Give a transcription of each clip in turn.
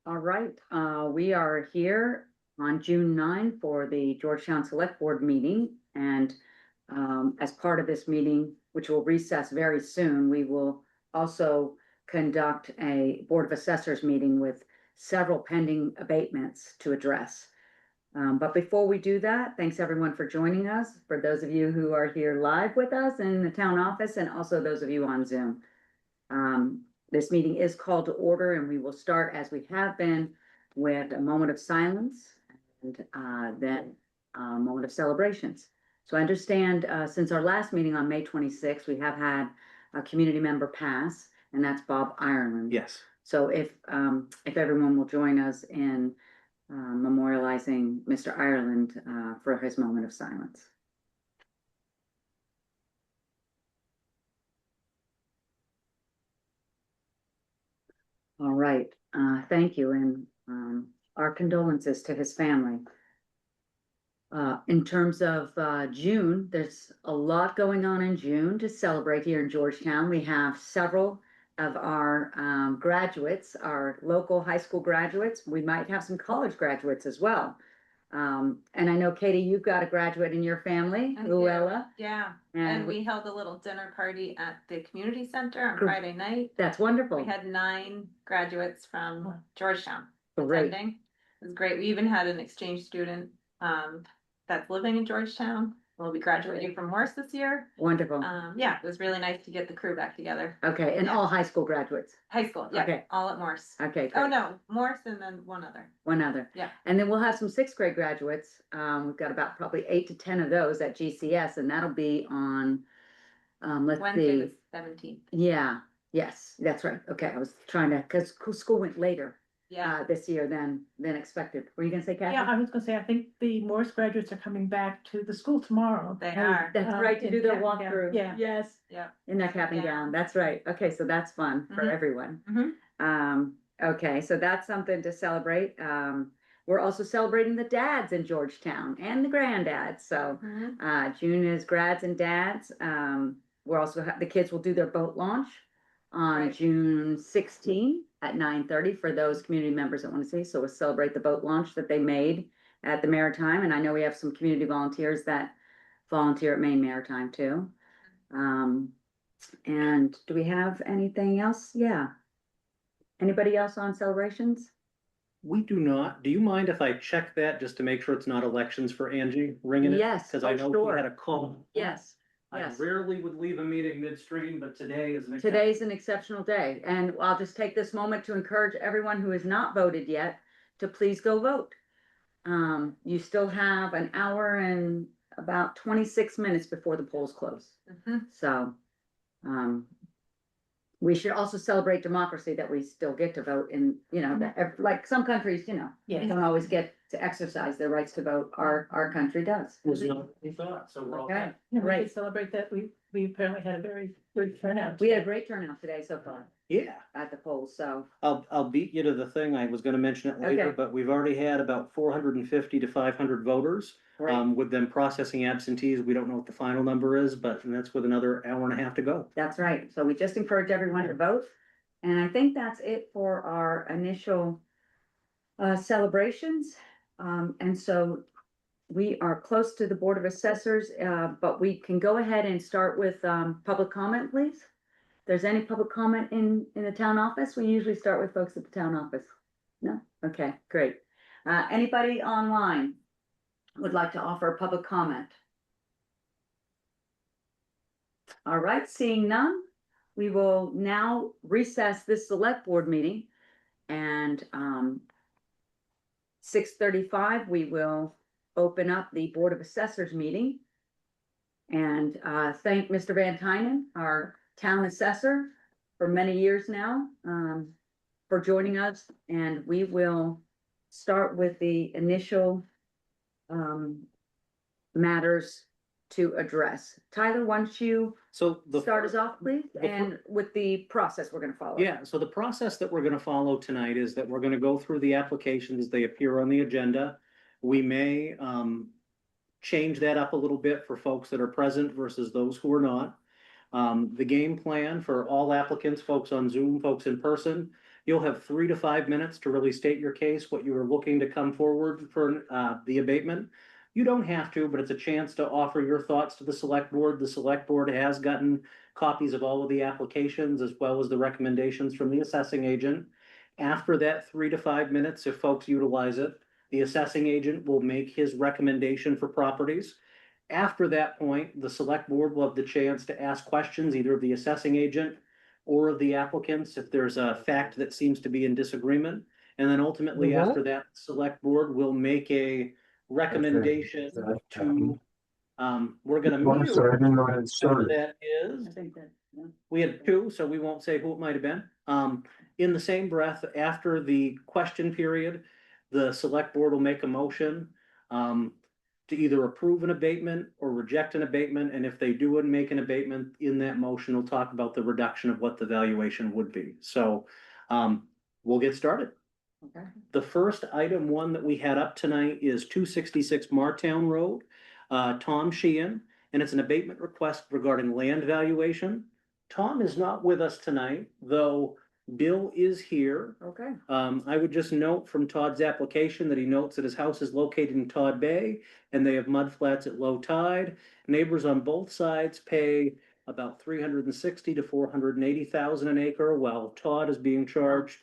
All right, we are here on June 9 for the Georgetown Select Board meeting. And as part of this meeting, which will recess very soon, we will also conduct a Board of Assessors meeting with several pending abatements to address. But before we do that, thanks everyone for joining us. For those of you who are here live with us in the town office, and also those of you on Zoom. This meeting is called to order, and we will start as we have been with a moment of silence and then a moment of celebrations. So I understand since our last meeting on May 26th, we have had a community member pass, and that's Bob Ireland. Yes. So if everyone will join us in memorializing Mr. Ireland for his moment of silence. All right, thank you, and our condolences to his family. In terms of June, there's a lot going on in June to celebrate here in Georgetown. We have several of our graduates, our local high school graduates. We might have some college graduates as well. And I know, Katie, you've got a graduate in your family, Luella. Yeah, and we held a little dinner party at the community center on Friday night. That's wonderful. We had 9 graduates from Georgetown Great. attending. It was great. We even had an exchange student that's living in Georgetown. Will be graduating from Morse this year. Wonderful. Yeah, it was really nice to get the crew back together. Okay, and all high school graduates. High school, yeah, Okay. all at Morse. Okay. Oh no, Morse and then one other. One other. Yeah. And then we'll have some 6th grade graduates. We've got about probably 8 to 10 of those at GCS, and that'll be on Wednesday the 17th. Yeah, yes, that's right. Okay, I was trying to, because school went later Yeah. this year than expected. Were you gonna say, Kathy? Yeah, I was gonna say, I think the Morse graduates are coming back to the school tomorrow. They Oh, are. That's right, to in do their cap and gown. walkthrough. Yeah. Yes, Yeah. in their cap and Yeah. gown. That's right. Okay, so that's fun for Mhm. everyone. Mhm. Okay, so that's something to celebrate. We're also celebrating the dads in Georgetown and the granddads. So Mhm. June is grads and dads. We're also the kids will do their boat launch on Right. June 16 at 9:30 for those community members that want to see. So we'll celebrate the boat launch that they made at the Maritime. And I know we have some community volunteers that volunteer at Maine Maritime too. And do we have anything else? Yeah. Anybody else on celebrations? We do not. Do you mind if I check that just to make sure it's not elections for Angie ringing it? Yes, Because I oh, know sure. she had a call. Yes, I yes. rarely would leave a meeting midstream, but today is an exception. Today's an exceptional day, and I'll just take this moment to encourage everyone who has not voted yet to please go vote. You still have an hour and about 26 minutes before the polls close. Mhm. So, we should also celebrate democracy, that we still get to vote in, that, like some countries, Yes. don't always get to exercise their rights to vote. Our country does. Was not what we thought, so we're all Okay, set. And we Right. could celebrate that. We apparently had a very good turnout. we had a great turnout today so far Yeah, at the polls, so. I'll beat you to the thing. I was gonna mention it later, Okay. but we've already had about 450 to 500 voters. Great. With them processing absentees, we don't know what the final number is, but that's with another hour and a half to go. That's right. So we just encourage everyone to vote. And I think that's it for our initial celebrations. And so we are close to the Board of Assessors, but we can go ahead and start with public comment, please. If there's any public comment in the town office, we usually start with folks at the town office. No? Okay, great. Anybody online would like to offer a public comment? All right, seeing none, we will now recess this select board meeting, and 6:35, we will open up the Board of Assessors meeting. And thank Mr. Van Tynen, our town assessor, for many years now, for joining us. And we will start with the initial matters to address. Tyler, why don't you So start us off, please, and with the process we're gonna follow. Yeah, so the process that we're gonna follow tonight is that we're gonna go through the applications, they appear on the agenda. We may change that up a little bit for folks that are present versus those who are not. The game plan for all applicants, folks on Zoom, folks in person, You'll have 3 to 5 minutes to really state your case, what you are looking to come forward for the abatement. You don't have to, but it's a chance to offer your thoughts to the select board. The select board has gotten copies of all of the applications as well as the recommendations from the assessing agent. After that 3 to 5 minutes, if folks utilize it, the assessing agent will make his recommendation for properties. After that point, the select board will have the chance to ask questions either of the assessing agent or of the applicants if there's a fact that seems to be in disagreement. And then ultimately, after that, select board will make a recommendation to, we're gonna mute. Whoever that is. I think that, yeah. We had 2, so we won't say who it might have been. In the same breath, after the question period, the select board will make a motion to either approve an abatement or reject an abatement, and if they do and make an abatement, in that motion, we'll talk about the reduction of what the valuation would be. So we'll get started. Okay. The first item one that we had up tonight is 266 Martown Road, Tom Sheehan, and it's an abatement request regarding land valuation. Tom is not with us tonight, though Bill is here. Okay. I would just note from Todd's application that he notes that his house is located in Todd Bay and they have mud flats at low tide. Neighbors on both sides pay about 360 to 480,000 an acre, while Todd is being charged,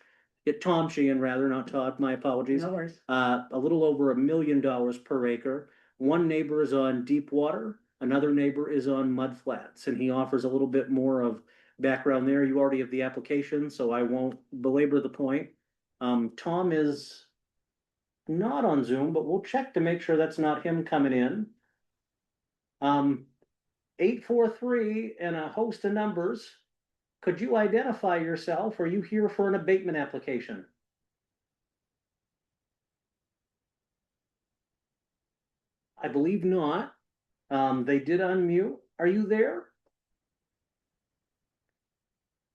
Tom Sheehan rather, not Todd, my apologies. No worries. A little over $1 million per acre. One neighbor is on deep water, another neighbor is on mud flats, and he offers a little bit more of background there. You already have the application, so I won't belabor the point. Tom is not on Zoom, but we'll check to make sure that's not him coming in. 843 and a host of numbers. Could you identify yourself? Are you here for an abatement application? I believe not. They did unmute. Are you there?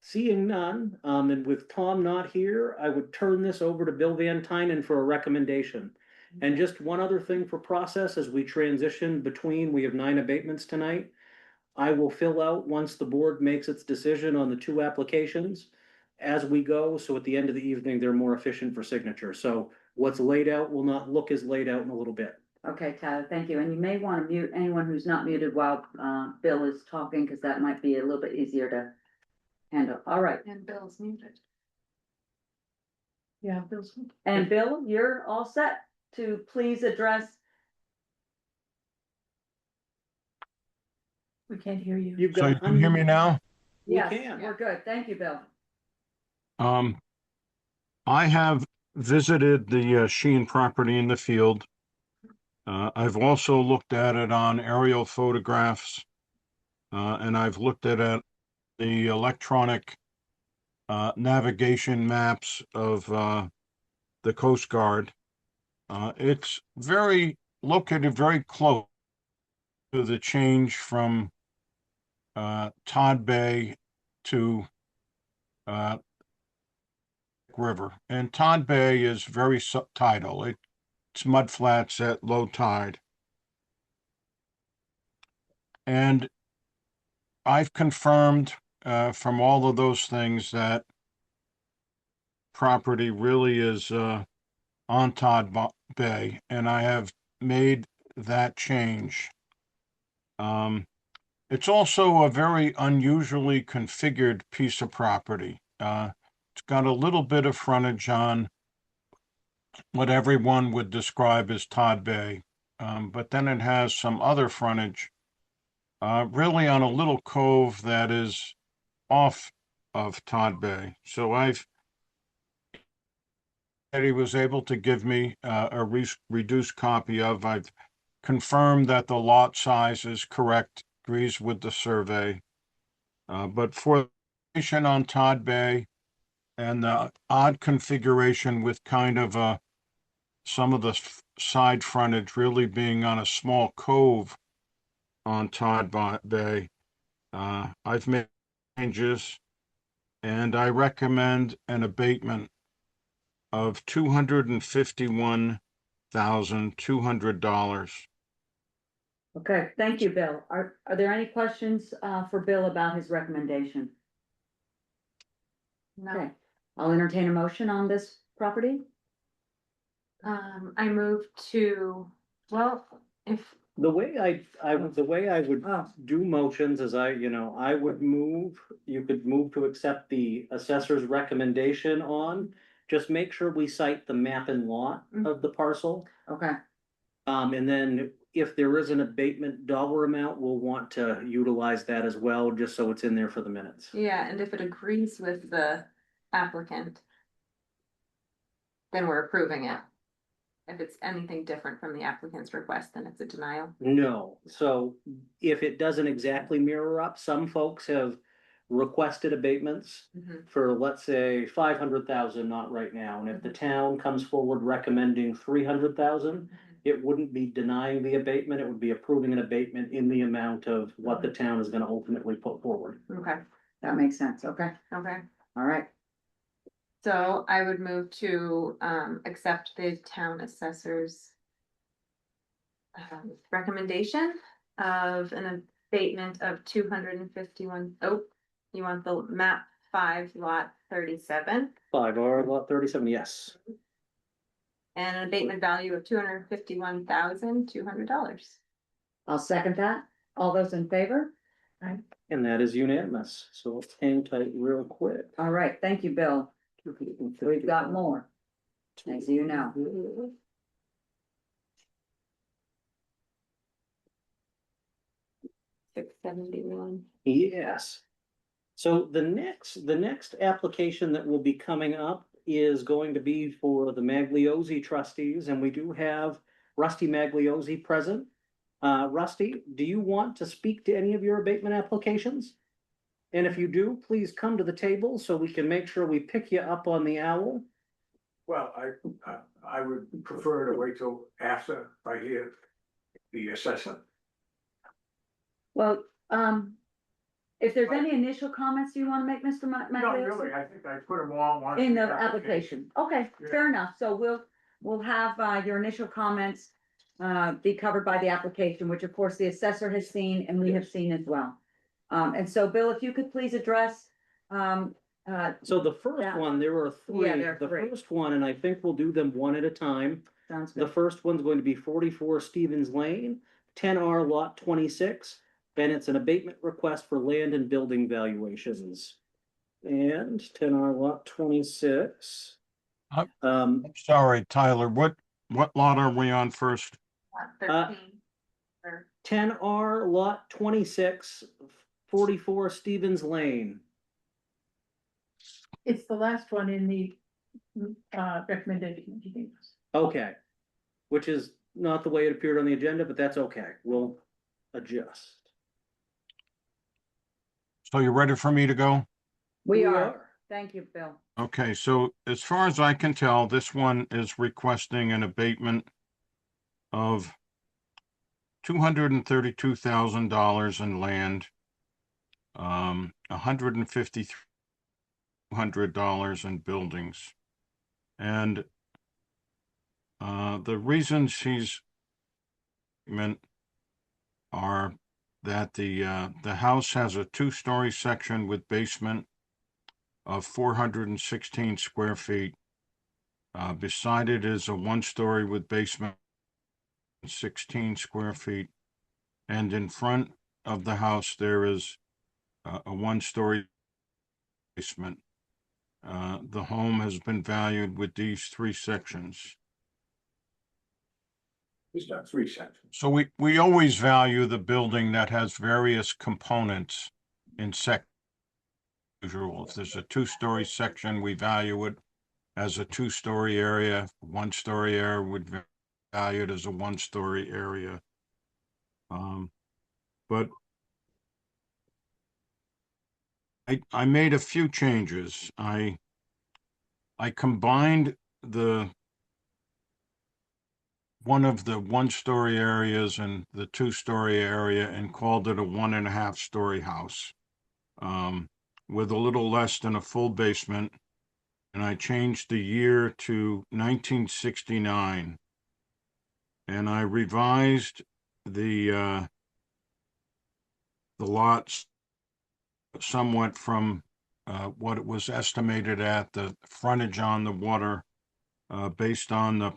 Seeing none, and with Tom not here, I would turn this over to Bill Van Tynen for a recommendation. And just one other thing for process as we transition between, we have 9 abatements tonight. I will fill out once the board makes its decision on the 2 applications as we go. So at the end of the evening, they're more efficient for signature. So what's laid out will not look as laid out in a little bit. Okay, Tyler, thank you. And you may want to mute anyone who's not muted while Bill is talking, because that might be a little bit easier to handle. All right. And Bill's muted. Yeah, Bill's. And Bill, you're all set to please address. We can't hear you. You've So got. you can hear me now? We Yes, can. we're good. Thank you, Bill. I have visited the Sheehan property in the field. I've also looked at it on aerial photographs, and I've looked at it, the electronic navigation maps of the Coast Guard. It's located very close to the change from Todd Bay to River. And Todd Bay is very tidal. It's mud flats at low tide. And I've confirmed from all of those things that property really is on Todd Bay, and I have made that change. It's also a very unusually configured piece of property. It's got a little bit of frontage on what everyone would describe as Todd Bay, but then it has some other frontage, really on a little cove that is off of Todd Bay. So he was able to give me a reduced copy of. I've confirmed that the lot size is correct, agrees with the survey. But for the on Todd Bay and the odd configuration with kind of some of the side frontage really being on a small cove on Todd Bay, I've made changes, and I recommend an abatement of $251,200. Okay, thank you, Bill. Are there any questions for Bill about his recommendation? No. Okay, I'll entertain a motion on this property. I move to, well, if, The way the way I would Oh, do motions is I would move, you could move to accept the assessor's recommendation on. Just make sure we cite the map and lot of the parcel. okay, And then if there is an abatement dollar amount, we'll want to utilize that as well, just so it's in there for the minutes. yeah, and if it agrees with the applicant, then we're approving it. If it's anything different from the applicant's request, then it's a denial. No, so if it doesn't exactly mirror up, some folks have requested abatements Mhm. for, let's say, 500,000, not right now, and if the town comes forward recommending 300,000, it wouldn't be denying the abatement, it would be approving an abatement in the amount of what the town is gonna ultimately put forward. Okay, that makes sense, okay, okay. all right. So I would move to accept the town assessor's recommendation of an abatement of 251. Oh, you want the map 5 lot 37 5 or lot 37, yes. and an abatement value of $251,200. I'll second that. All those in favor? And that is unanimous, so let's hang tight real quick. All right, thank you, Bill. We've got more, as you know. 671. Yes. So the next application that will be coming up is going to be for the Magliozzi trustees, and we do have Rusty Magliozzi present. Rusty, do you want to speak to any of your abatement applications? And if you do, please come to the table so we can make sure we pick you up on the owl. Well, I would prefer to wait till after I hear the assessment. Well, if there's any initial comments you wanna make, Mr. Not Magliosi? really, I think I put them all on. In the application, okay, Yeah. fair enough, so we'll have, your initial comments, be covered by the application, which of course the assessor has seen and we have seen as well. And so, Bill, if you could please address, So the first That one, there are three. Yeah, there are The three. first one, and I think we'll do them one at a time. sounds The good, first one's going to be 44 Stevens Lane, 10R lot 26, and it's an abatement request for land and building valuations. And 10R lot 26. Uh, Um, Sorry, Tyler, what lot are we on first? Lot 13. Or 10R lot 26, 44 Stevens Lane. It's the last one in the recommendation. he gave us. Okay. Which is not the way it appeared on the agenda, but that's okay. We'll adjust. So you ready for me to go? we are, thank you, Bill. Okay, so as far as I can tell, this one is requesting an abatement of $232,000 in land, $150,200 in buildings. And the reasons he's meant are that the house has a 2-story section with basement of 416 square feet. Beside it is a 1-story with basement 16 square feet. And in front of the house, there is a 1-story basement. The home has been valued with these 3 sections. It's got 3 sections. So we always value the building that has various components in usual. If there's a 2-story section, we value it as a 2-story area. 1-story area would be valued as a 1-story area. But I made a few changes. I combined one of the 1-story areas and the 2-story area and called it a 1.5-story house. With a little less than a full basement, and I changed the year to 1969. And I revised the lots somewhat from what it was estimated at, the frontage on the water, based on the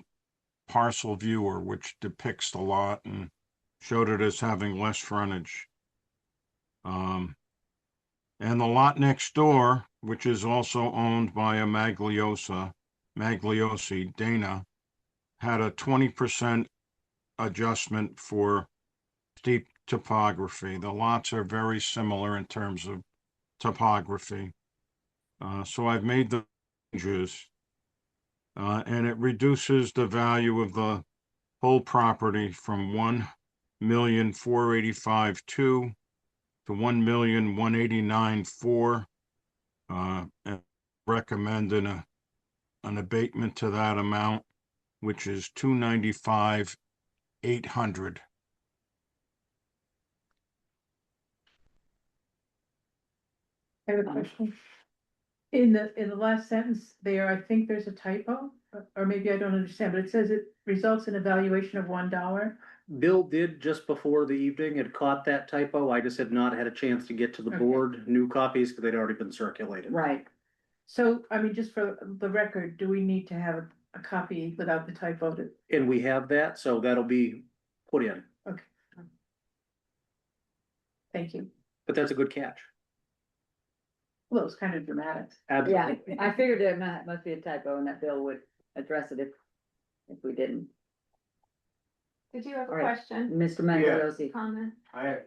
parcel viewer, which depicts the lot and showed it as having less frontage. And the lot next door, which is also owned by a Magliosi, Dana, had a 20% adjustment for steep topography. The lots are very similar in terms of topography. So I've made the changes. And it reduces the value of the whole property from 1,485,200 to 1,189,400. And recommend an abatement to that amount, which is 295,800. I have a question. In the last sentence there, I think there's a typo, or maybe I don't understand, but it says it results in a valuation of $1. Bill did just before the evening had caught that typo. I just had not had a chance to get to the Okay. board, new copies, because they'd already been circulated. Right. So, I mean, just for the record, do we need to have a copy without the typo to? And we have that, so that'll be put in, Thank you. but that's a good catch. Well, it was kind of dramatic. Yeah, Absolutely. I figured there must be a typo and that Bill would address it if we didn't. Did you have a All right. question, Mr. Magliosi. comment?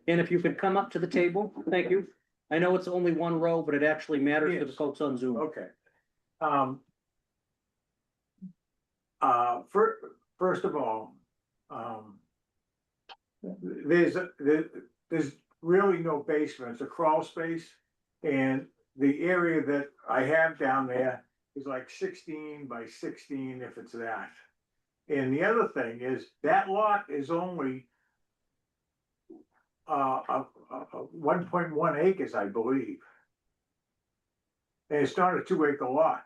And if you could come up to the table, thank you. I know it's only one row, but it actually matters to the Yes. folks on Zoom. Okay. First of all, there's really no basement, it's a crawl space. And the area that I have down there is like 16 by 16 if it's that. And the other thing is that lot is only 1.1 acres, I believe. And it's not a 2-acre lot.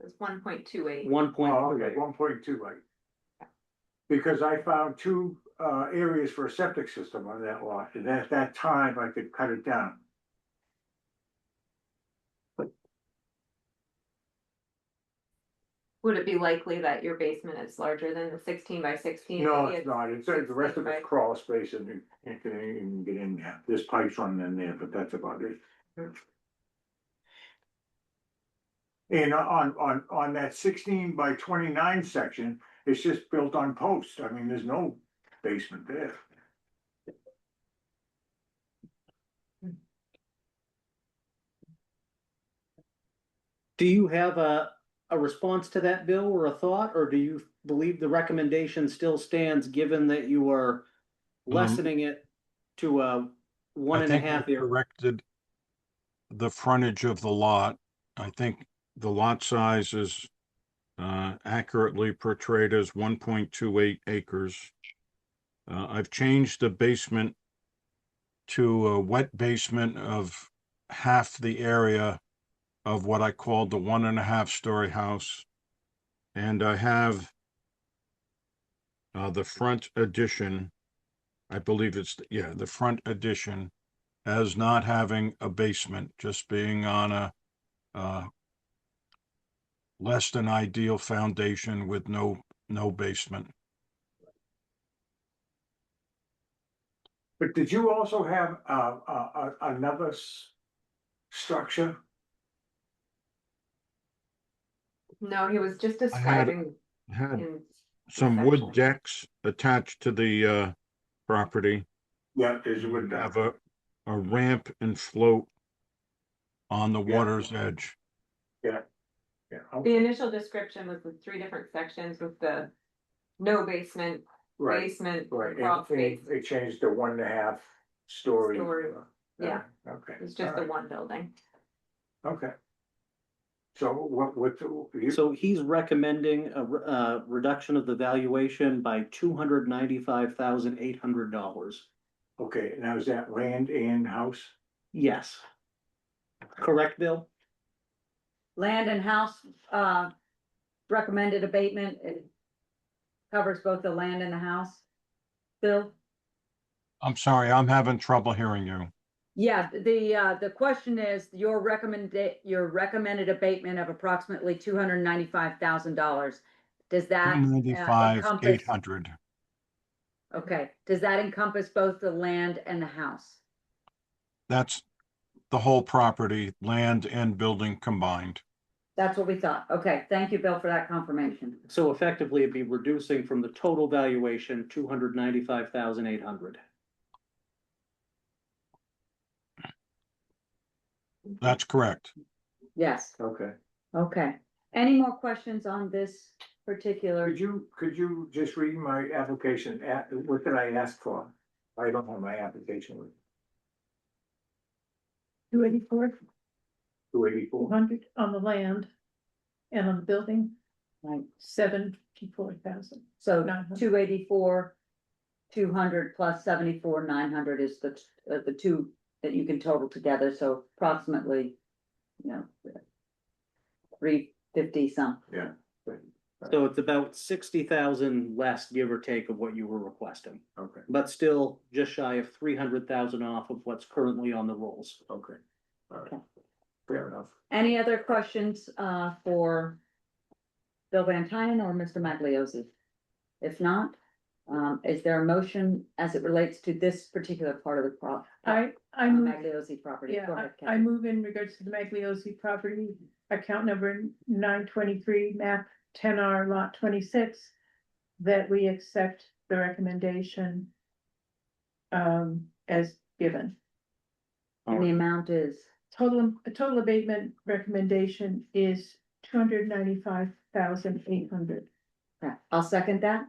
It's 1.28. 1.28. Because I found two areas for a septic system on that lot, and at that time I could cut it down. Would it be likely that your basement is larger than the 16 by 16? No, Maybe it's not, it's the rest of 16 by- it's crawl space and you can't even get in there, there's pipes running in there, but that's about it. And on that 16 by 29 section, it's just built on posts, I mean, there's no basement there. Do you have a response to that, Bill, or a thought, or do you believe the recommendation still stands, given that you are lessening it to a one I and a think half we year? corrected the frontage of the lot. I think the lot size is accurately portrayed as 1.28 acres. I've changed the basement to a wet basement of half the area of what I called the 1.5-story house. And I have the front addition, I believe it's, the front addition as not having a basement, just being on a less than ideal foundation with no basement. But did you also have another structure? No, he was just I had- describing I had in some wood section. decks attached to the property. Yeah, there's a wood Have deck. a ramp and float on the Yeah. water's edge. Yeah. The initial description was the 3 different sections with the no basement, Right, basement, right, crawl and space. they changed to 1.5 story. Story, yeah. Okay. It's just the alright, one building. Okay. So what, So he's recommending a reduction of the valuation by $295,800. okay, now is that land and house? Yes. Correct, Bill? Land and house, recommended abatement, it covers both the land and the house. Bill, I'm sorry, I'm having trouble hearing you. Yeah, the question is, your recommended abatement of approximately $295,000. Does that 295, encompass? 800. Okay, does that encompass both the land and the house? That's the whole property, land and building combined. That's what we thought. Okay, thank you, Bill, for that confirmation. So effectively, it'd be reducing from the total valuation, 295,800. That's correct. Yes, Okay. okay. Any more questions on this particular? Could you just read my application? What did I ask for? I don't have my application with 284, 284. 200 on the land. And on the building, Right, 74,000. so 900. 284, 200 plus 74, 900 is the two that you can total together, so approximately, 350 some. Yeah. So it's about 60,000 less, give or take, of what you were requesting, Okay, but still just shy of 300,000 off of what's currently on the rolls. okay. All right. Okay. Fair enough. Any other questions, for Bill Van Tynen or Mr. Magliozzi? If not, is there a motion as it relates to this particular part of the I move, Magliozzi property? yeah, Go ahead, I Kathy. move in regards to the Magliozzi property, account number 923, map 10R lot 26, that we accept the recommendation as given. And the amount is, Total abatement recommendation is 295,800. okay, I'll second that.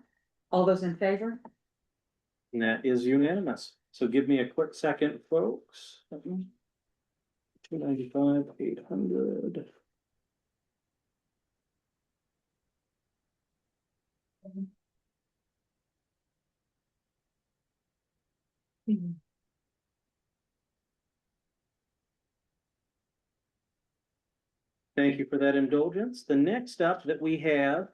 All those in favor? And that is unanimous. So give me a quick second, folks. 295, 800. Thank you for that indulgence. The next up that we have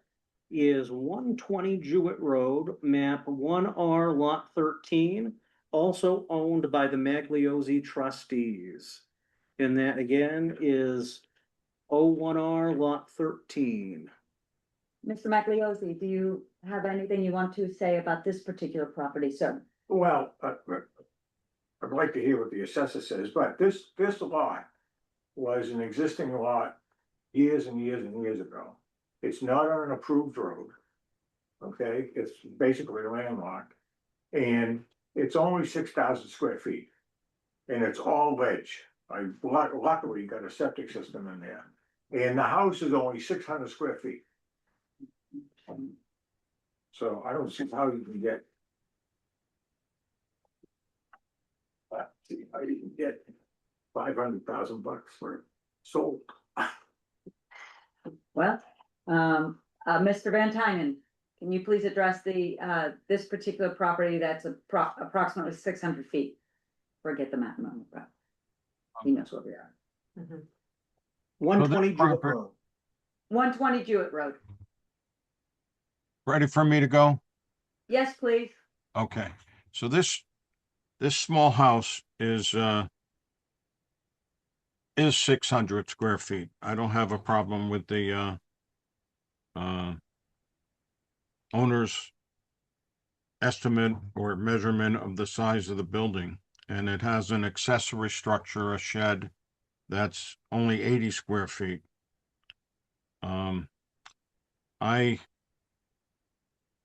is 120 Jewett Road, map 1R lot 13, also owned by the Magliozzi trustees. And that again is 01R lot 13. Mr. Magliozzi, do you have anything you want to say about this particular property, sir? Well, I'd like to hear what the assessor says, but this lot was an existing lot years and years and years ago. It's not on an approved road. Okay, it's basically landlocked. And it's only 6,000 square feet. And it's all ledge. Luckily got a septic system in there. And the house is only 600 square feet. So I don't see how you can get. I didn't get $500,000 for it sold. Well, Mr. Van Tynen, can you please address this particular property that's approximately 600 feet? Forget the map, but he knows where we are. 120 Jewett property- Road. 120 Jewett Road. Ready for me to go? Yes, please. Okay, so this small house is 600 square feet. I don't have a problem with the owner's estimate or measurement of the size of the building. And it has an accessory structure, a shed, that's only 80 square feet.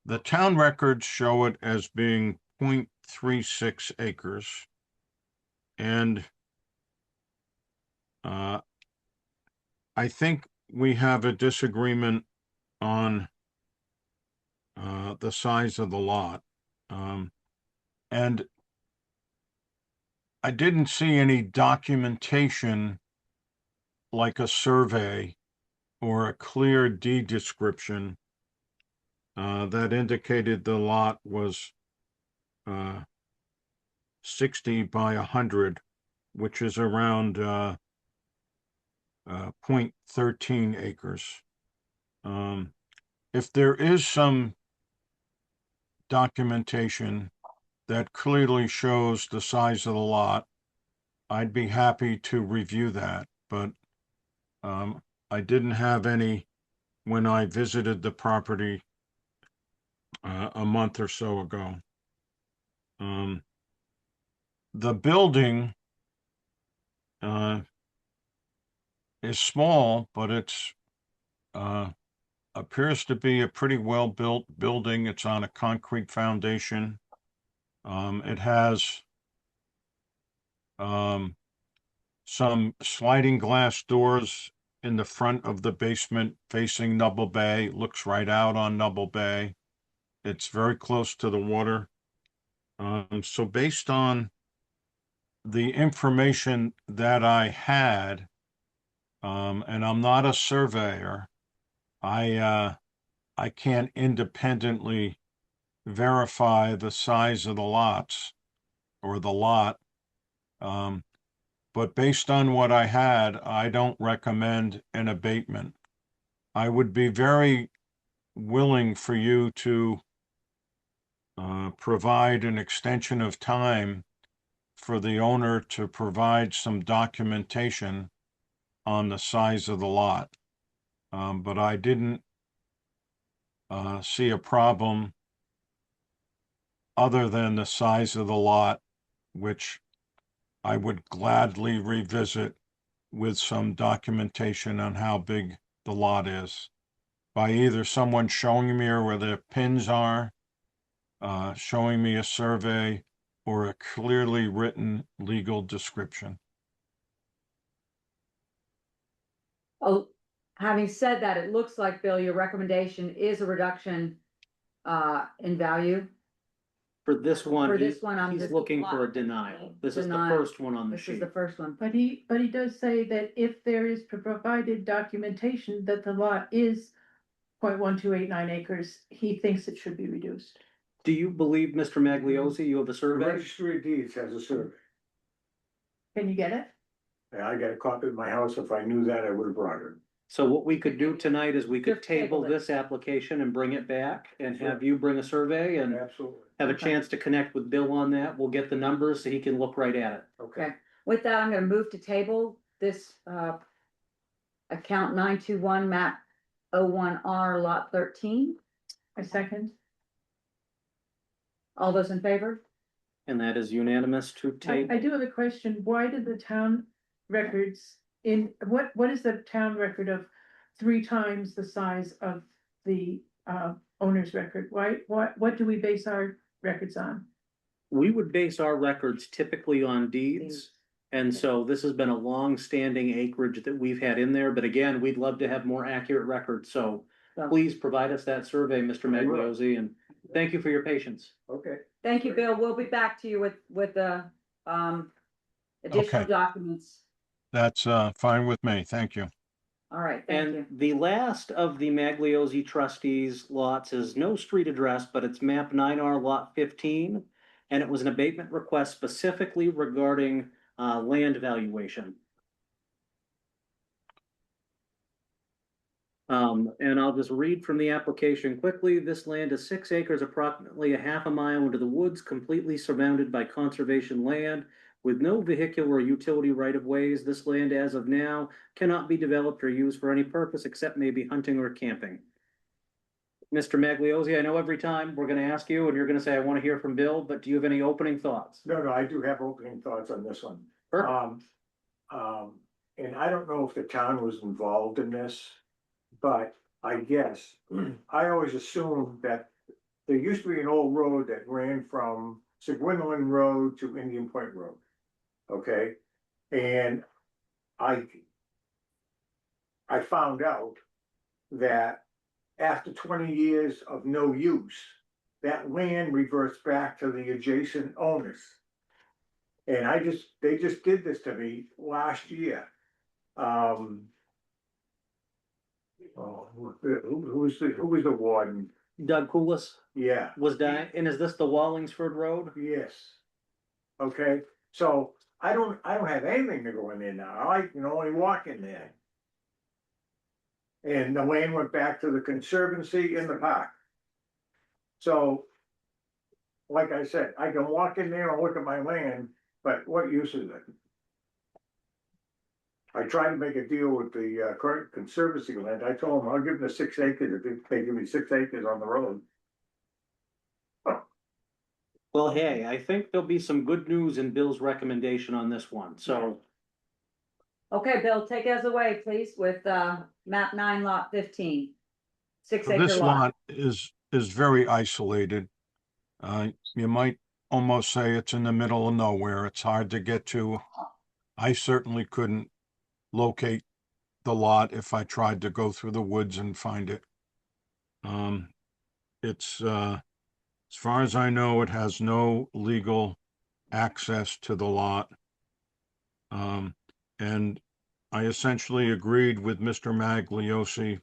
The town records show it as being 0.36 acres. And I think we have a disagreement on the size of the lot. And I didn't see any documentation like a survey or a clear deed description that indicated the lot was 60 by 100, which is around 0.13 acres. If there is some documentation that clearly shows the size of the lot, I'd be happy to review that, but I didn't have any when I visited the property a month or so ago. The building is small, but it's appears to be a pretty well-built building. It's on a concrete foundation. It has some sliding glass doors in the front of the basement facing Nubble Bay. Looks right out on Nubble Bay. It's very close to the water. So based on the information that I had, and I'm not a surveyor, I can't independently verify the size of the lots or the lot. But based on what I had, I don't recommend an abatement. I would be very willing for you to provide an extension of time for the owner to provide some documentation on the size of the lot. But I didn't see a problem other than the size of the lot, which I would gladly revisit with some documentation on how big the lot is by either someone showing me where the pins are, showing me a survey, or a clearly written legal description. Oh, having said that, it looks like, Bill, your recommendation is a reduction in value. For this one, For this one, I'm he's just- looking for a denial. This is the Denial. first one on the This is sheet. the first one. But he does say that if there is provided documentation that the lot is 0.1289 acres, he thinks it should be reduced. Do you believe, Mr. Magliozzi, you have a The survey? registry of deeds has a survey. Can you get it? And I got a copy at my house. If I knew that, I would have brought it. So what we could do tonight is we could Just table table it. this application and bring it back and Sure. have you bring a survey and Absolutely. have a Okay. chance to connect with Bill on that. We'll get the numbers so he can look right at it. Okay, with that, I'm gonna move to table this, account 921 map 01R lot 13. A second? All those in favor? And that is unanimous to I table. do have a question. Why did the town records what is the town record of 3 times the size of the owner's record? What do we base our records on? We would base our records typically on deeds. And so this has been a long-standing acreage that we've had in there, but again, we'd love to have more accurate records, so So- please provide us that survey, Mr. I will. Magliozzi, and thank you for your patience. Okay. Thank you, Bill. We'll be back to you with the, additional Okay. documents. That's fine with me. Thank you. All right, thank And you. the last of the Magliozzi trustees lots is no street address, but it's map 9R lot 15. And it was an abatement request specifically regarding land valuation. And I'll just read from the application quickly. This land is 6 acres, approximately a half a mile into the woods, completely surrounded by conservation land. With no vehicular or utility right of ways, this land as of now cannot be developed or used for any purpose except maybe hunting or camping. Mr. Magliozzi, I know every time we're gonna ask you and you're gonna say, I wanna hear from Bill, but do you have any opening thoughts? No, I do have opening thoughts on this one. Perfect. And I don't know if the town was involved in this, but I guess, I always assumed that there used to be an old road that ran from Seguinland Road to Indian Point Road. Okay, and I found out that after 20 years of no use, that land reverts back to the adjacent owners. And they just did this to me last year. Who was the warden? Doug Coulis Yeah. was dying, and is this the Wallingsford Road? Yes. Okay, so I don't have anything to go in there now, I can only walk in there. And the land went back to the Conservancy in the park. So. Like I said, I can walk in there and look at my land, but what use is it? I tried to make a deal with the current conservancy land. I told them I'll give them the 6 acres if they give me 6 acres on the road. Well, hey, I think there'll be some good news in Bill's recommendation on this one, so. Okay, Bill, take us away, please, with, map 9 lot 15. 6 So acre this lot. lot is very isolated. You might almost say it's in the middle of nowhere. It's hard to get to. I certainly couldn't locate the lot if I tried to go through the woods and find it. It's, as far as I know, it has no legal access to the lot. And I essentially agreed with Mr. Magliosi,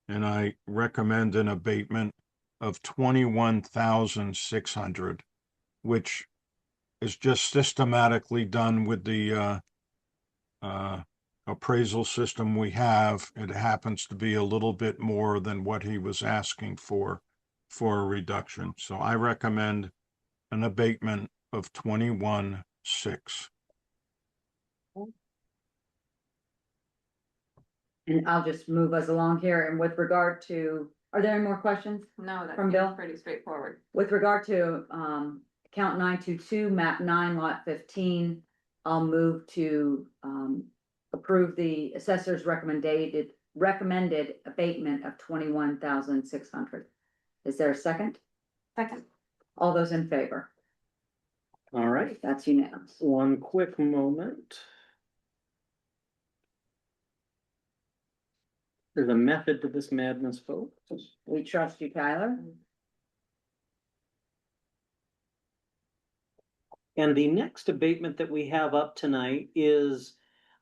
and I recommend an abatement of 21,600, which is just systematically done with the appraisal system we have. It happens to be a little bit more than what he was asking for a reduction. So I recommend an abatement of 21,600. And I'll just move us along here. And with regard to, are there any more questions? No, that From seems Bill? pretty straightforward. With regard to, account 922, map 9 lot 15, I'll move to, approve the assessor's recommended abatement of 21,600. Is there a second? Second. All those in favor? All right, That's unanimous. one quick moment. There's a method to this madness, folks. We trust you, Tyler. And the next abatement that we have up tonight is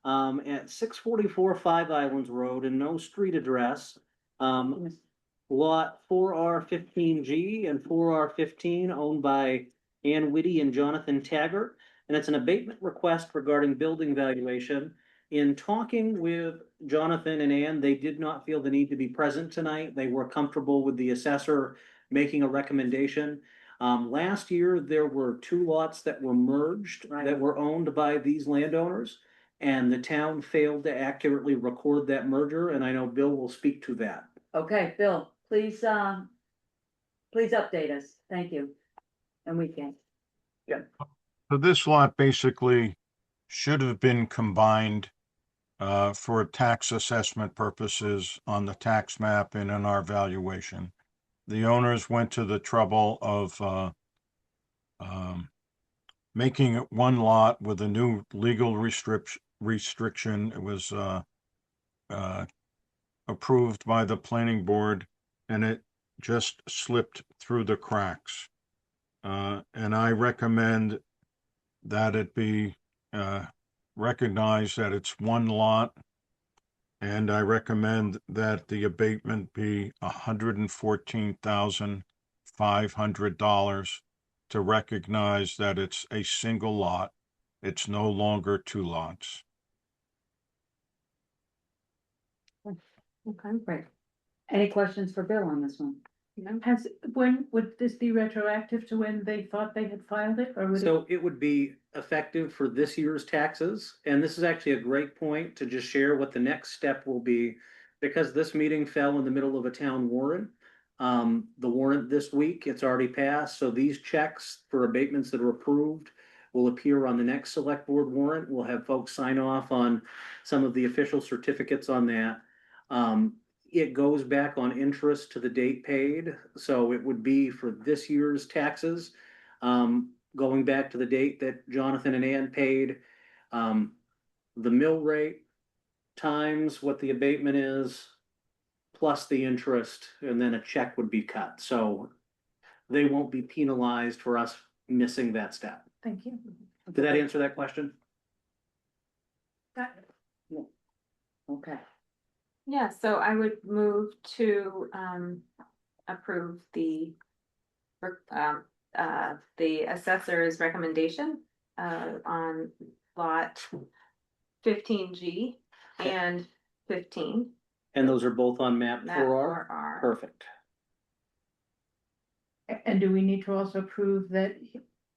at 644 Five Islands Road and no street address. Lot 4R15G and 4R15 owned by Ann Whitty and Jonathan Taggart. And it's an abatement request regarding building valuation. In talking with Jonathan and Ann, they did not feel the need to be present tonight. They were comfortable with the assessor making a recommendation. Last year, there were 2 lots that were merged Right. that were owned by these landowners. And the town failed to accurately record that merger, and I know Bill will speak to that. Okay, Bill, please update us. Thank you. And we can. So this lot basically should have been combined for tax assessment purposes on the tax map and in our valuation. The owners went to the trouble of making it one lot with a new legal restriction. It was approved by the planning board, and it just slipped through the cracks. And I recommend that it be recognized that it's one lot. And I recommend that the abatement be $114,500 to recognize that it's a single lot. It's no longer 2 lots. Okay. Great. Any questions for Bill on this one? When would this be retroactive to when they thought they had filed it, or would it? So it would be effective for this year's taxes, and this is actually a great point to just share what the next step will be. Because this meeting fell in the middle of a town warrant. The warrant this week, it's already passed, so these checks for abatements that are approved will appear on the next select board warrant. We'll have folks sign off on some of the official certificates on that. It goes back on interest to the date paid, so it would be for this year's taxes. Going back to the date that Jonathan and Ann paid, the mill rate times what the abatement is, plus the interest, and then a check would be cut. So they won't be penalized for us missing that step. Thank you. Did that answer that question? Got it. Okay. Yeah, so I would move to approve the assessor's recommendation on lot 15G and 15. And those are both on map Map 4R? 4R. Perfect. And do we need to also prove that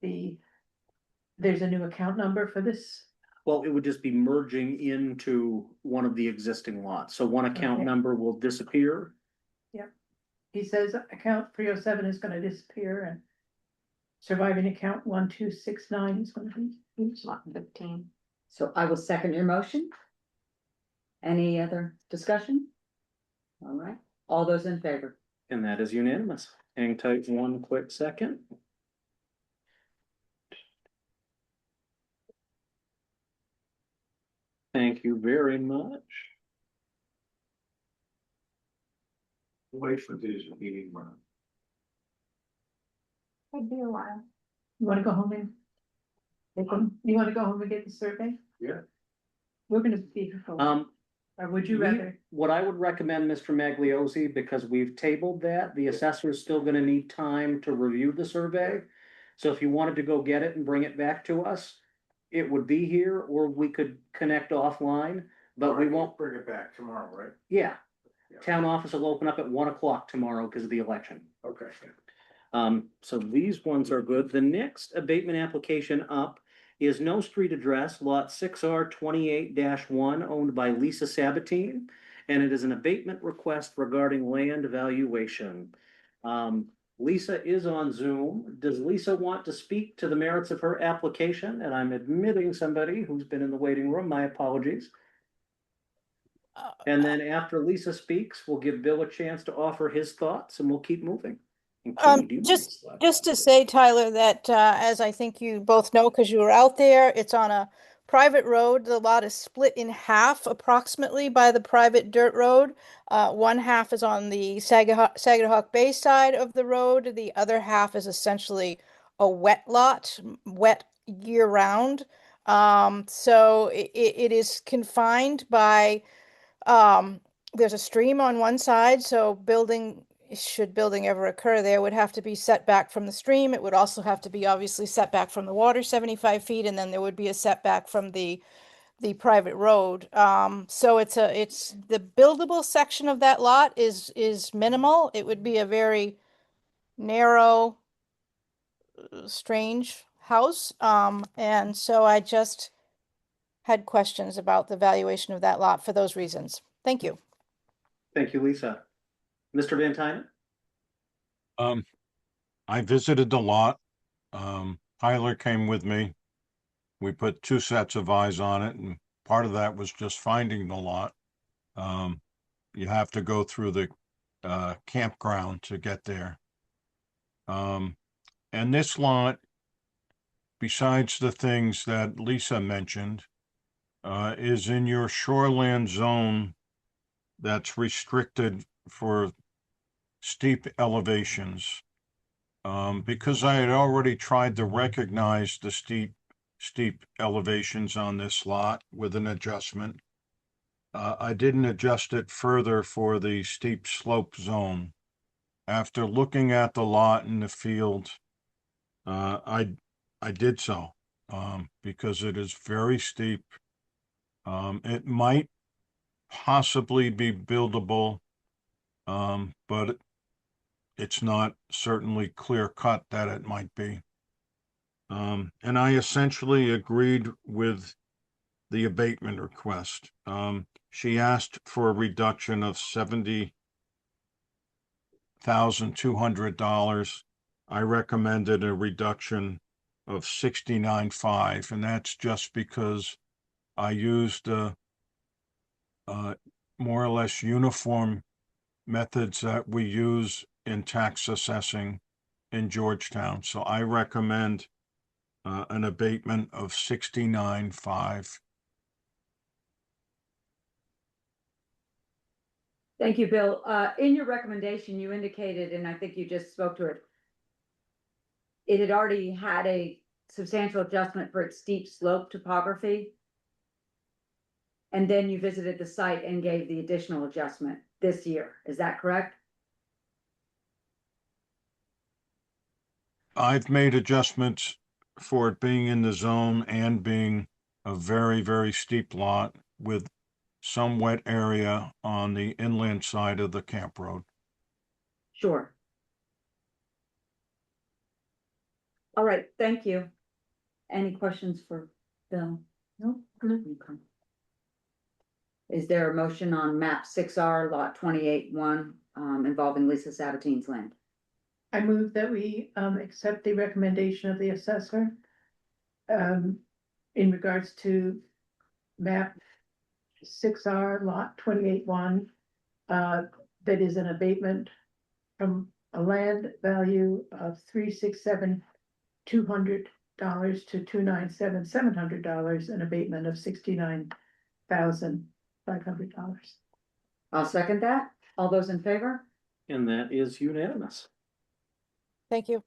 there's a new account number for this? Well, it would just be merging into one of the existing lots, so one account Okay. number will disappear. He says account 307 is gonna disappear and surviving account 1269 is gonna be. Lot 15. So I will second your motion. Any other discussion? All right, all those in favor? And that is unanimous. Hang tight one quick second. Thank you very much. Wait for this meeting run. Could be a while. You wanna go home and? You wanna go home and get the survey? Yeah. We're gonna be here for, or would you we- rather? What I would recommend, Mr. Magliozzi, because we've tabled that, the assessor is still gonna need time to review the survey. So if you wanted to go get it and bring it back to us, it would be here, or we could connect offline, but we won't, Bring it back tomorrow, right? yeah. Yeah. Town office will open up at 1 o'clock tomorrow because of the election. Okay. So these ones are good. The next abatement application up is no street address, lot 6R 28-1, owned by Lisa Sabatine. And it is an abatement request regarding land valuation. Lisa is on Zoom. Does Lisa want to speak to the merits of her application? And I'm admitting somebody who's been in the waiting room. My apologies. And then after Lisa speaks, we'll give Bill a chance to offer his thoughts and we'll keep moving. And Katie, do you mind sliding? Just to say, Tyler, that as I think you both know, because you were out there, it's on a private road. The lot is split in half approximately by the private dirt road. One half is on the Saginaw Bay side of the road. The other half is essentially a wet lot, wet year round. So it is confined by, there's a stream on one side, so should building ever occur there, would have to be set back from the stream. It would also have to be obviously set back from the water 75 feet, and then there would be a setback from the private road. So it's the buildable section of that lot is minimal. It would be a very narrow, strange house. And so I just had questions about the valuation of that lot for those reasons. Thank you. Thank you, Lisa. Mr. Van Tynen? I visited the lot. Tyler came with me. We put 2 sets of eyes on it, and part of that was just finding the lot. You have to go through the campground to get there. And this lot, besides the things that Lisa mentioned, is in your shoreland zone that's restricted for steep elevations. Because I had already tried to recognize the steep elevations on this lot with an adjustment. I didn't adjust it further for the steep slope zone. After looking at the lot in the field, I did so, because it is very steep. It might possibly be buildable, but it's not certainly clear cut that it might be. And I essentially agreed with the abatement request. She asked for a reduction of $70,200. I recommended a reduction of $69,500, and that's just because I used more or less uniform methods that we use in tax assessing in Georgetown. So I recommend an abatement of $69,500. Thank you, Bill. In your recommendation, you indicated, and I think you just spoke to it, it had already had a substantial adjustment for its steep slope topography. And then you visited the site and gave the additional adjustment this year. Is that correct? I've made adjustments for it being in the zone and being a very, very steep lot with some wet area on the inland side of the camp road. Sure. All right, thank you. Any questions for Bill? No? Okay. Is there a motion on map 6R lot 28-1 involving Lisa Sabatine's land? I move that we accept the recommendation of the assessor in regards to map 6R lot 28-1 that is an abatement from a land value of $367,200 to $297,700, an abatement of $69,500. I'll second that. All those in favor? And that is unanimous. Thank you.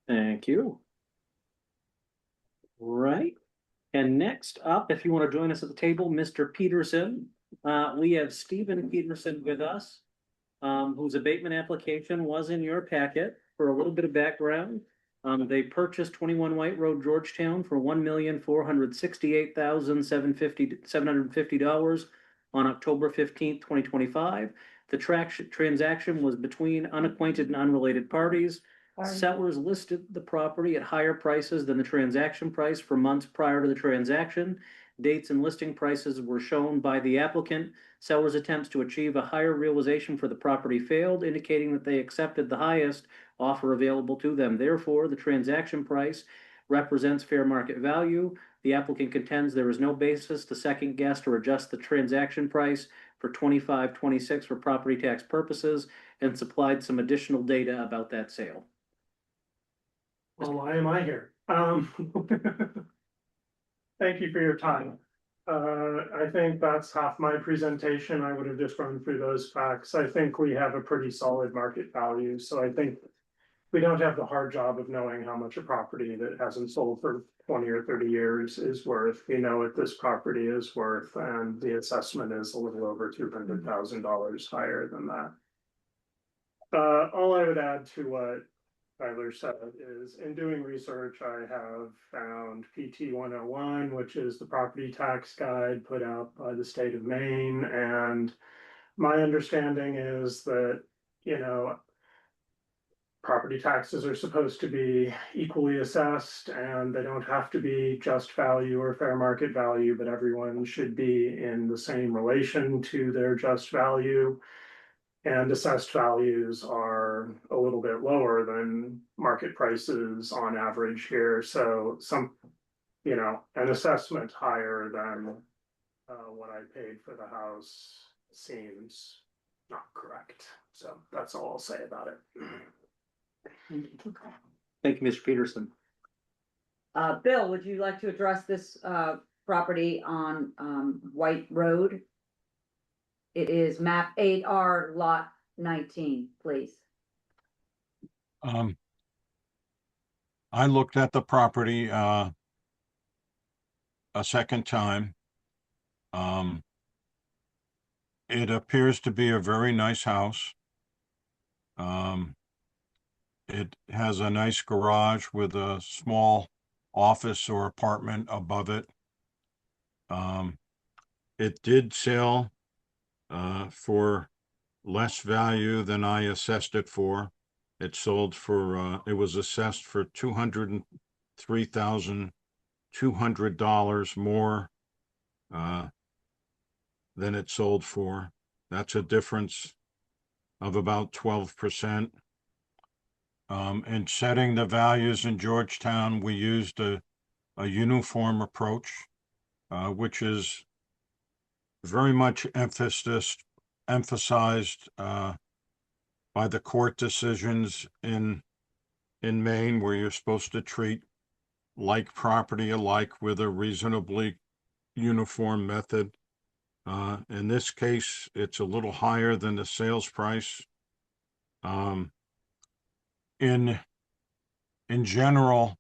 Thank you. Right. And next up, if you want to join us at the table, Mr. Peterson, we have Stephen Peterson with us, whose abatement application was in your packet. For a little bit of background, they purchased 21 White Road, Georgetown for $1,468,750 on October 15th, 2025. The transaction was between unacquainted and unrelated parties. Sellers listed the property at higher prices than the transaction price for months prior to the transaction. Dates and listing prices were shown by the applicant. Sellers' attempts to achieve a higher realization for the property failed, indicating that they accepted the highest offer available to them. Therefore, the transaction price represents fair market value. The applicant contends there is no basis to second guess or adjust the transaction price for 25-26 for property tax purposes, and supplied some additional data about that sale. Well, why am I here? Thank you for your time. I think that's half my presentation. I would have just run through those facts. I think we have a pretty solid market value, so I think we don't have the hard job of knowing how much a property that hasn't sold for 20 or 30 years is worth. We know what this property is worth, and the assessment is a little over $200,000 higher than that. All I would add to what Tyler said is, in doing research, I have found PT 101, which is the property tax guide put out by the state of Maine. And my understanding is that, you know, property taxes are supposed to be equally assessed, and they don't have to be just value or fair market value, but everyone should be in the same relation to their just value. And assessed values are a little bit lower than market prices on average here. So an assessment higher than what I paid for the house seems not correct. So that's all I'll say about it. Thank you, Mr. Peterson. Bill, would you like to address this property on White Road? It is map 8R lot 19, please. I looked at the property a second time. It appears to be a very nice house. It has a nice garage with a small office or apartment above it. It did sell for less value than I assessed it for. It sold for, it was assessed for $203,200 more than it sold for. That's a difference of about 12%. In setting the values in Georgetown, we used a uniform approach, which is very much emphasized by the court decisions in Maine, where you're supposed to treat like property alike with a reasonably uniform method. In this case, it's a little higher than the sales price. In general,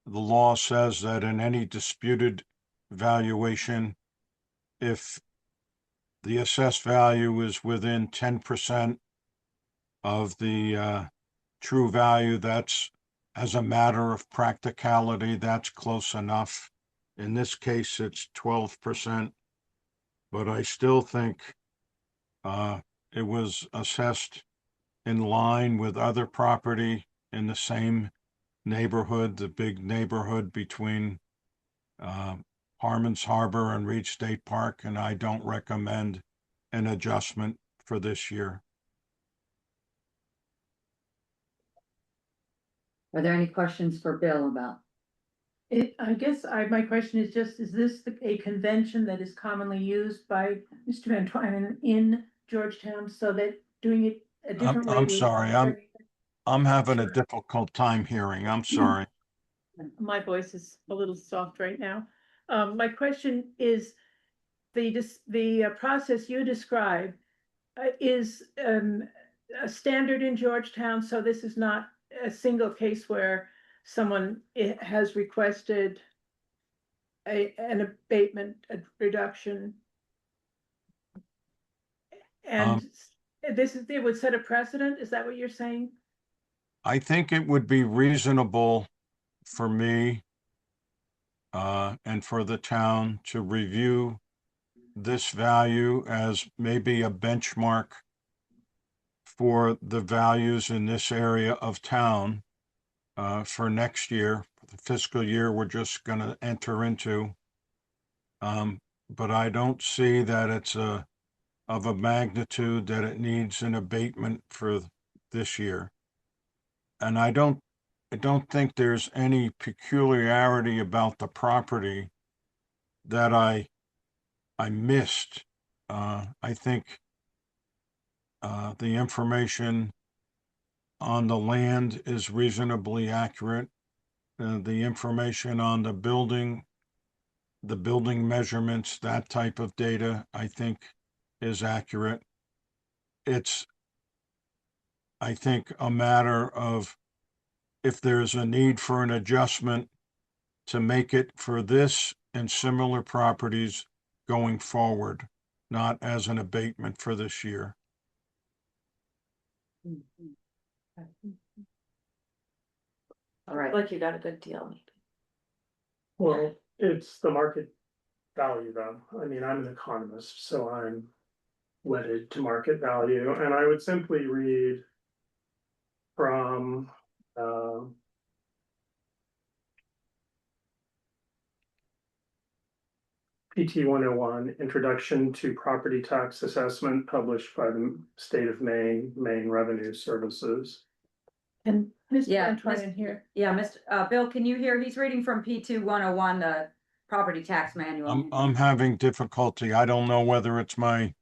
the law says that in any disputed valuation, if the assessed value is within 10% of the true value, that's, as a matter of practicality, that's close enough. In this case, it's 12%, but I still think it was assessed in line with other property in the same neighborhood, the big neighborhood between Harmon's Harbor and Reed State Park, and I don't recommend an adjustment for this year. Are there any questions for Bill about? My question is just, is this a convention that is commonly used by Mr. Van Twynen in Georgetown, so that doing it a different way? I'm would- sorry, I'm having a difficult time hearing. I'm sorry. My voice is a little soft right now. My question is, the process you described is a standard in Georgetown, so this is not a single case where someone has requested an abatement, a reduction. And it would set a precedent, is that what you're saying? I think it would be reasonable for me and for the town to review this value as maybe a benchmark for the values in this area of town for next year, the fiscal year we're just going to enter into. But I don't see that it's of a magnitude that it needs an abatement for this year. And I don't think there's any peculiarity about the property that I missed. I think the information on the land is reasonably accurate. The information on the building measurements, that type of data, I think is accurate. It's, I think, a matter of if there's a need for an adjustment to make it for this and similar properties going forward, not as an abatement for this year. All right, Like you got a good deal. Well, it's the market value though. I mean, I'm an economist, so I'm wedded to market value, and I would simply read from PT 101, Introduction to Property Tax Assessment, published by the State of Maine, Maine Revenue Services. And Mr. Yeah, Van Twynen here. yeah, Mr. Bill, can you hear? He's reading from P2 101, the property tax manual. I'm having difficulty. I don't know whether it's my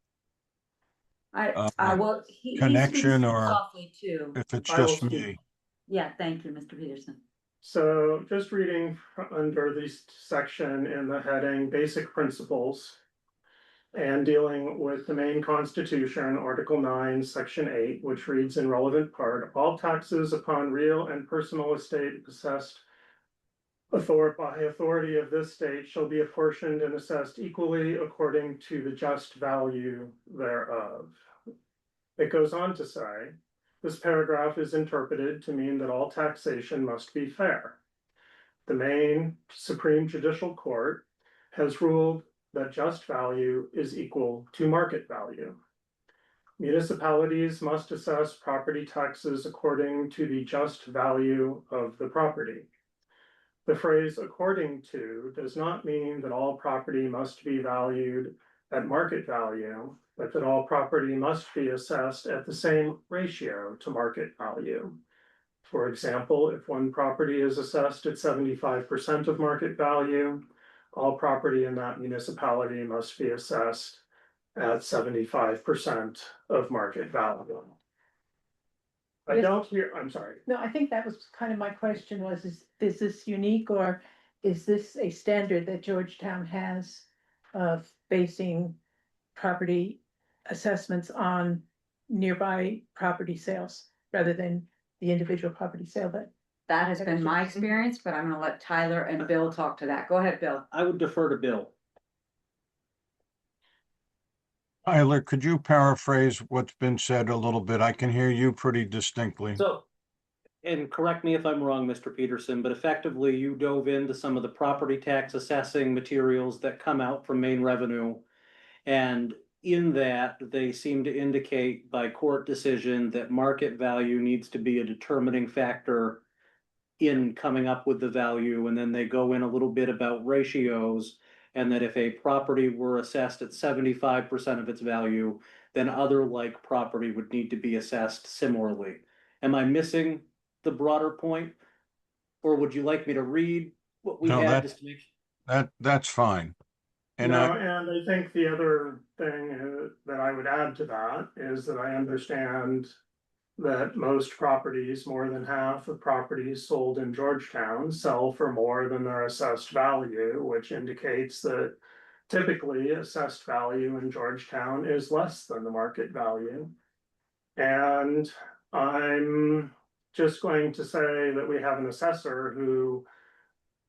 Well, he connection speaks or softly too. if it's I will just speak. me. Yeah, thank you, Mr. Peterson. So just reading under this section in the heading, Basic Principles, and dealing with the Maine Constitution, Article 9, Section 8, which reads in relevant part, all taxes upon real and personal estate assessed by authority of this state shall be apportioned and assessed equally according to the just value thereof. It goes on to say, this paragraph is interpreted to mean that all taxation must be fair. The Maine Supreme Judicial Court has ruled that just value is equal to market value. Municipalities must assess property taxes according to the just value of the property. The phrase according to does not mean that all property must be valued at market value, but that all property must be assessed at the same ratio to market value. For example, if one property is assessed at 75% of market value, all property in that municipality must be assessed at 75% of market value. I don't hear, I'm sorry. No, I think that was kind of my question was, is this unique, or is this a standard that Georgetown has of basing property assessments on nearby property sales rather than the individual property sale? That has been my experience, but I'm gonna let Tyler and Bill talk to that. Go ahead, Bill. I would defer to Bill. Tyler, could you paraphrase what's been said a little bit? I can hear you pretty distinctly. So, and correct me if I'm wrong, Mr. Peterson, but effectively you dove into some of the property tax assessing materials that come out from Maine Revenue. And in that, they seem to indicate by court decision that market value needs to be a determining factor in coming up with the value. And then they go in a little bit about ratios. And that if a property were assessed at 75% of its value, then other like property would need to be assessed similarly. Am I missing the broader point? Or would you like me to read what we No, had that- just to make? That's fine. And No, I, and I think the other thing that I would add to that is that I understand that most properties, more than half of properties sold in Georgetown sell for more than their assessed value, which indicates that typically assessed value in Georgetown is less than the market value. And I'm just going to say that we have an assessor who,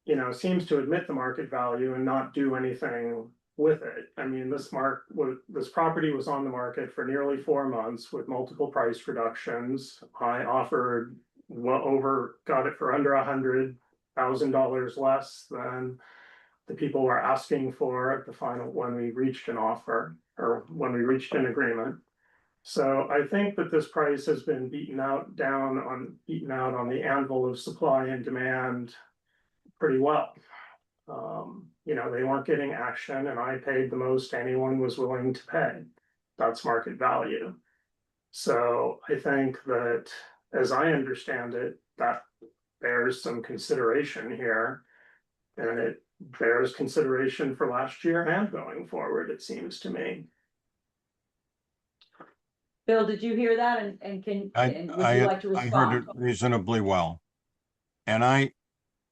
you know, seems to admit the market value and not do anything with it. I mean, this property was on the market for nearly 4 months with multiple price reductions. I offered got it for under $100,000 less than the people were asking for at the final, when we reached an offer, or when we reached an agreement. So I think that this price has been beaten out on the anvil of supply and demand pretty well. You know, they weren't getting action, and I paid the most anyone was willing to pay. That's market value. So I think that, as I understand it, that bears some consideration here. And it bears consideration for last year and going forward, it seems to me. Bill, did you hear that? And would you like to I heard it respond? reasonably well. And I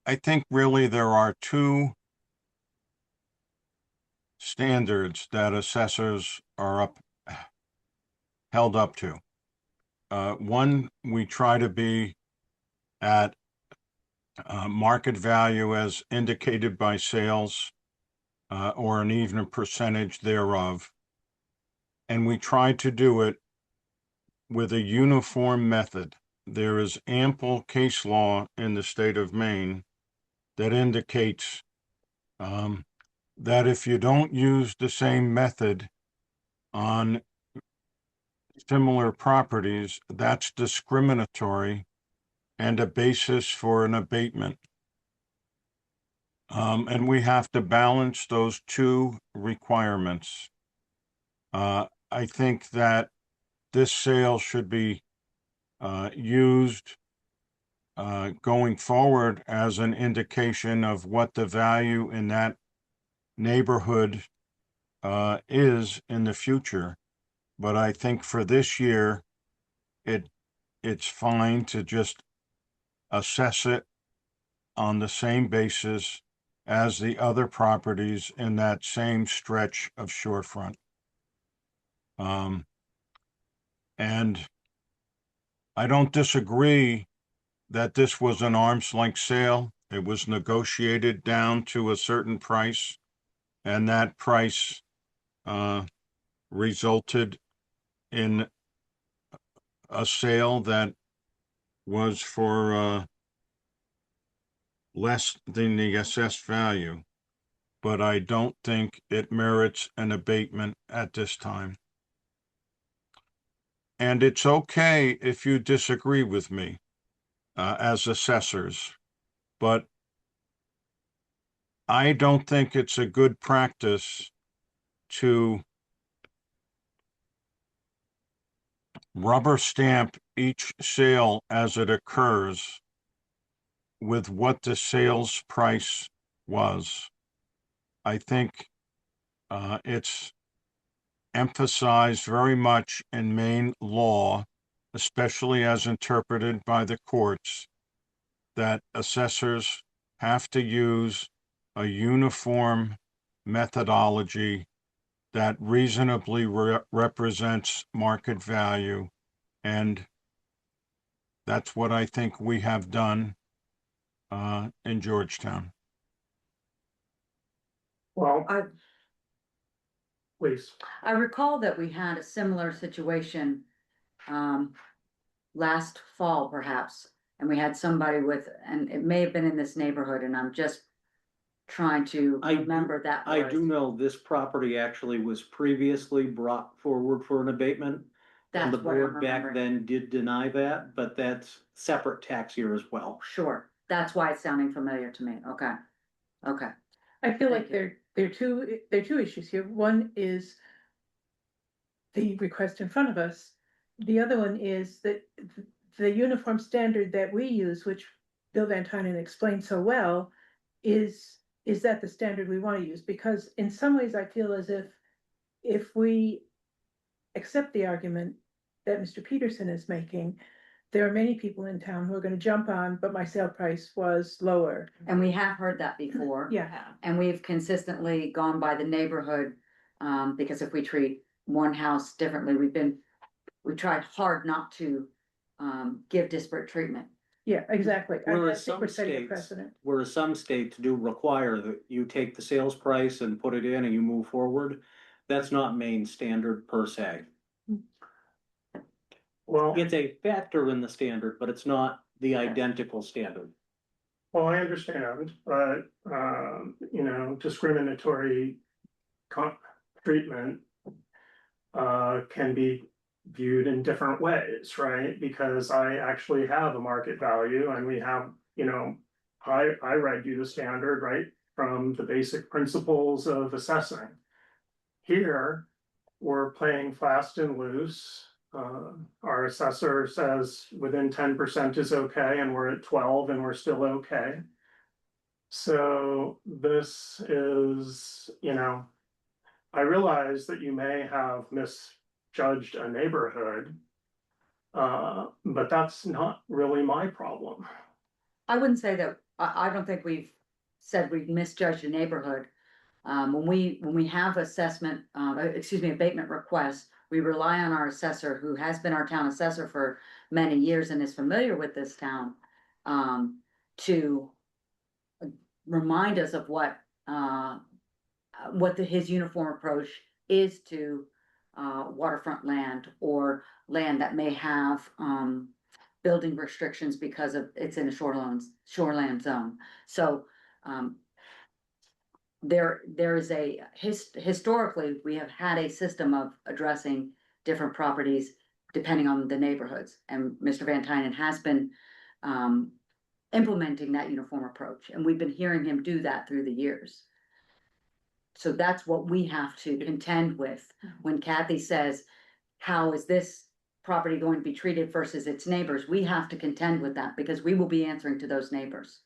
think really there are two standards that assessors are held up to. One, we try to be at market value as indicated by sales, or an even percentage thereof. And we try to do it with a uniform method. There is ample case law in the state of Maine that indicates that if you don't use the same method on similar properties, that's discriminatory and a basis for an abatement. And we have to balance those two requirements. I think that this sale should be used going forward as an indication of what the value in that neighborhood is in the future. But I think for this year, it's fine to just assess it on the same basis as the other properties in that same stretch of shorefront. And I don't disagree that this was an arm's length sale. It was negotiated down to a certain price, and that price resulted in a sale that was for less than the assessed value. But I don't think it merits an abatement at this time. And it's okay if you disagree with me as assessors, but I don't think it's a good practice to rubber stamp each sale as it occurs with what the sales price was. I think it's emphasized very much in Maine law, especially as interpreted by the courts, that assessors have to use a uniform methodology that reasonably represents market value. And that's what I think we have done in Georgetown. Well, please. I recall that we had a similar situation last fall perhaps, and we had somebody and it may have been in this neighborhood, and I'm just trying to remember that. I do know this property actually was previously brought forward for an abatement. And the That's what I'm board back remembering. then did deny that, but that's separate tax year as well. Sure, that's why it's sounding familiar to me. Okay. I feel like Thank you. there are two issues here. One is the request in front of us. The other one is that the uniform standard that we use, which Bill Van Tynen explained so well, is that the standard we want to use? Because in some ways I feel as if we accept the argument that Mr. Peterson is making, there are many people in town who are gonna jump on, but my sale price was lower. And we have heard that before. Yeah, And we've consistently gone by the neighborhood, because if we treat one house differently, we tried hard not to, give disparate treatment. yeah, exactly. I Whereas think we're some setting a states, precedent. whereas some states do require that you take the sales price and put it in and you move forward. That's not Maine standard per se. Well, It's a factor in the standard, but it's not the identical standard. well, I understand, but, you know, discriminatory treatment can be viewed in different ways, right? Because I actually have a market value and we have, you know, I read you the standard, right? From the basic principles of assessing. Here, we're playing fast and loose. Our assessor says within 10% is okay, and we're at 12 and we're still okay. So this is, you know, I realize that you may have misjudged a neighborhood. But that's not really my problem. I wouldn't say that, I don't think we've said we've misjudged a neighborhood. When we have assessment, abatement requests, we rely on our assessor, who has been our town assessor for many years and is familiar with this town, to remind us of what his uniform approach is to waterfront land or land that may have building restrictions because of it's in a shoreland zone. So there is historically, we have had a system of addressing different properties depending on the neighborhoods, and Mr. Van Tynen has been implementing that uniform approach, and we've been hearing him do that through the years. So that's what we have to contend with when Kathy says, how is this property going to be treated versus its neighbors? We have to contend with that because we will be answering to those neighbors.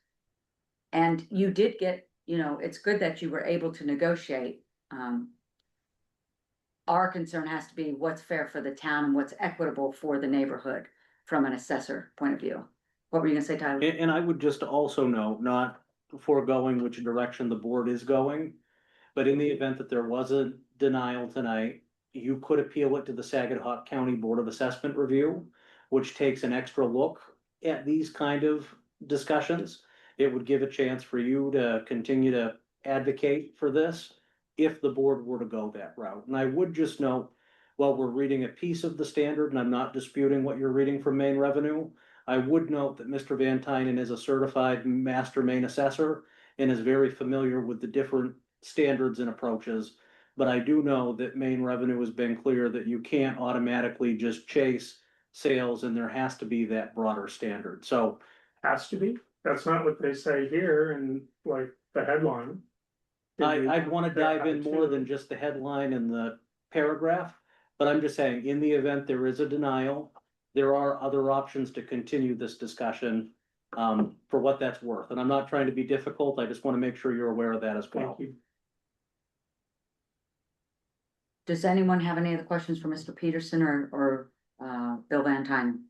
And you did get, you know, it's good that you were able to negotiate. Our concern has to be what's fair for the town and what's equitable for the neighborhood from an assessor point of view. What were you gonna say, Tyler? And I would just also note, not foregoing which direction the board is going, but in the event that there was a denial tonight, you could appeal it to the Saginaw County Board of Assessment Review, which takes an extra look at these kind of discussions. It would give a chance for you to continue to advocate for this if the board were to go that route. And I would just note, while we're reading a piece of the standard, and I'm not disputing what you're reading from Maine Revenue, I would note that Mr. Van Tynen is a certified master Maine assessor and is very familiar with the different standards and approaches. But I do know that Maine Revenue has been clear that you can't automatically just chase sales, and there has to be that broader standard. So Has to be, that's not what they say here in like the headline. I'd want to dive in more than just the headline and the paragraph, but I'm just saying, in the event there is a denial, there are other options to continue this discussion, for what that's worth. And I'm not trying to be difficult. I just want to make sure you're aware of that as well. Thank you. Does anyone have any other questions for Mr. Peterson or Bill Van Tynen?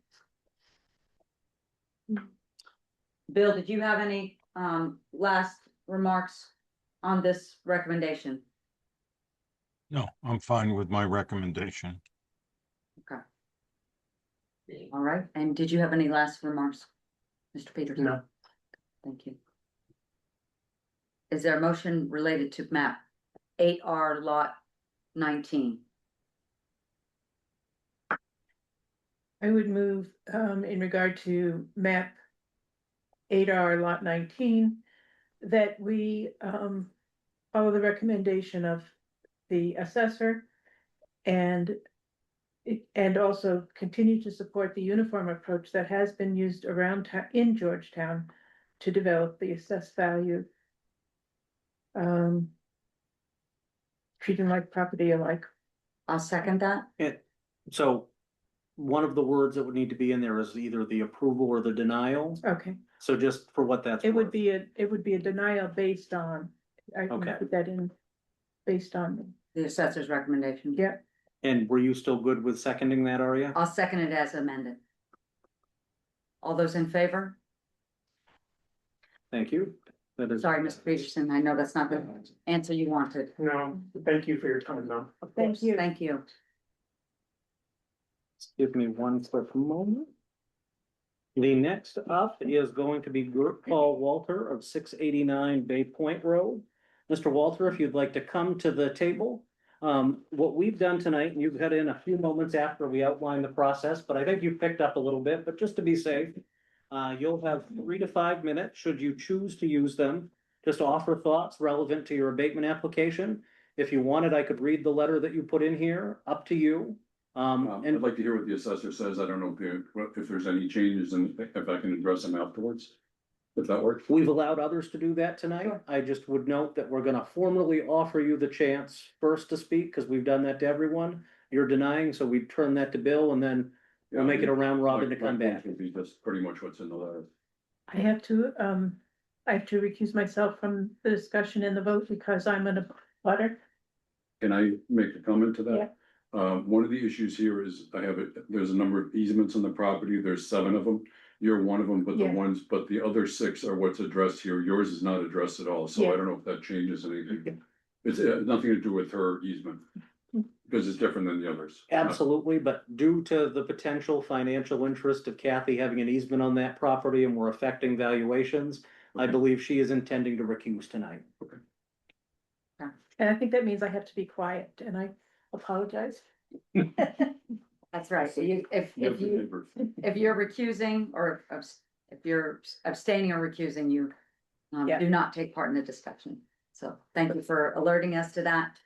Bill, did you have any last remarks on this recommendation? No, I'm fine with my recommendation. All right, and did you have any last remarks, Mr. Peterson? No. Thank you. Is there a motion related to map 8R lot 19? I would move in regard to map 8R lot 19, that we follow the recommendation of the assessor and also continue to support the uniform approach that has been used around in Georgetown to develop the assessed value. treating like property alike. I'll second that. So one of the words that would need to be in there is either the approval or the denial. Okay, So just for what that's it would worth. be a denial based on, I can Okay. put that in, based on, The assessor's recommendation. yeah. And were you still good with seconding that, Aria? I'll second it as amended. All those in favor? Thank you. That is. Sorry, Mr. Peterson, I know that's not the answer you wanted. No, thank you for your time though. Thank you. Thank you. Give me one quick moment. The next up is going to be Paul Walter of 689 Bay Point Road. Mr. Walter, if you'd like to come to the table. What we've done tonight, and you got in a few moments after we outlined the process, but I think you picked up a little bit, but just to be safe. You'll have 3 to 5 minutes, should you choose to use them, just to offer thoughts relevant to your abatement application. If you wanted, I could read the letter that you put in here, up to you. I'd And like to hear what the assessor says. I don't know if there's any changes and if I can address them afterwards. If that works. we've allowed others to do that tonight. I just would note that we're gonna formally offer you the chance first to speak, because we've done that to everyone. You're denying, so we turn that to Bill, and then we'll make it a round robin to come back. Would be just pretty much what's in the letter. I have to recuse myself from the discussion and the vote because I'm in a butter. Can I make a comment to Yeah. that? One of the issues here is there's a number of easements on the property. There's 7 of them. You're one of them, but Yeah. the other 6 are what's addressed here. Yours is not addressed at all, so Yeah. I don't know if that changes anything. It's nothing to do with her easement, because it's different than the others. Absolutely, but due to the potential financial interest of Kathy having an easement on that property and we're affecting valuations, I Okay. believe she is intending to recuse tonight. And I think that means I have to be quiet and I apologize. That's right. So if you're recusing or if you're abstaining or recusing, you Yeah. do not take part in the discussion. So thank you for alerting us to that.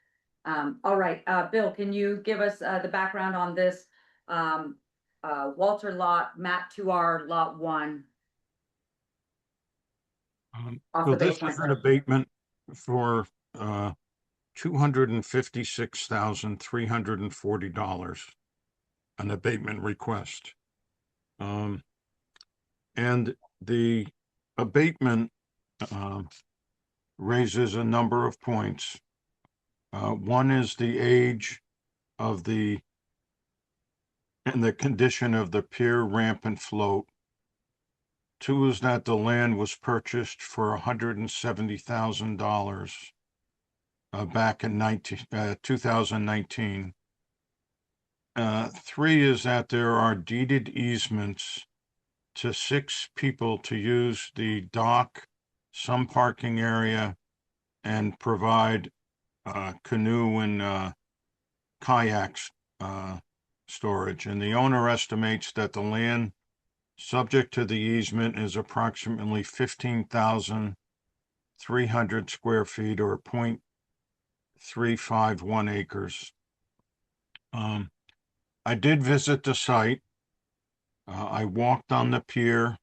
All right, Bill, can you give us the background on this? Walter lot, map 2R, lot 1. Off So the this Bay is Point an Road. abatement for $256,340, an abatement request. And the abatement raises a number of points. One is the age of and the condition of the pier, ramp, and float. 2 is that the land was purchased for $170,000 back in 2019. 3 is that there are deeded easements to 6 people to use the dock, some parking area, and provide canoe and kayaks storage. And the owner estimates that the land subject to the easement is approximately 15,300 square feet, or 0.351 acres. I did visit the site. I walked on the pier.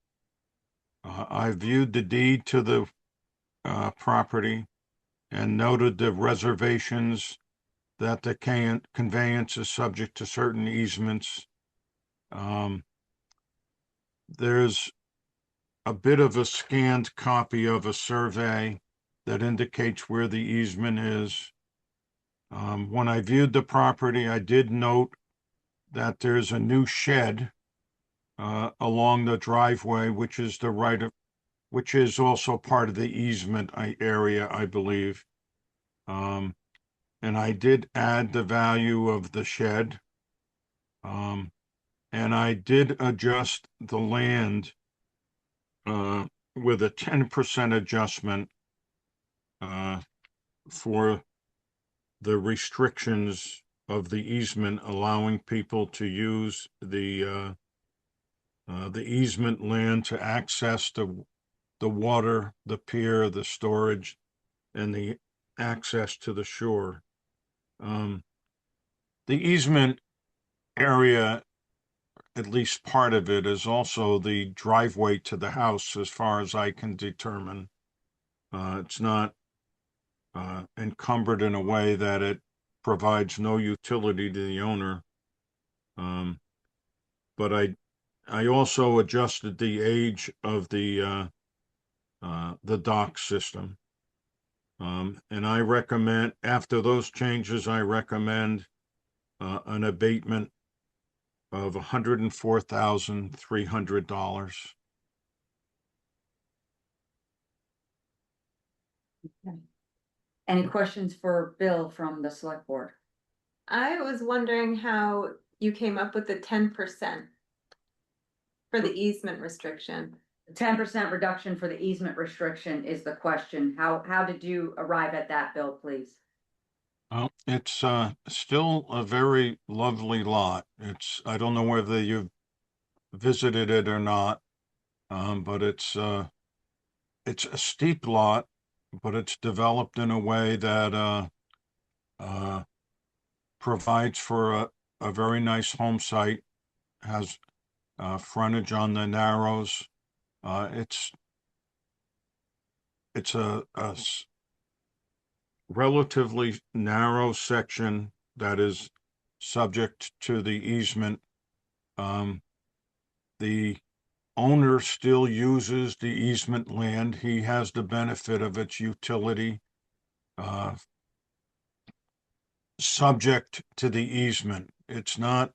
I viewed the deed to the property and noted the reservations that the conveyance is subject to certain easements. There's a bit of a scanned copy of a survey that indicates where the easement is. When I viewed the property, I did note that there's a new shed along the driveway, which is which is also part of the easement area, I believe. And I did add the value of the shed. And I did adjust the land with a 10% adjustment for the restrictions of the easement, allowing people to use the easement land to access the water, the pier, the storage, and the access to the shore. The easement area, at least part of it, is also the driveway to the house, as far as I can determine. It's not encumbered in a way that it provides no utility to the owner. But I also adjusted the age of the dock system. And I recommend, after those changes, I recommend an abatement of $104,300. Any questions for Bill from the select board? I was wondering how you came up with the 10% for the easement restriction. 10% reduction for the easement restriction is the question. How did you arrive at that, Bill, please? Well, it's still a very lovely lot. I don't know whether you've visited it or not, but it's a steep lot, but it's developed in a way that provides for a very nice home site, has frontage on the Narrows. It's a relatively narrow section that is subject to the easement. The owner still uses the easement land. He has the benefit of its utility, subject to the easement. It's not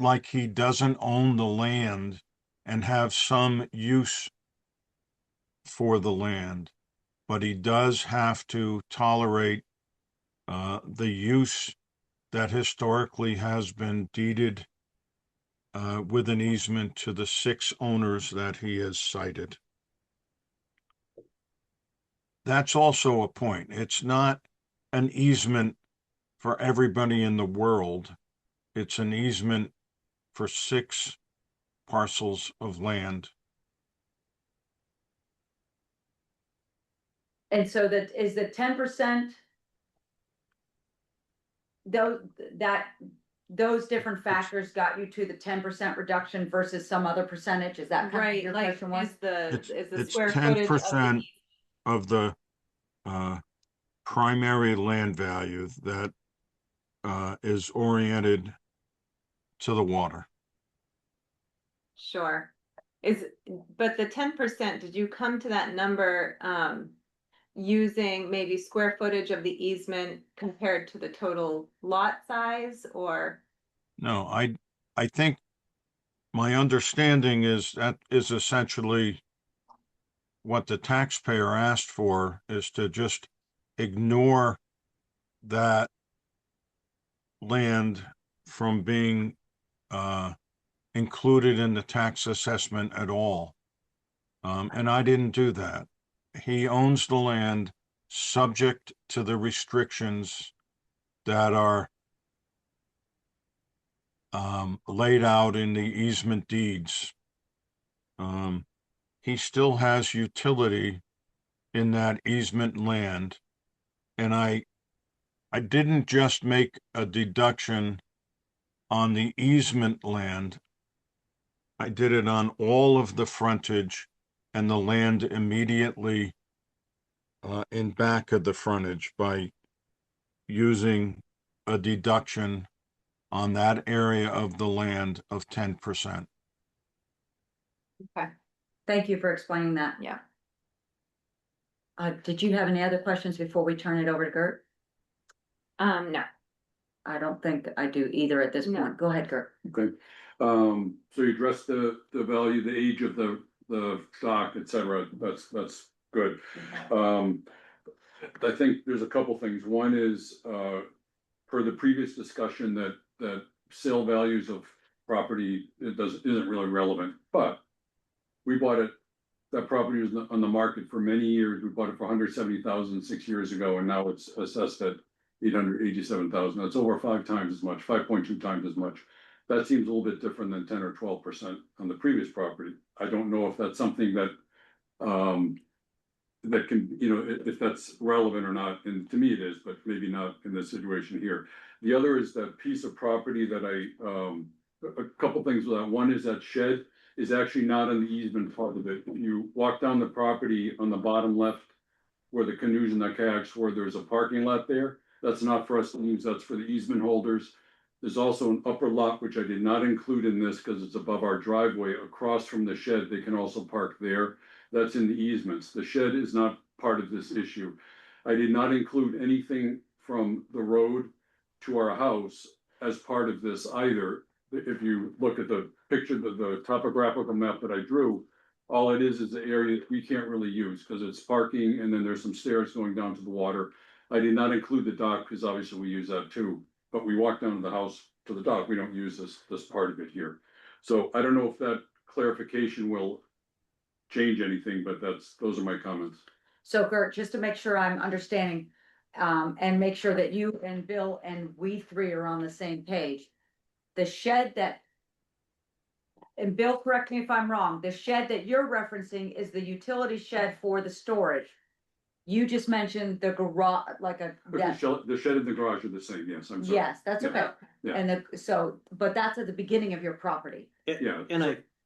like he doesn't own the land and have some use for the land, but he does have to tolerate the use that historically has been deeded with an easement to the 6 owners that he has cited. That's also a point. It's not an easement for everybody in the world. It's an easement for 6 parcels of land. And so that is the 10%. Those different factors got you to the 10% reduction versus some other percentage, is that kind of what Right, your like, question was? is the It's square footage of the 10% of the primary land value that is oriented to the water. Sure. But the 10%, did you come to that number using maybe square footage of the easement compared to the total lot size, or? No, I think my understanding is that is essentially what the taxpayer asked for, is to just ignore that land from being included in the tax assessment at all. And I didn't do that. He owns the land subject to the restrictions that are laid out in the easement deeds. He still has utility in that easement land. And I didn't just make a deduction on the easement land. I did it on all of the frontage and the land immediately in back of the frontage by using a deduction on that area of the land of 10%. Okay, Thank you for explaining that. yeah. Did you have any other questions before we turn it over to Gert? No. I don't think I do either at this No. point. Go ahead, Gert. Okay, so you addressed the value, the age of the stock, et cetera, that's good. I think there's a couple things. One is, per the previous discussion, that sale values of property, isn't really relevant, but we bought it, that property was on the market for many years. We bought it for $170,000 6 years ago, and now it's assessed at $887,000. That's over 5 times as much, 5.2 times as much. That seems a little bit different than 10 or 12% on the previous property. I don't know if that's something that that can, if that's relevant or not, and to me it is, but maybe not in this situation here. The other is that piece of property that a couple things with that. One is that shed is actually not on the easement part of it. If you walk down the property on the bottom left, where the canoes and the kayaks were, there's a parking lot there. That's not for us to use, that's for the easement holders. There's also an upper lot, which I did not include in this because it's above our driveway, across from the shed, they can also park there. That's in the easements. The shed is not part of this issue. I did not include anything from the road to our house as part of this either. If you look at the picture, the topographical map that I drew, all it is the area that we can't really use because it's parking and then there's some stairs going down to the water. I did not include the dock because obviously we use that too, but we walk down to the house to the dock. We don't use this part of it here. So I don't know if that clarification will change anything, but those are my comments. So Gert, just to make sure I'm understanding, and make sure that you and Bill and we three are on the same page. The shed that, and Bill, correct me if I'm wrong, the shed that you're referencing is the utility shed for the storage. You just mentioned the garage, like a, But yes, the shed and the garage are the same, yes, I'm sorry. yes, that's Yeah. okay. Yeah. And so, but that's at the beginning of your property, Yeah.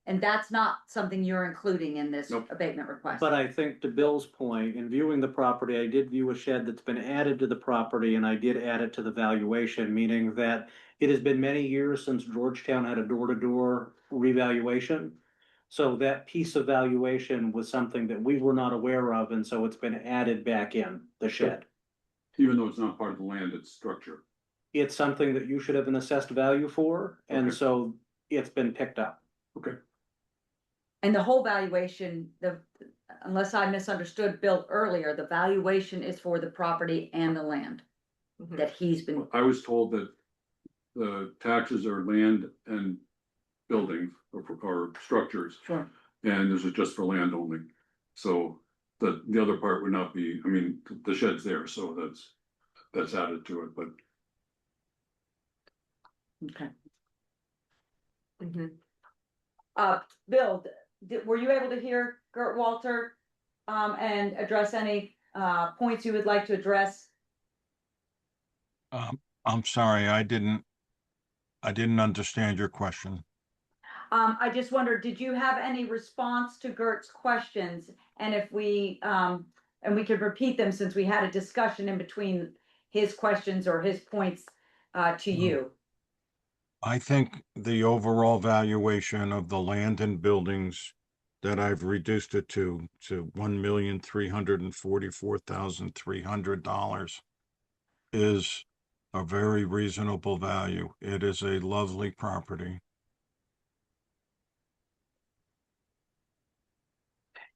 and that's not something you're including in this Nope. abatement request. But I think to Bill's point, in viewing the property, I did view a shed that's been added to the property and I did add it to the valuation, meaning that it has been many years since Georgetown had a door-to-door revaluation. So that piece of valuation was something that we were not aware of, and so it's been added back in, the shed. Even though it's not part of the land, it's structure. It's something that you should have an assessed value for, and Okay. so it's been picked up. Okay. And the whole valuation, unless I misunderstood Bill earlier, the valuation is for the property and the land Mhm. that he's been, I was told that the taxes are land and buildings or structures, sure, and this is just for land only. So the other part would not be, I mean, the shed's there, so that's added to it, but okay. Mhm. Bill, were you able to hear Gert Walter, and address any, points you would like to address? I'm sorry, I didn't understand your question. I just wondered, did you have any response to Gert's questions? And if we, and we could repeat them since we had a discussion in between his questions or his points, to you. I think the overall valuation of the land and buildings that I've reduced it to $1,344,300 is a very reasonable value. It is a lovely property.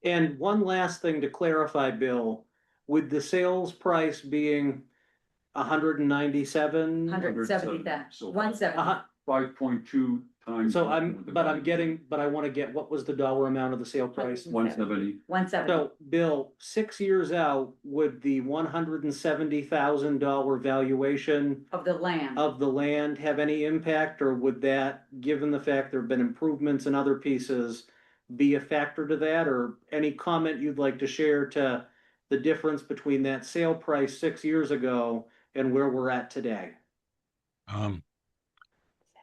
And one last thing to clarify, Bill, with the sales price being 197. 170, that, So- 170. 5.2 times. So I want to get, what was the dollar amount of the sale price? 170. 170. So, Bill, 6 years out, would the $170,000 valuation Of the land. of the land have any impact, or would that, given the fact there have been improvements in other pieces, be a factor to that, or any comment you'd like to share to the difference between that sale price 6 years ago and where we're at today?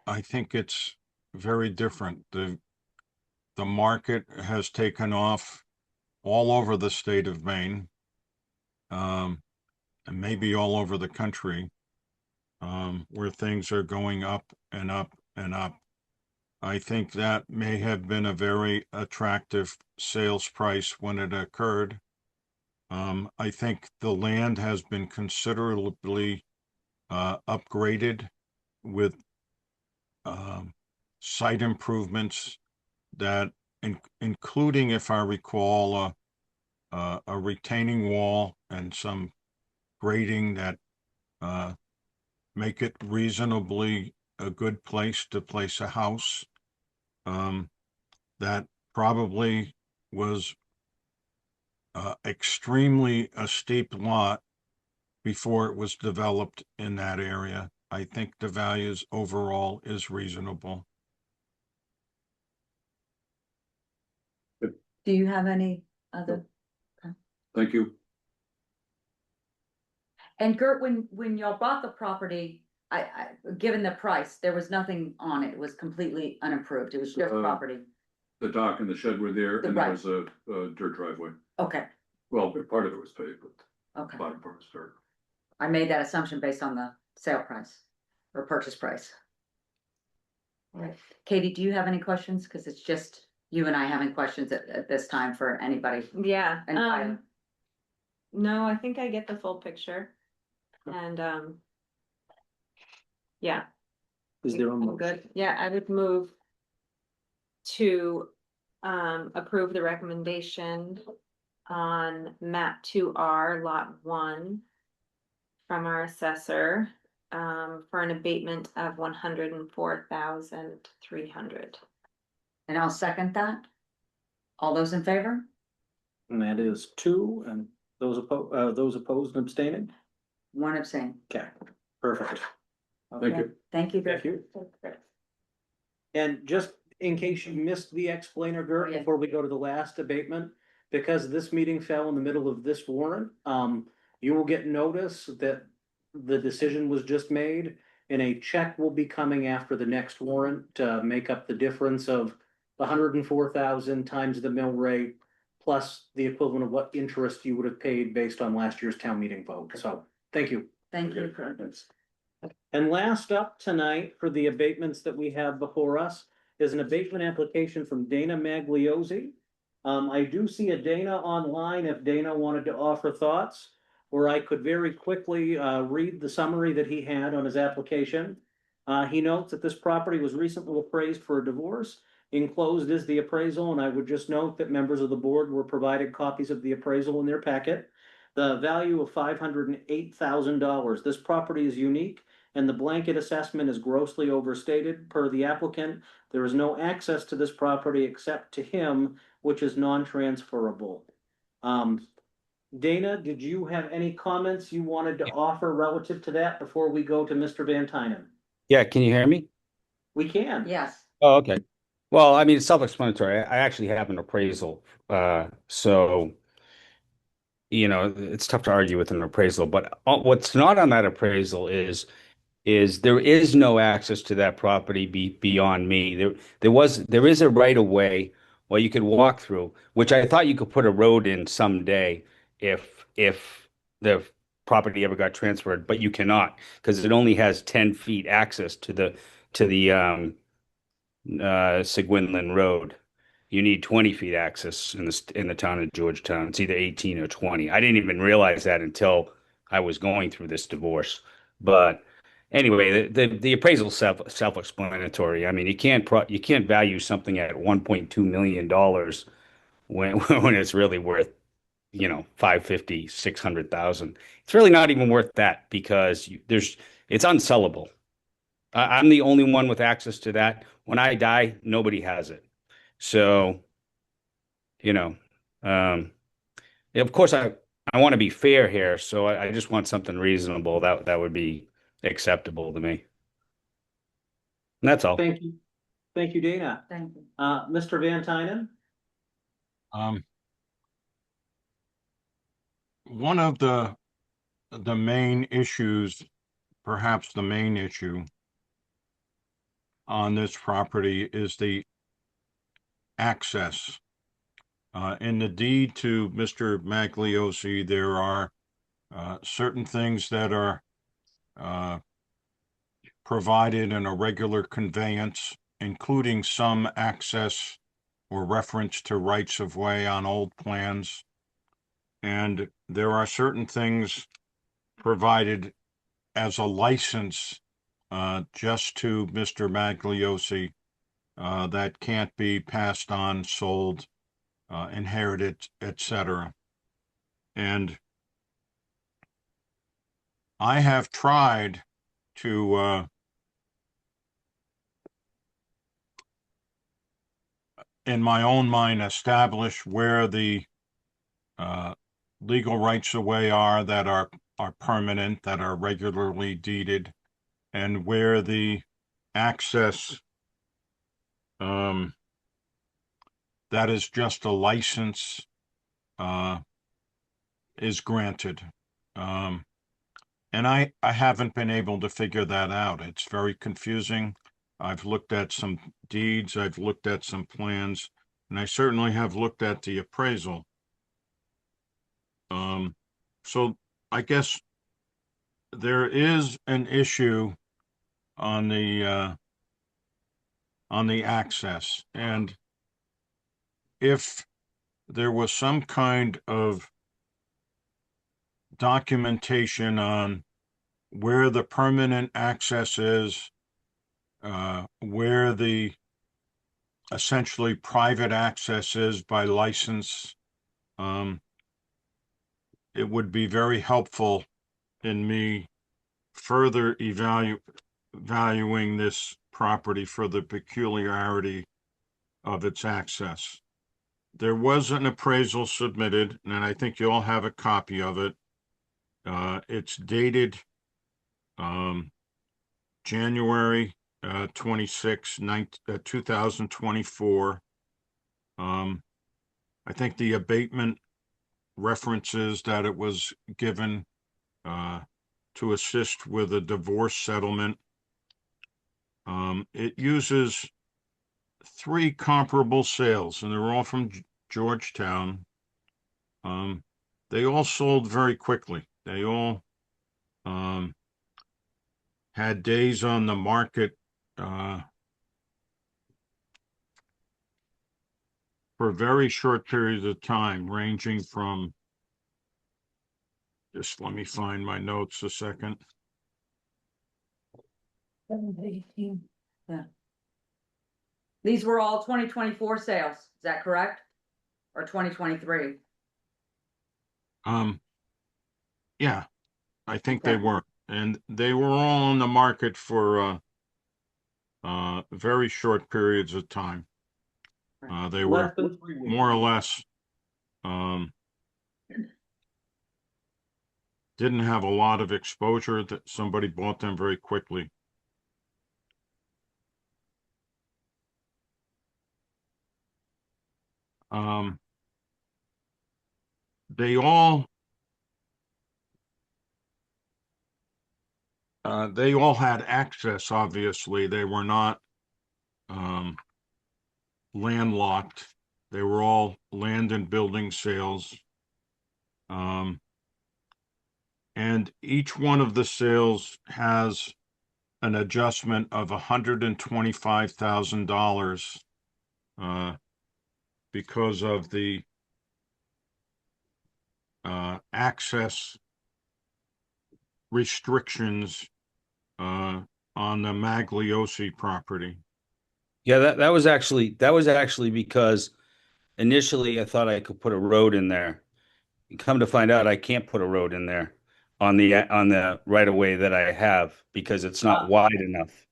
I think it's very different. The market has taken off all over the state of Maine, and maybe all over the country, where things are going up and up and up. I think that may have been a very attractive sales price when it occurred. I think the land has been considerably upgraded with site improvements that, including, if I recall, a retaining wall and some grading that make it reasonably a good place to place a house. That probably was extremely a steep lot before it was developed in that area. I think the values overall is reasonable. Do you have any other? Thank you. And Gert, when y'all bought the property, given the price, there was nothing on it. It was completely unimproved. It was just property. The dock and the shed were there, and Right. there was a dirt driveway. Okay, Well, part of it was paved, but okay. bottom part was dirt. I made that assumption based on the sale price or purchase price. All right. Katie, do you have any questions? Because it's just you and I having questions at this time for anybody. Yeah, And Tyler. no, I think I get the full picture. And, yeah. Is there a I'm motion? good. Yeah, I would move to approve the recommendation on map 2R lot 1 from our assessor for an abatement of 104,300. And I'll second that. All those in favor? And that is 2, and those opposed and abstaining? One abstain. Okay, perfect. Thank Okay. you. Thank you. Thank you. And just in case you missed the explainer, Gert, Yeah. before we go to the last abatement, because this meeting fell in the middle of this warrant, you will get notice that the decision was just made, and a check will be coming after the next warrant to make up the difference of the 104,000 times the mill rate, plus the equivalent of what interest you would have paid based on last year's town meeting vote. So, thank you. Thank you. And last up tonight for the abatements that we have before us is an abatement application from Dana Magliozzi. I do see a Dana online if Dana wanted to offer thoughts, or I could very quickly read the summary that he had on his application. He notes that this property was recently appraised for a divorce. Enclosed is the appraisal, and I would just note that members of the board were provided copies of the appraisal in their packet. The value of $508,000. This property is unique, and the blanket assessment is grossly overstated. Per the applicant, there is no access to this property except to him, which is non-transferable. Dana, did you have any comments you wanted to offer relative to that before we go to Mr. Van Tynen? Yeah, can you hear me? We can. Yes. Oh, okay. Well, I mean, it's self-explanatory. I actually have an appraisal. So, it's tough to argue with an appraisal, but what's not on that appraisal is there is no access to that property beyond me. There is a right of way where you could walk through, which I thought you could put a road in someday if the property ever got transferred, but you cannot because it only has 10 feet access to the Seguinland Road. You need 20 feet access in the town of Georgetown. It's either 18 or 20. I didn't even realize that until I was going through this divorce. But anyway, the appraisal self-explanatory. I mean, you can't value something at $1.2 million when it's really worth, 550, 600,000. It's really not even worth that because it's unsellable. I'm the only one with access to that. When I die, nobody has it. So, of course, I want to be fair here. So I just want something reasonable that would be acceptable to me. And that's all. Thank you. Thank you, Dana. Thank you. Mr. Van Tynen? One of the main issues, perhaps the main issue on this property is the access. In the deed to Mr. Magliozzi, there are certain things that are provided in a regular conveyance, including some access or reference to rights of way on old plans. And there are certain things provided as a license just to Mr. Magliozzi that can't be passed on, sold, inherited, etc. And I have tried to in my own mind establish where the legal rights of way are that are permanent, that are regularly deeded, and where the access that is just a license is granted. And I haven't been able to figure that out. It's very confusing. I've looked at some deeds, I've looked at some plans, and I certainly have looked at the appraisal. So I guess there is an issue on the access, and if there was some kind of documentation on where the permanent access is, where the essentially private access is by license, it would be very helpful in me further valuing this property for the peculiarity of its access. There was an appraisal submitted, and I think you all have a copy of it. It's dated January 26, 2024. I think the abatement references that it was given to assist with a divorce settlement. It uses 3 comparable sales, and they're all from Georgetown. They all sold very quickly. They all had days on the market for very short periods of time, ranging from, just let me find my notes a second. Yeah. These were all 2024 sales, is that correct? Or 2023? Yeah, I think they Okay. were, and they were all on the market for very short periods of time. They were Less than 3 weeks. more or less didn't have a lot of exposure, that somebody bought them very quickly. They all had access, obviously. They were not landlocked. They were all land and building sales. And each one of the sales has an adjustment of $125,000 because of the access restrictions on the Magliosi property. Yeah, that was actually because initially I thought I could put a road in there. Come to find out, I can't put a road in there on the right of way that I have because it's not wide enough.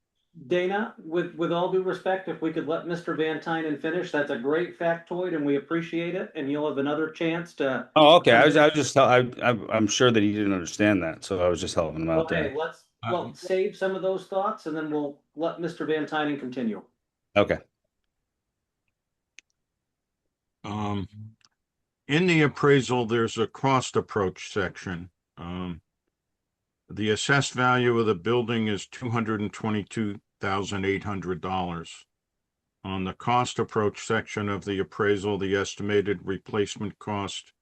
Dana, with all due respect, if we could let Mr. Van Tynen finish, that's a great factoid and we appreciate it, and you'll have another chance to. Oh, okay. I'm sure that he didn't understand that, so I was just helping him out Okay, there. let's save some of those thoughts and then we'll let Mr. Van Tynen continue. Okay. In the appraisal, there's a cost approach section. The assessed value of the building is $222,800. On the cost approach section of the appraisal, the estimated replacement cost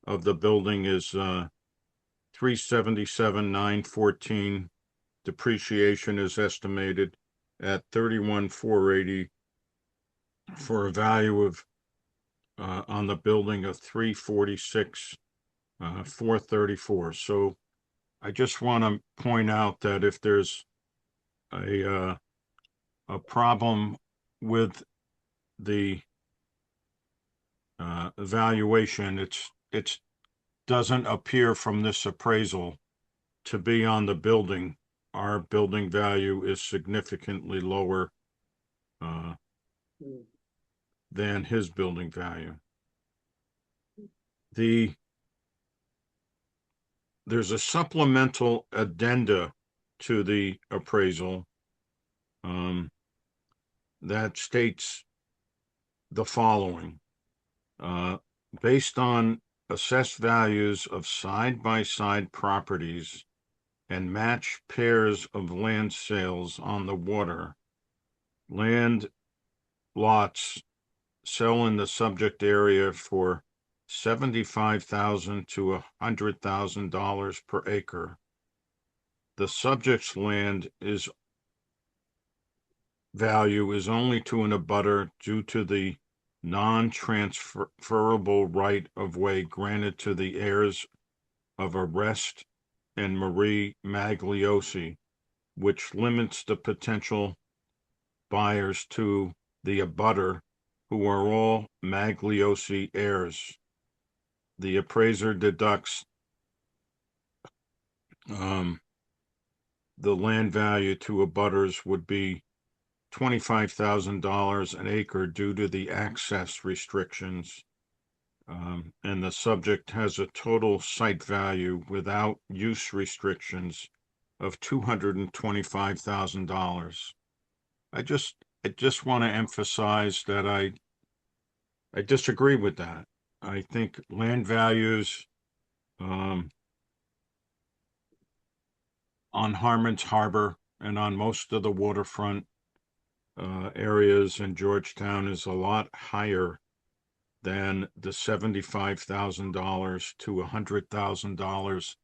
of the building is $377,914. Depreciation is estimated at $31,480 for a value of on the building of $346,434. So I just want to point out that if there's a problem with the valuation, it doesn't appear from this appraisal to be on the building. Our building value is significantly lower than his building value. There's a supplemental addenda to the appraisal that states the following. Based on assessed values of side-by-side properties and match pairs of land sales on the water, land lots sell in the subject area for $75,000 to $100,000 per acre. the subject's land value is only to an abutter due to the non-transferable right of way granted to the heirs of Arrest and Marie Magliosi, which limits the potential buyers to the abutter, who are all Magliosi heirs. The appraiser deducts the land value to abutters would be $25,000 an acre due to the access restrictions. And the subject has a total site value without use restrictions of $225,000. I just want to emphasize that I disagree with that. I think land values on Harmon's Harbor and on most of the waterfront areas in Georgetown is a lot higher than the $75,000 to $100,000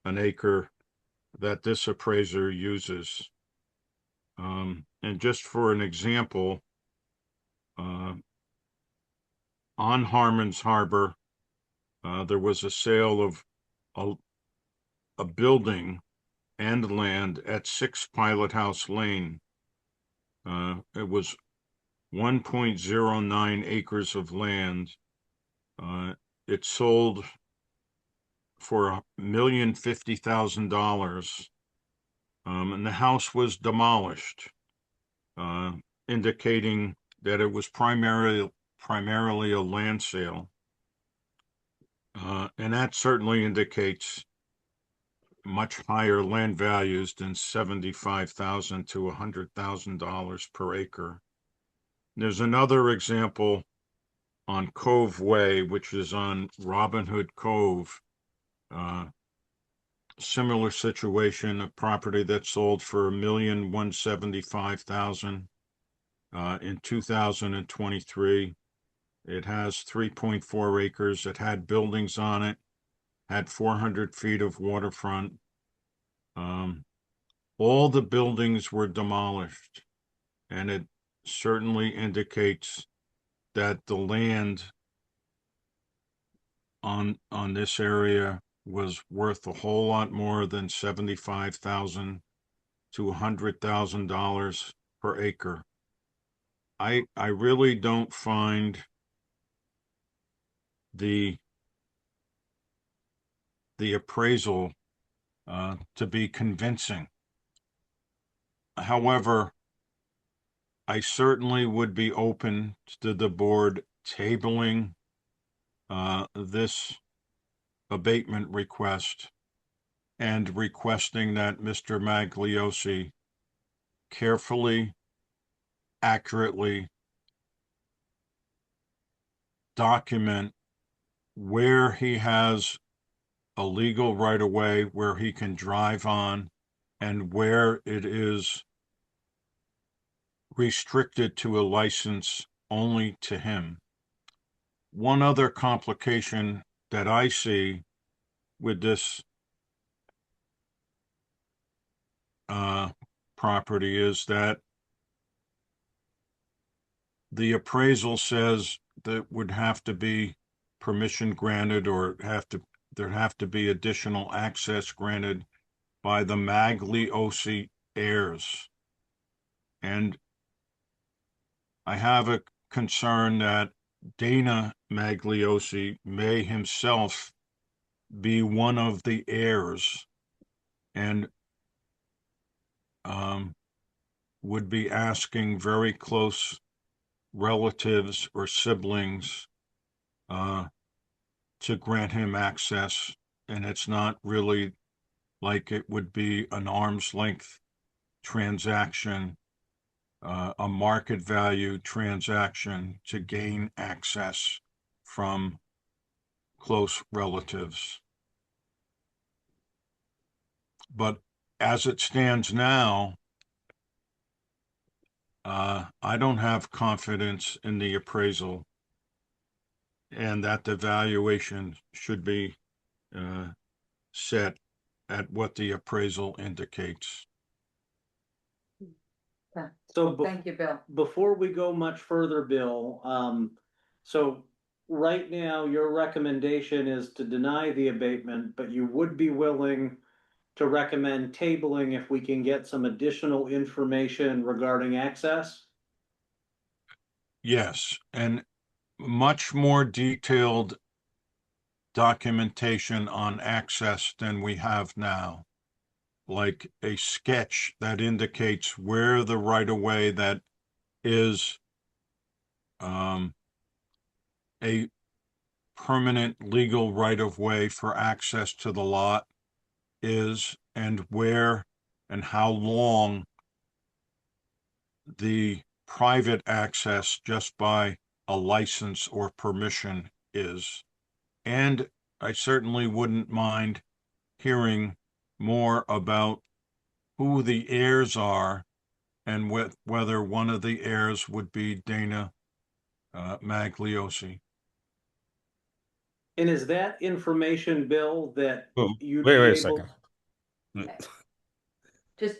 an acre that this appraiser uses. And just for an example, on Harmon's Harbor, there was a sale of a building and land at 6 Pilot House Lane. It was 1.09 acres of land. It sold for $1,050,000, and the house was demolished, indicating that it was primarily a land sale. And that certainly indicates much higher land values than $75,000 to $100,000 per acre. There's another example on Cove Way, which is on Robin Hood Cove. Similar situation, a property that sold for $1,175,000 in 2023. It has 3.4 acres. It had buildings on it, had 400 feet of waterfront. All the buildings were demolished, and it certainly indicates that the land on this area was worth a whole lot more than $75,000 to $100,000 per acre. I really don't find the appraisal to be convincing. However, I certainly would be open to the board tabling this abatement request and requesting that Mr. Magliosi carefully, accurately document where he has a legal right of way, where he can drive on, and where it is restricted to a license only to him. One other complication that I see with this property is that the appraisal says that would have to be permission granted, or there'd have to be additional access granted by the Magliosi heirs. And I have a concern that Dana Magliosi may himself be one of the heirs and would be asking very close relatives or siblings to grant him access, and it's not really like it would be an arm's length transaction, a market value transaction to gain access from close relatives. But as it stands now, I don't have confidence in the appraisal, and that the valuation should be set at what the appraisal indicates. So Thank you, Bill. before we go much further, Bill, so right now, your recommendation is to deny the abatement, but you would be willing to recommend tabling if we can get some additional information regarding access? Yes, and much more detailed documentation on access than we have now. Like a sketch that indicates where the right-of-way that is a permanent legal right-of-way for access to the lot is, and where and how long the private access just by a license or permission is. And I certainly wouldn't mind hearing more about who the heirs are and whether one of the heirs would be Dana Magliosi. And is that information, Bill, that Oh, you'd wait be a able? second.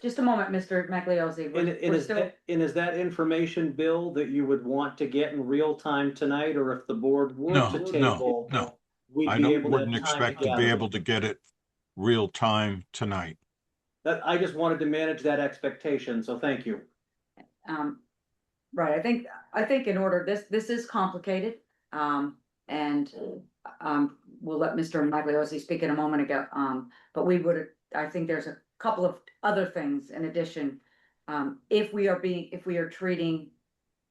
Just a moment, Mr. Magliosi. And, We're and is still, that, and is that information, Bill, that you would want to get in real time tonight, or if the board were No, to no, table? no. We'd I be don't, able to wouldn't have time expect to be gather it. able to get it real time tonight. That, I just wanted to manage that expectation, so thank you. right, I think in order, this is complicated. And we'll let Mr. Magliosi speak in a moment ago. But I think there's a couple of other things in addition. If we are treating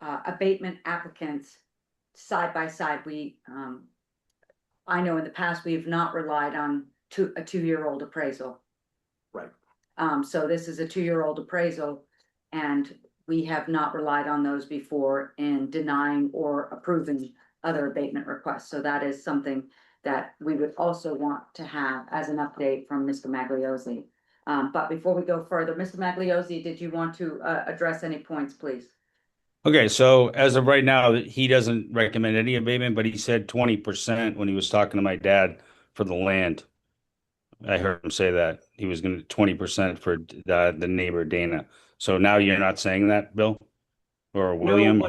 abatement applicants side by side, I know in the past, we have not relied on a 2-year-old appraisal. Right. So this is a 2-year-old appraisal, and we have not relied on those before in denying or approving other abatement requests. So that is something that we would also want to have as an update from Mr. Magliosi. But before we go further, Mr. Magliosi, did you want to address any points, please? Okay, so as of right now, he doesn't recommend any abatement, but he said 20% when he was talking to my dad for the land. I heard him say that he was going to 20% for the neighbor Dana. So now you're not saying that, Bill or William?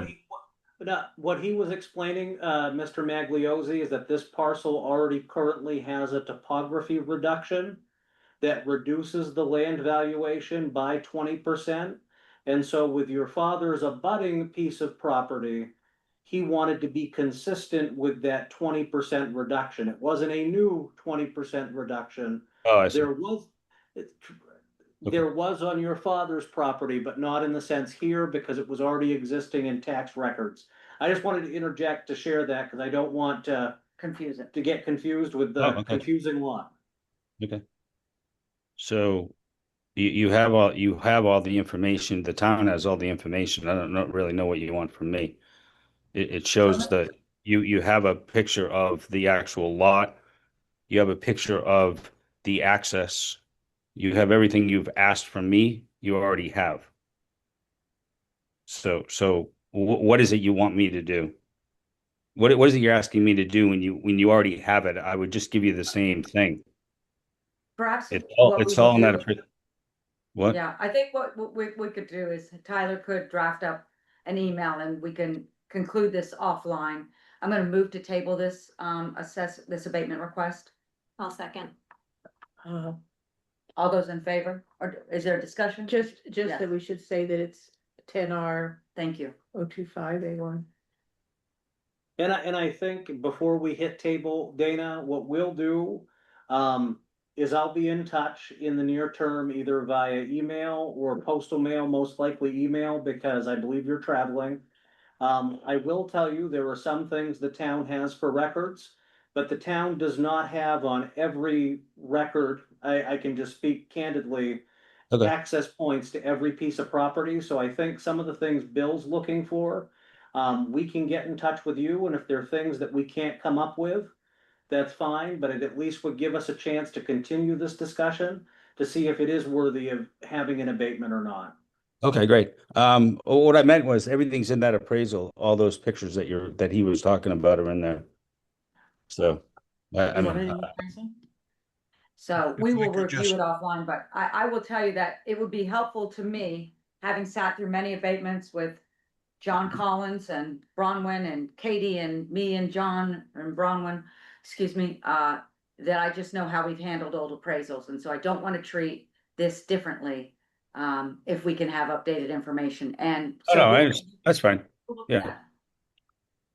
No, what he was explaining, Mr. Magliosi, is that this parcel already currently has a topography reduction that reduces the land valuation by 20%. And so with your father's abutting piece of property, he wanted to be consistent with that 20% reduction. It wasn't a new 20% reduction. Oh, I see. There was on your father's property, but not in the sense here because it was already existing in tax records. I just wanted to interject to share that because I don't want to get confused with the confusing lot. Okay. So you have all the information. The town has all the information. I don't really know what you want from me. It shows that you have a picture of the actual lot. You have a picture of the access. You have everything you've asked from me, you already have. So what is it you want me to do? What is it you're asking me to do when you already have it? I would just give you the same thing. Perhaps. It's all in that. What? Yeah, I think what we could do is Tyler could draft up an email and we can conclude this offline. I'm gonna move to table this, assess this abatement request. I'll second. All those in favor, or is there a discussion? Just Yes. that we should say that it's 10R Thank you. 025A1. And I think before we hit table, Dana, what we'll do, is I'll be in touch in the near term, either via email or postal mail, most likely email, because I believe you're traveling. I will tell you, there are some things the town has for records, but the town does not have on every record, I can just speak candidly, Okay. access points to every piece of property. So I think some of the things Bill's looking for, we can get in touch with you, and if there are things that we can't come up with, that's fine, but it at least would give us a chance to continue this discussion to see if it is worthy of having an abatement or not. Okay, great. What I meant was everything's in that appraisal. All those pictures that he was talking about are in there. So, I mean, So If we I will could review just- it offline, but I will tell you that it would be helpful to me, having sat through many abatements with John Collins and Bronwyn and Katie and me and John and Bronwyn, excuse me, that I just know how we've handled old appraisals, and so I don't want to treat this differently. If we can have updated information and. Oh, so no, I we'll- understand. That's fine. we'll look Yeah. at that.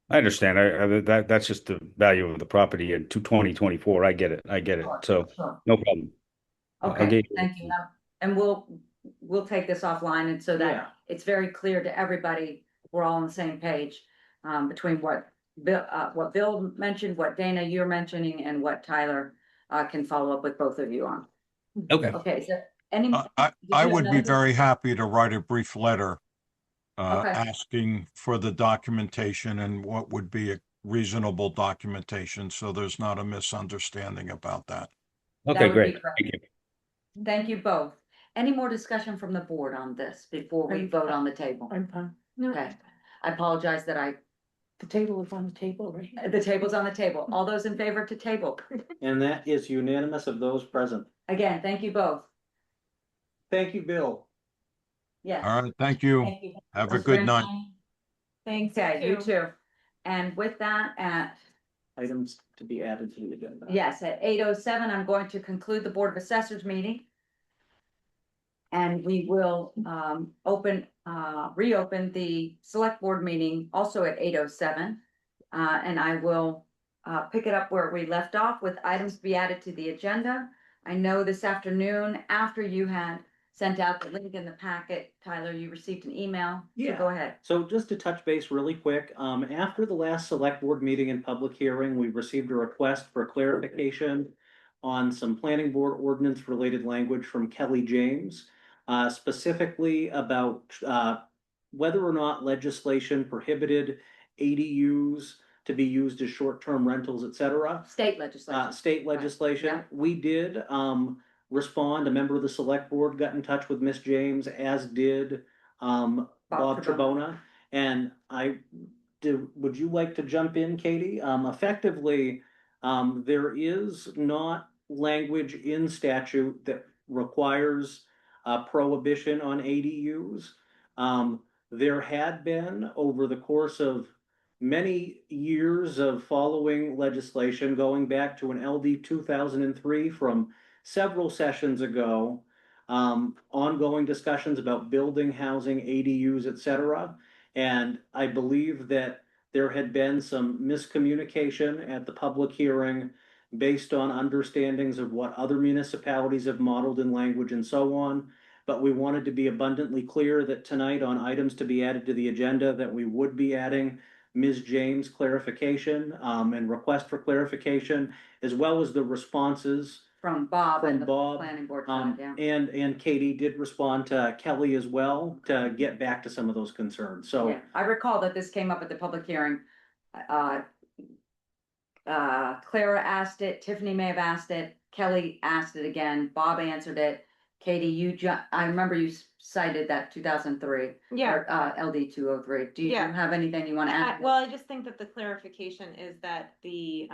I understand. That's just the value of the property in 2024. I get it. I get it. Sure, So sure. no problem. I'll Okay, get- thank you. And we'll take this offline and so Yeah. that it's very clear to everybody, we're all on the same page. Between what Bill mentioned, what Dana, you're mentioning, and what Tyler can follow up with both of you on. Okay. Okay, is there any? I did you I have would be another- very happy to write a brief letter Okay. asking for the documentation and what would be a reasonable documentation, so there's not a misunderstanding about that. Okay, would be great. great. Thank you. Thank you both. Any more discussion from the board on this before we I'm- vote on the table? I'm fine. Okay, I apologize that The table is on the table, right? the table's on the table. All those in favor to table? And that is unanimous of those present. Again, thank you both. Thank you, Bill. Yes. All right, thank you. Thank you. Have a good night. Thanks. Okay, you too. And with that, at, Items to be added to the agenda. yes, at 8:07, I'm going to conclude the Board of Assessors meeting. And we will reopen the Select Board meeting also at 8:07. And I will pick it up where we left off with items to be added to the agenda. I know this afternoon, after you had sent out the link in the packet, Tyler, you received an email. So Yeah. go ahead. So just to touch base really quick, after the last select board meeting and public hearing, we received a request for clarification on some planning board ordinance related language from Kelly James, specifically about, whether or not legislation prohibited ADUs to be used as short-term rentals, et cetera. State legislation. State legislation. yeah. We did, respond. A member of the select board got in touch with Miss James, as did, Bob Trebona. And would you like to jump in, Katie? Effectively, there is not language in statute that requires prohibition on ADUs. There had been, over the course of many years of following legislation, going back to an LD 2003 from several sessions ago, ongoing discussions about building, housing, ADUs, et cetera. And I believe that there had been some miscommunication at the public hearing based on understandings of what other municipalities have modeled in language and so on. But we wanted to be abundantly clear that tonight, on items to be added to the agenda, that we would be adding Ms. James' clarification and request for clarification, as well as the responses From Bob from and the Bob. planning board side, yeah. And Katie did respond to Kelly as well to get back to some of those concerns. So Yeah, I recall that this came up at the public hearing. Clara asked it, Tiffany may have asked it, Kelly asked it again, Bob answered it. Katie, I remember you cited that 2003. Yeah. Or, LD 203. Do you Yeah. have anything you want to add? Well, I just think that the clarification is that the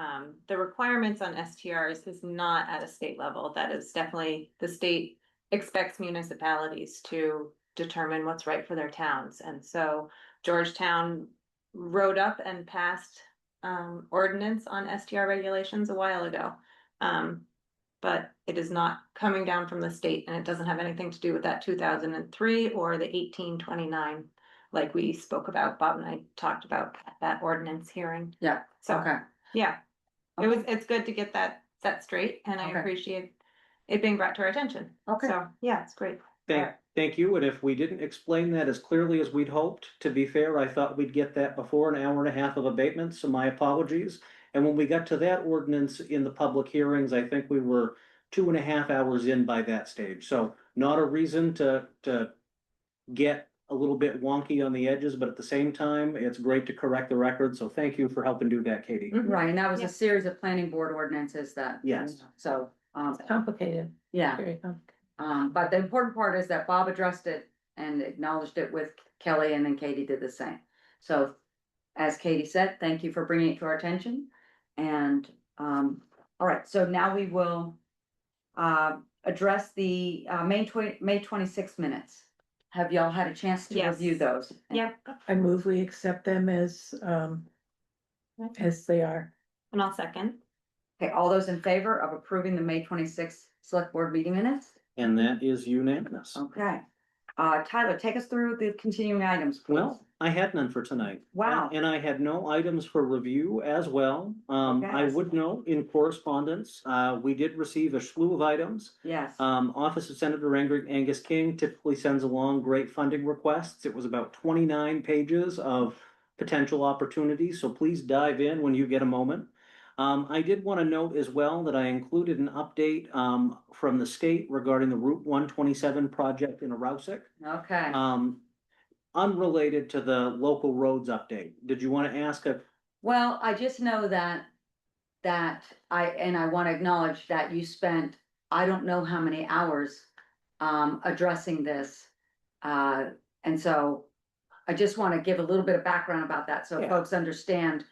requirements on STRs is not at a state level. That is definitely, the state expects municipalities to determine what's right for their towns. And so Georgetown wrote up and passed ordinance on STR regulations a while ago. But it is not coming down from the state, and it doesn't have anything to do with that 2003 or the 1829, like we spoke about, Bob and I talked about at that ordinance hearing. Yeah, So, okay. yeah, it's good to get that set straight, and I Okay. appreciate it being brought to our attention. Okay. So, yeah, it's great. thank you. And if we didn't explain that as clearly as we'd hoped, to be fair, I thought we'd get that before an hour and a half of abatement, so my apologies. And when we got to that ordinance in the public hearings, I think we were 2.5 hours in by that stage. So not a reason to get a little bit wonky on the edges, but at the same time, it's great to correct the record. So thank you for helping do that, Katie. Right, and that was Yeah. a series of planning board ordinances that. Yes. So, It's complicated, yeah. very complicated. But the important part is that Bob addressed it and acknowledged it with Kelly, and then Katie did the same. So, as Katie said, thank you for bringing it to our attention. And, all right, so now we will address the, May 26th minutes. Have y'all had a chance to Yes. review those? Yep, I move we accept them as they are. and I'll second. Okay, all those in favor of approving the May 26th select board meeting minutes? And that is unanimous. Okay. Tyler, take us through the continuing items, please. Well, I had none for tonight. Wow. And I had no items for review as well. I Okay. would note in correspondence, we did receive a slew of items. Yes. Office of Senator Angus King typically sends along great funding requests. It was about 29 pages of potential opportunities, so please dive in when you get a moment. I did want to note as well that I included an update from the state regarding the Route 127 project in Arousek. Okay. Unrelated to the local roads update. Did you want to ask a? Well, I just know that I want to acknowledge that you spent, I don't know how many hours addressing this. And so I just want to give a little bit of background about that so Yeah. folks understand.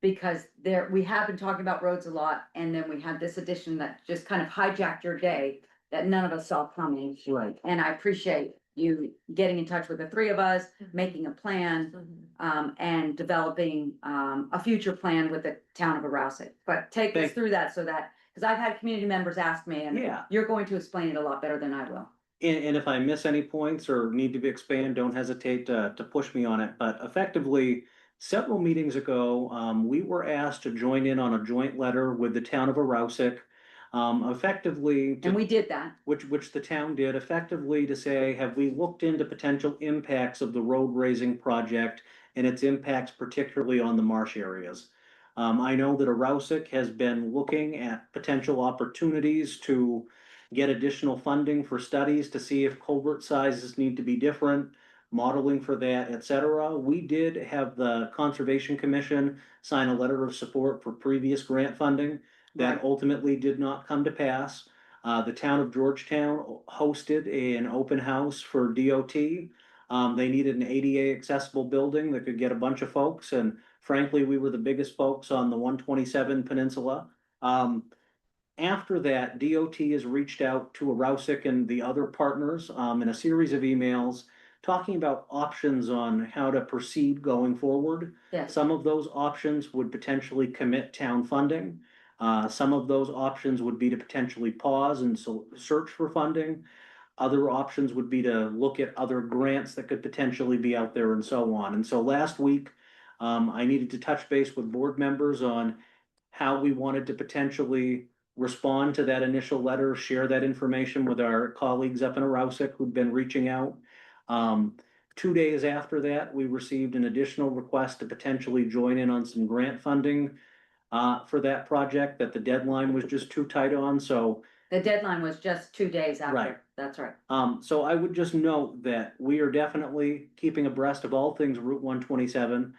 Because we have been talking about roads a lot, and then we had this addition that just kind of hijacked your day that none of us saw coming. Right. And I appreciate you getting in touch with the three of us, making a plan, and developing a future plan with the town of Arousek. But take us through that so that, because I've had community members ask me, and Yeah. you're going to explain it a lot better than I will. And if I miss any points or need to be expanded, don't hesitate to push me on it. But effectively, several meetings ago, we were asked to join in on a joint letter with the town of Arousek. Effectively, And we did that. which the town did effectively to say, have we looked into potential impacts of the road raising project and its impacts particularly on the marsh areas? I know that Arousek has been looking at potential opportunities to get additional funding for studies to see if culvert sizes need to be different, modeling for that, et cetera. We did have the Conservation Commission sign a letter of support for previous grant funding that Right. ultimately did not come to pass. The town of Georgetown hosted an open house for DOT. They needed an ADA accessible building that could get a bunch of folks, and frankly, we were the biggest folks on the 127 Peninsula. After that, DOT has reached out to Arousek and the other partners in a series of emails talking about options on how to proceed going forward. Yes. Some of those options would potentially commit town funding. Some of those options would be to potentially pause and search for funding. Other options would be to look at other grants that could potentially be out there and so on. And so last week, I needed to touch base with board members on how we wanted to potentially respond to that initial letter, share that information with our colleagues up in Arousek who'd been reaching out. 2 days after that, we received an additional request to potentially join in on some grant funding for that project that the deadline was just too tight on, so. The deadline was just 2 days after. Right. That's right. So I would just note that we are definitely keeping abreast of all things Route 127.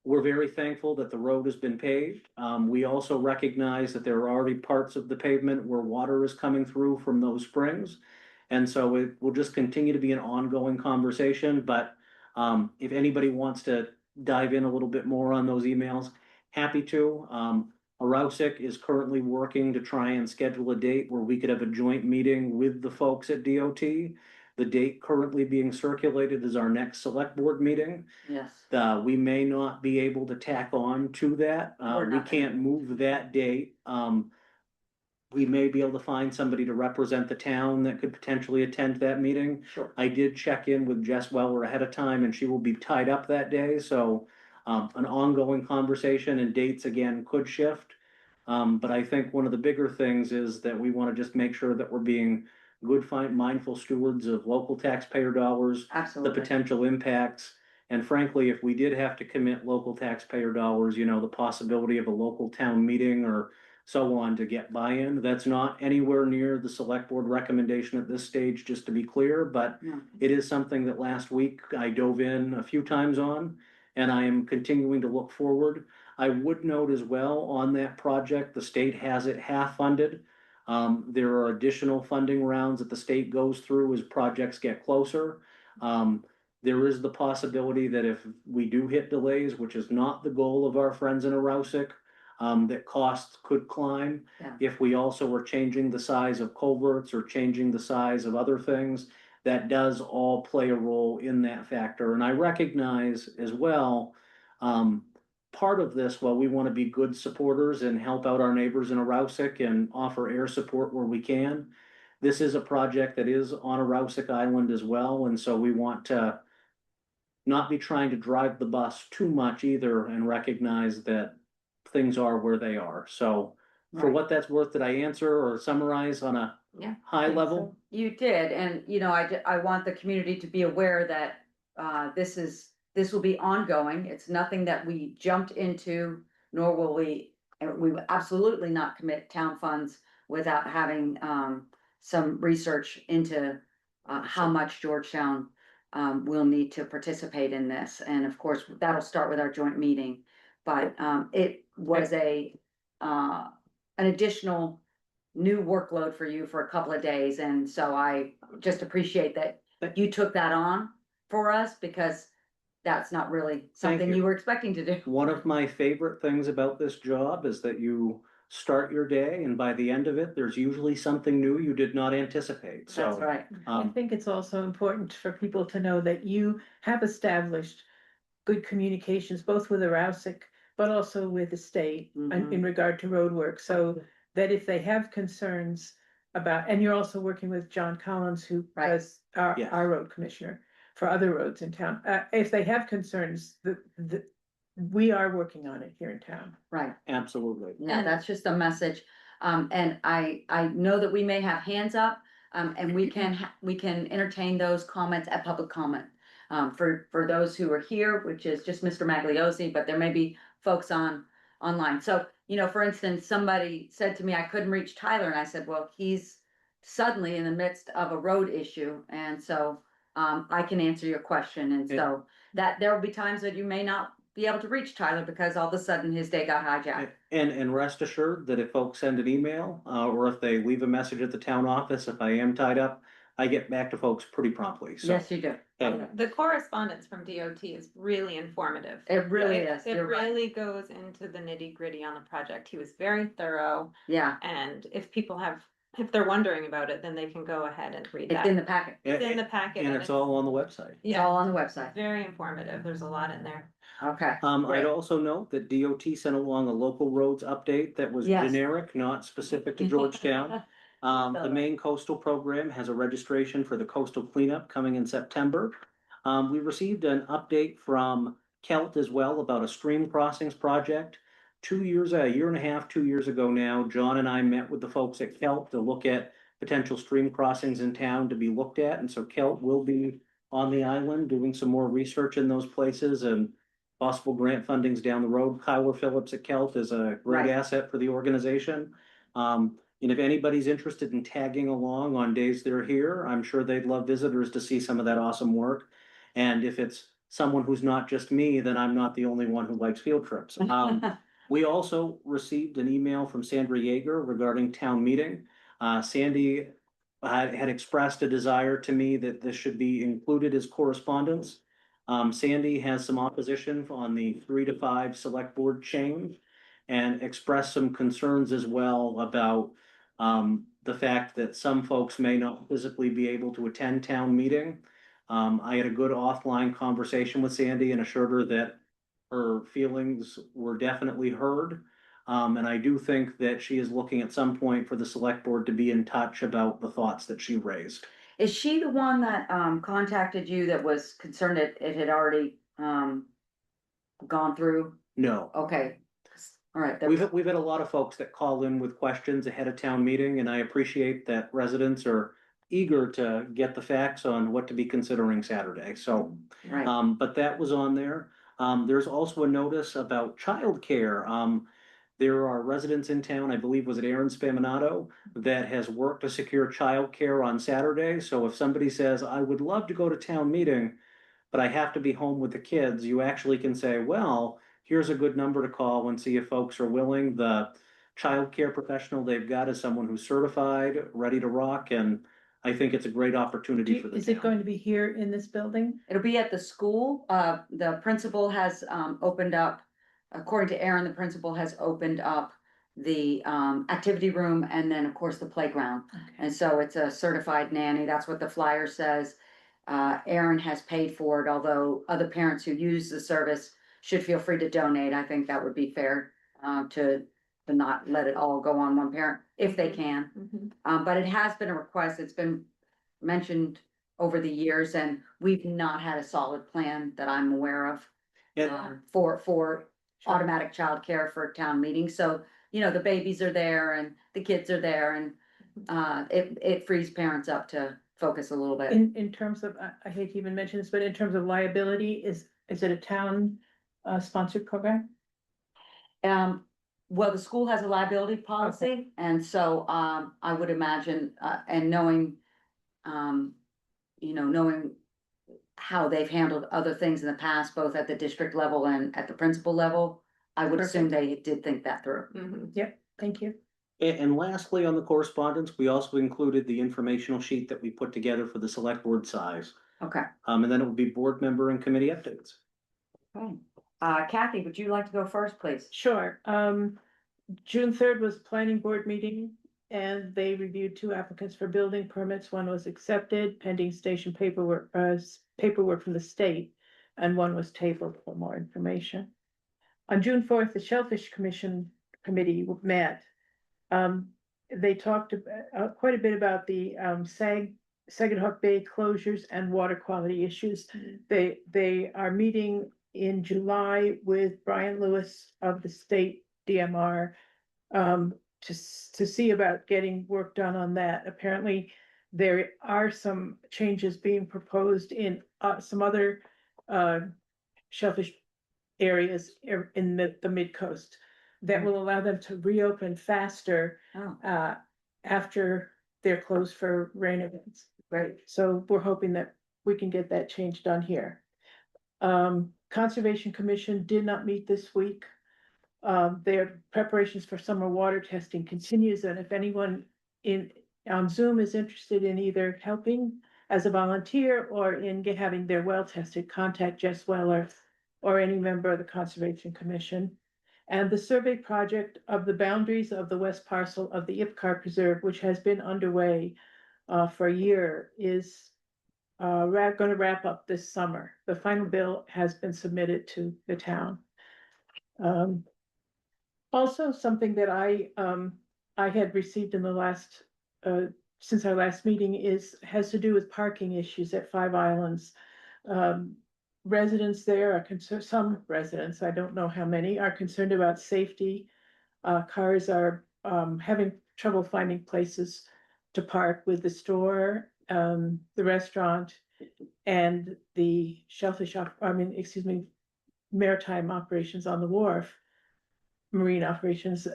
We're very thankful that the road has been paved. We also recognize that there are already parts of the pavement where water is coming through from those springs. And so it will just continue to be an ongoing conversation, but if anybody wants to dive in a little bit more on those emails, happy to. Arousek is currently working to try and schedule a date where we could have a joint meeting with the folks at DOT. The date currently being circulated is our next select board meeting. Yes. We may not be able to tack on to that. We're We not. can't move that date. We may be able to find somebody to represent the town that could potentially attend that meeting. Sure. I did check in with Jess Weller ahead of time and she will be tied up that day, so an ongoing conversation and dates again could shift. But I think one of the bigger things is that we want to just make sure that we're being good, mindful stewards of local taxpayer dollars, the Absolutely. potential impacts. And frankly, if we did have to commit local taxpayer dollars, you know, the possibility of a local town meeting or so on to get buy-in, that's not anywhere near the select board recommendation at this stage, just to be clear, but No. it is something that last week I dove in a few times on, and I am continuing to look forward. I would note as well on that project, the state has it half funded. There are additional funding rounds that the state goes through as projects get closer. There is the possibility that if we do hit delays, which is not the goal of our friends in Arousek, that costs could climb. Yeah. If we also were changing the size of culverts or changing the size of other things, that does all play a role in that factor. And I recognize as well, part of this, while we want to be good supporters and help out our neighbors in Arousick and offer air support where we can, this is a project that is on Arousick Island as well, and so we want to not be trying to drive the bus too much either and recognize that things are where they are. So for Right. what that's worth, did I answer or summarize on a Yeah, high think level? You did, and I want the community to be aware that this will be ongoing. It's nothing that we jumped into, nor will we will absolutely not commit town funds without having some research into how much Georgetown will need to participate in this. And of course, that'll start with our joint meeting. But it was an additional new workload for you for a couple of days, and so I just appreciate that you took that on for us, because that's not really something you. you were expecting to do. One of my favorite things about this job is that you start your day and by the end of it, there's usually something new you did not anticipate. That's So right. I think it's also important for people to know that you have established good communications, both with Arousick, but also with the state in regard to road work. So that if they have concerns about, and you're also working with John Collins, who Right. was Yes. our road commissioner for other roads in town. If they have concerns, we are working on it here in town. Right. absolutely. Yeah, And- that's just a message. And I know that we may have hands up, and we can entertain those comments at public comment. For those who are here, which is just Mr. Magliozzi, but there may be folks online. So, for instance, somebody said to me, I couldn't reach Tyler, and I said, well, he's suddenly in the midst of a road issue, and so I can answer your question. And so that there will be times that you may not be able to reach Tyler because all of a sudden his day got hijacked. And rest assured that if folks send an email, or if they leave a message at the town office, if I am tied up, I get back to folks pretty promptly. So Yes, you do. The correspondence from DOT is really informative. It really is. It You're right. really goes into the nitty gritty on the project. He was very thorough, Yeah, and if they're wondering about it, then they can go ahead and read it's that. in the packet. It's in the packet. And it's all on the website. It's all on the website. Very informative. There's a lot in there. Okay. I'd Great. also note that DOT sent along a local roads update that was Yes. generic, not specific to Georgetown. The Maine Coastal Program has a registration for the coastal cleanup coming in September. We received an update from Kelt as well about a stream crossings project. A year and a half, 2 years ago now, John and I met with the folks at Kelt to look at potential stream crossings in town to be looked at. And so Kelt will be on the island doing some more research in those places and possible grant fundings down the road. Kyler Phillips at Kelt is a great Right. asset for the organization. And if anybody's interested in tagging along on days they're here, I'm sure they'd love visitors to see some of that awesome work. And if it's someone who's not just me, then I'm not the only one who likes field trips. We also received an email from Sandra Yeager regarding town meeting. Sandy had expressed a desire to me that this should be included as correspondence. Sandy has some opposition on the 3 to 5 select board change and expressed some concerns as well about the fact that some folks may not physically be able to attend town meeting. I had a good offline conversation with Sandy and assured her that her feelings were definitely heard. And I do think that she is looking at some point for the select board to be in touch about the thoughts that she raised. Is she the one that contacted you that was concerned that it had already gone through? No. Okay. All right. We've had a lot of folks that call in with questions ahead of town meeting, and I appreciate that residents are eager to get the facts on what to be considering Saturday. So, Right. but that was on there. There's also a notice about childcare. There are residents in town, I believe, was it Aaron Spaminato, that has worked to secure childcare on Saturday. So if somebody says, I would love to go to town meeting, but I have to be home with the kids, you actually can say, well, here's a good number to call and see if folks are willing. The childcare professional they've got is someone who's certified, ready to rock, and I think it's a great opportunity for the Is it town. going to be here in this building? It'll be at the school. The principal has opened up according to Aaron, the principal has opened up the activity room and then, of course, the playground. And so it's a certified nanny. That's what the flyer says. Aaron has paid for it, although other parents who use the service should feel free to donate. I think that would be fair to not let it all go on one parent if they can. But it has been a request. It's been mentioned over the years, and we've not had a solid plan that I'm aware of for automatic childcare for town meetings. So, you know, the babies are there and the kids are there, and it frees parents up to focus a little bit. In terms of, I hate to even mention this, but in terms of liability, is it a town sponsored program? Well, the school has a liability policy, and so I would imagine, and knowing, knowing how they've handled other things in the past, both at the district level and at the principal level, I would assume they did think that through. Yep, thank you. And lastly, on the correspondence, we also included the informational sheet that we put together for the select board size. Okay. And then it will be board member and committee updates. Okay. Kathy, would you like to go first, please? Sure. June 3rd was planning board meeting, and they reviewed 2 applicants for building permits. One was accepted pending station paperwork from the state, and one was tabled for more information. On June 4th, the Shellfish Committee met. They talked quite a bit about the Saginaw Bay closures and water quality issues. They are meeting in July with Brian Lewis of the state DMR to see about getting work done on that. Apparently, there are some changes being proposed in some other shellfish areas in the mid-coast that will allow them to reopen faster after they're closed for rain events. Right. So we're hoping that we can get that change done here. Conservation Commission did not meet this week. Their preparations for summer water testing continues, and if anyone on Zoom is interested in either helping as a volunteer or in having their well tested, contact Jess Weller or any member of the Conservation Commission. And the survey project of the boundaries of the west parcel of the Ipcar Preserve, which has been underway for a year, is going to wrap up this summer. The final bill has been submitted to the town. Also, something that I had received in the last since our last meeting has to do with parking issues at Five Islands. Residents there are concerned, some residents, I don't know how many, are concerned about safety. Cars are having trouble finding places to park with the store, the restaurant, and the maritime operations on the wharf, marine operations.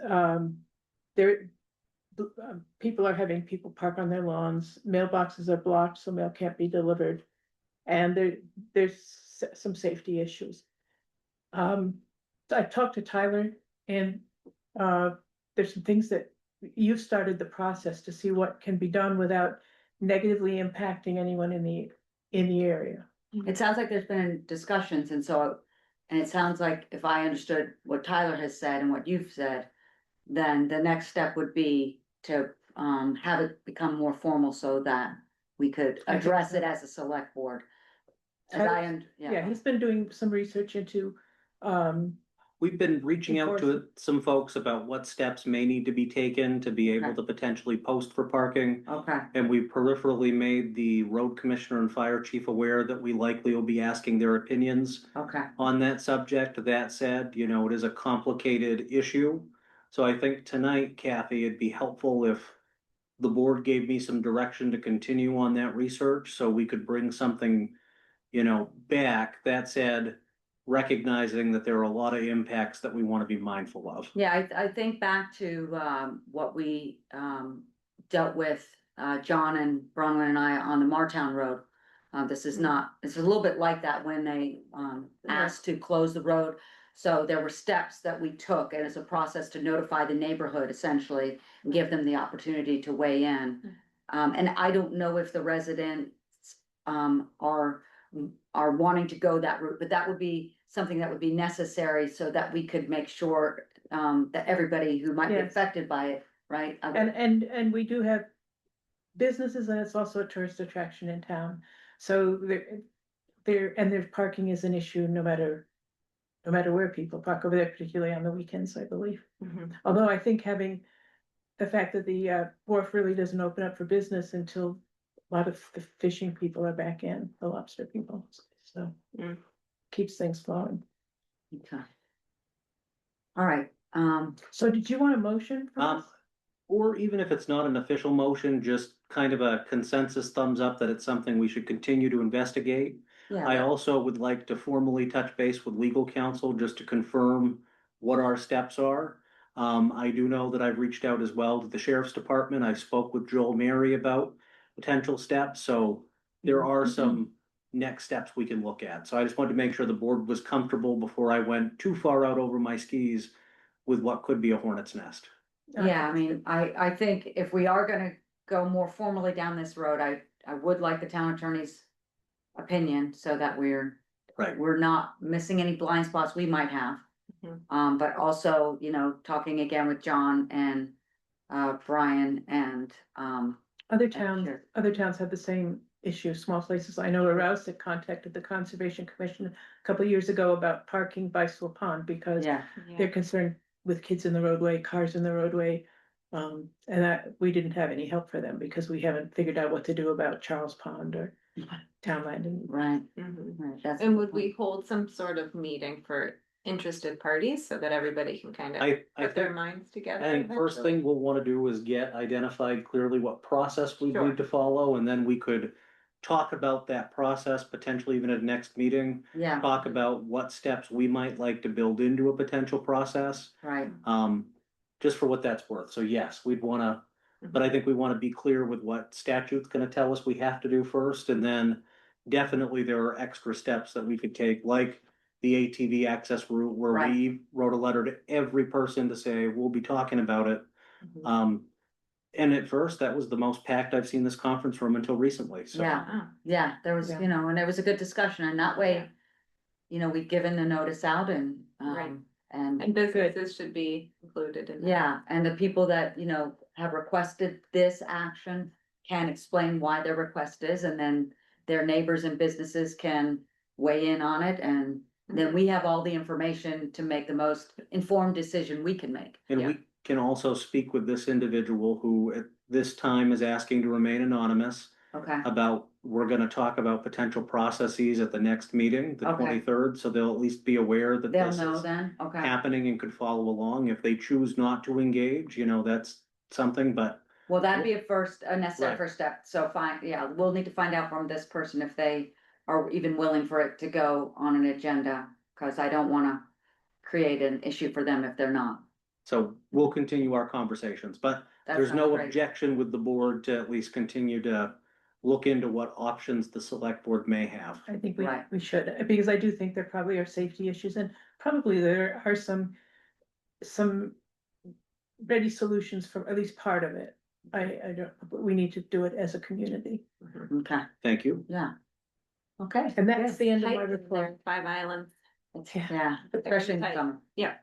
People are having people park on their lawns, mailboxes are blocked, so mail can't be delivered. And there's some safety issues. I talked to Tyler, and there's some things that you've started the process to see what can be done without negatively impacting anyone in the area. It sounds like there's been discussions, and it sounds like if I understood what Tyler has said and what you've said, then the next step would be to have it become more formal so that we could address it as a select board. Yeah, he's been doing some research into We've been reaching out to some folks about what steps may need to be taken to be able to potentially post for parking. Okay. And we peripherally made the road commissioner and fire chief aware that we likely will be asking their opinions on that subject. That said, it is a complicated issue. So I think tonight, Kathy, it'd be helpful if the board gave me some direction to continue on that research so we could bring something, back. That said, recognizing that there are a lot of impacts that we want to be mindful of. Yeah, I think back to what we dealt with, John and Bronwyn and I on the Martown Road. It's a little bit like that when they asked to close the road. So there were steps that we took, and it's a process to notify the neighborhood essentially and give them the opportunity to weigh in. And I don't know if the residents are wanting to go that route, but that would be something that would be necessary so that we could make sure that everybody who might be Yes. affected by it, right? And we do have businesses, and it's also a tourist attraction in town. So there's parking is an issue no matter where people park over there, particularly on the weekends, I believe. Mhm. Although I think having the fact that the wharf really doesn't open up for business until a lot of the fishing people are back in, the lobster people, so. Mm. Keeps things flowing. Okay. All right, So did you want a motion for Um, this? Or even if it's not an official motion, just kind of a consensus thumbs up that it's something we should continue to investigate. I yeah, also would like to formally touch base with legal counsel just to confirm what our steps are. I do know that I've reached out as well to the sheriff's department. I spoke with Joel Mary about potential steps, so there are some next steps we can look at. So I just wanted to make sure the board was comfortable before I went too far out over my skis with what could be a hornet's nest. yeah, I mean, I think if we are gonna go more formally down this road, I would like the town attorney's opinion so that Right. we're not missing any blind spots we might have. Mhm. But also, you know, talking again with John and Brian and Other sure. towns have the same issue, small places. I know Arouse had contacted the Conservation Commission a couple of years ago about parking by Swill Pond because Yeah, they're concerned with kids in the roadway, cars in the roadway. And that we didn't have any help for them because we haven't figured out what to do about Charles Pond or Town Landing. right, Mhm. right, that's. And would we hold some sort of meeting for interested parties so that everybody can kind of I put their think, minds together? I think first eventually? thing we'll wanna do is get identified clearly what process we Sure. need to follow, and then we could talk about that process, potentially even at next meeting, Yeah, talk about what steps we might like to build into a potential process, right, just for what that's worth. So yes, we'd wanna, but I think we wanna be clear with what statute's gonna tell us we have to do first, and then definitely there are extra steps that we could take, like the ATV access route, where Right. we wrote a letter to every person to say, we'll be talking about it. Mhm. And at first, that was the most packed I've seen this conference room until recently, so. yeah, Ah, yeah, there was, Yeah. you know, and there was a good discussion, and that way, you know, we've given the notice out and, Right. and. And businesses should be included in that. Yeah, and the people that, you know, have requested this action can explain why their request is, and then their neighbors and businesses can weigh in on it, and then we have all the information to make the most informed decision we can make. And Yeah. we can also speak with this individual who at this time is asking to remain anonymous Okay, about, we're gonna talk about potential processes at the next meeting, the Okay. 23rd, so they'll at least be aware that they'll this know is then, okay. happening and could follow along. If they choose not to engage, you know, that's something, but Well, that'd be a necessary Right. first step, so fine, yeah, we'll need to find out from this person if they are even willing for it to go on an agenda, cause I don't wanna create an issue for them if they're not. so we'll continue our conversations, but That there's no sounds great. objection with the board to at least continue to look into what options the select board may have. I think Right. we should, because I do think there probably are safety issues and probably there are some ready solutions for at least part of it. I don't, but we need to do it as a community. Mhm. Okay, Thank you. yeah. Okay. And that's good. the end of my Tight in there, report. 5 Islands. Yeah. Yeah, especially in the tight. summer. Yeah.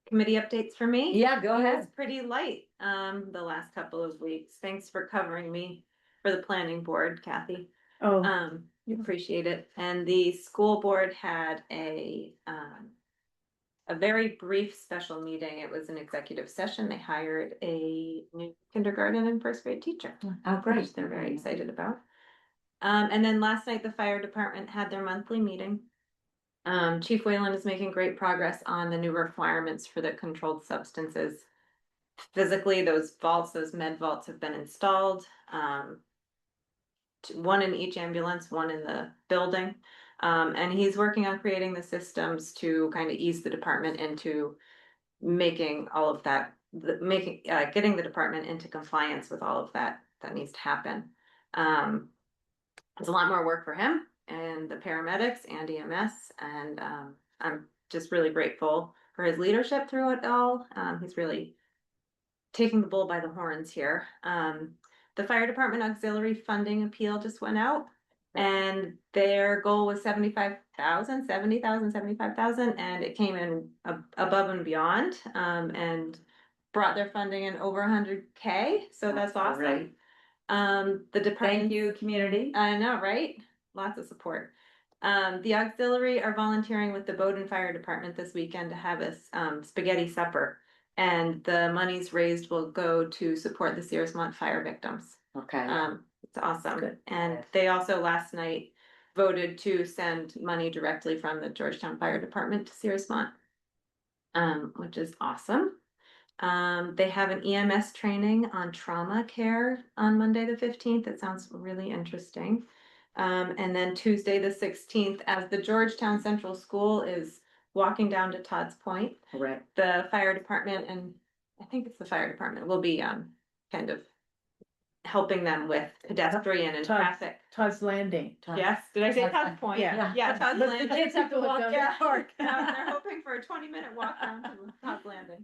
Committee updates for me? Yeah, go It was ahead. pretty light, the last couple of weeks. Thanks for covering me for the planning board, Kathy. Oh, Appreciate it. And the school board had a very brief special meeting. It was an executive session. They hired a new kindergarten and first grade teacher. Oh, Which great. they're very excited about. And then last night, the fire department had their monthly meeting. Chief Whalen is making great progress on the new requirements for the controlled substances. Physically, those vaults, those med vaults have been installed. One in each ambulance, one in the building. And he's working on creating the systems to kind of ease the department into making all of that, getting the department into compliance with all of that needs to happen. It's a lot more work for him and the paramedics and EMS, and I'm just really grateful for his leadership through it all. He's really taking the bull by the horns here. The fire department auxiliary funding appeal just went out, and their goal was thousand, 70,000, 75,000, and it came in above and beyond, and brought their funding in over 100K, so that's awesome. Great. The department. Thank you, community. I know, right? Lots of support. The auxiliary are volunteering with the Bowdoin Fire Department this weekend to have a spaghetti supper. And the monies raised will go to support the Searsmont fire victims. Okay. It's awesome. Good. And they also last night voted to send money directly from the Georgetown Fire Department to Searsmont, which is awesome. They have an EMS training on trauma care on Monday, the 15th. It sounds really interesting. And then Tuesday, the 16th, as the Georgetown Central School is walking down to Todd's Point, Correct. the fire department, and I think it's the fire department, will be kind of helping them with pedestrian and traffic. Todd's Landing. Yes, did I say Todd's Point? Yeah. Yeah, Todd's The Landing. kids have to walk down Yeah. the park. They're hoping for a 20-minute walk down to Todd's Landing.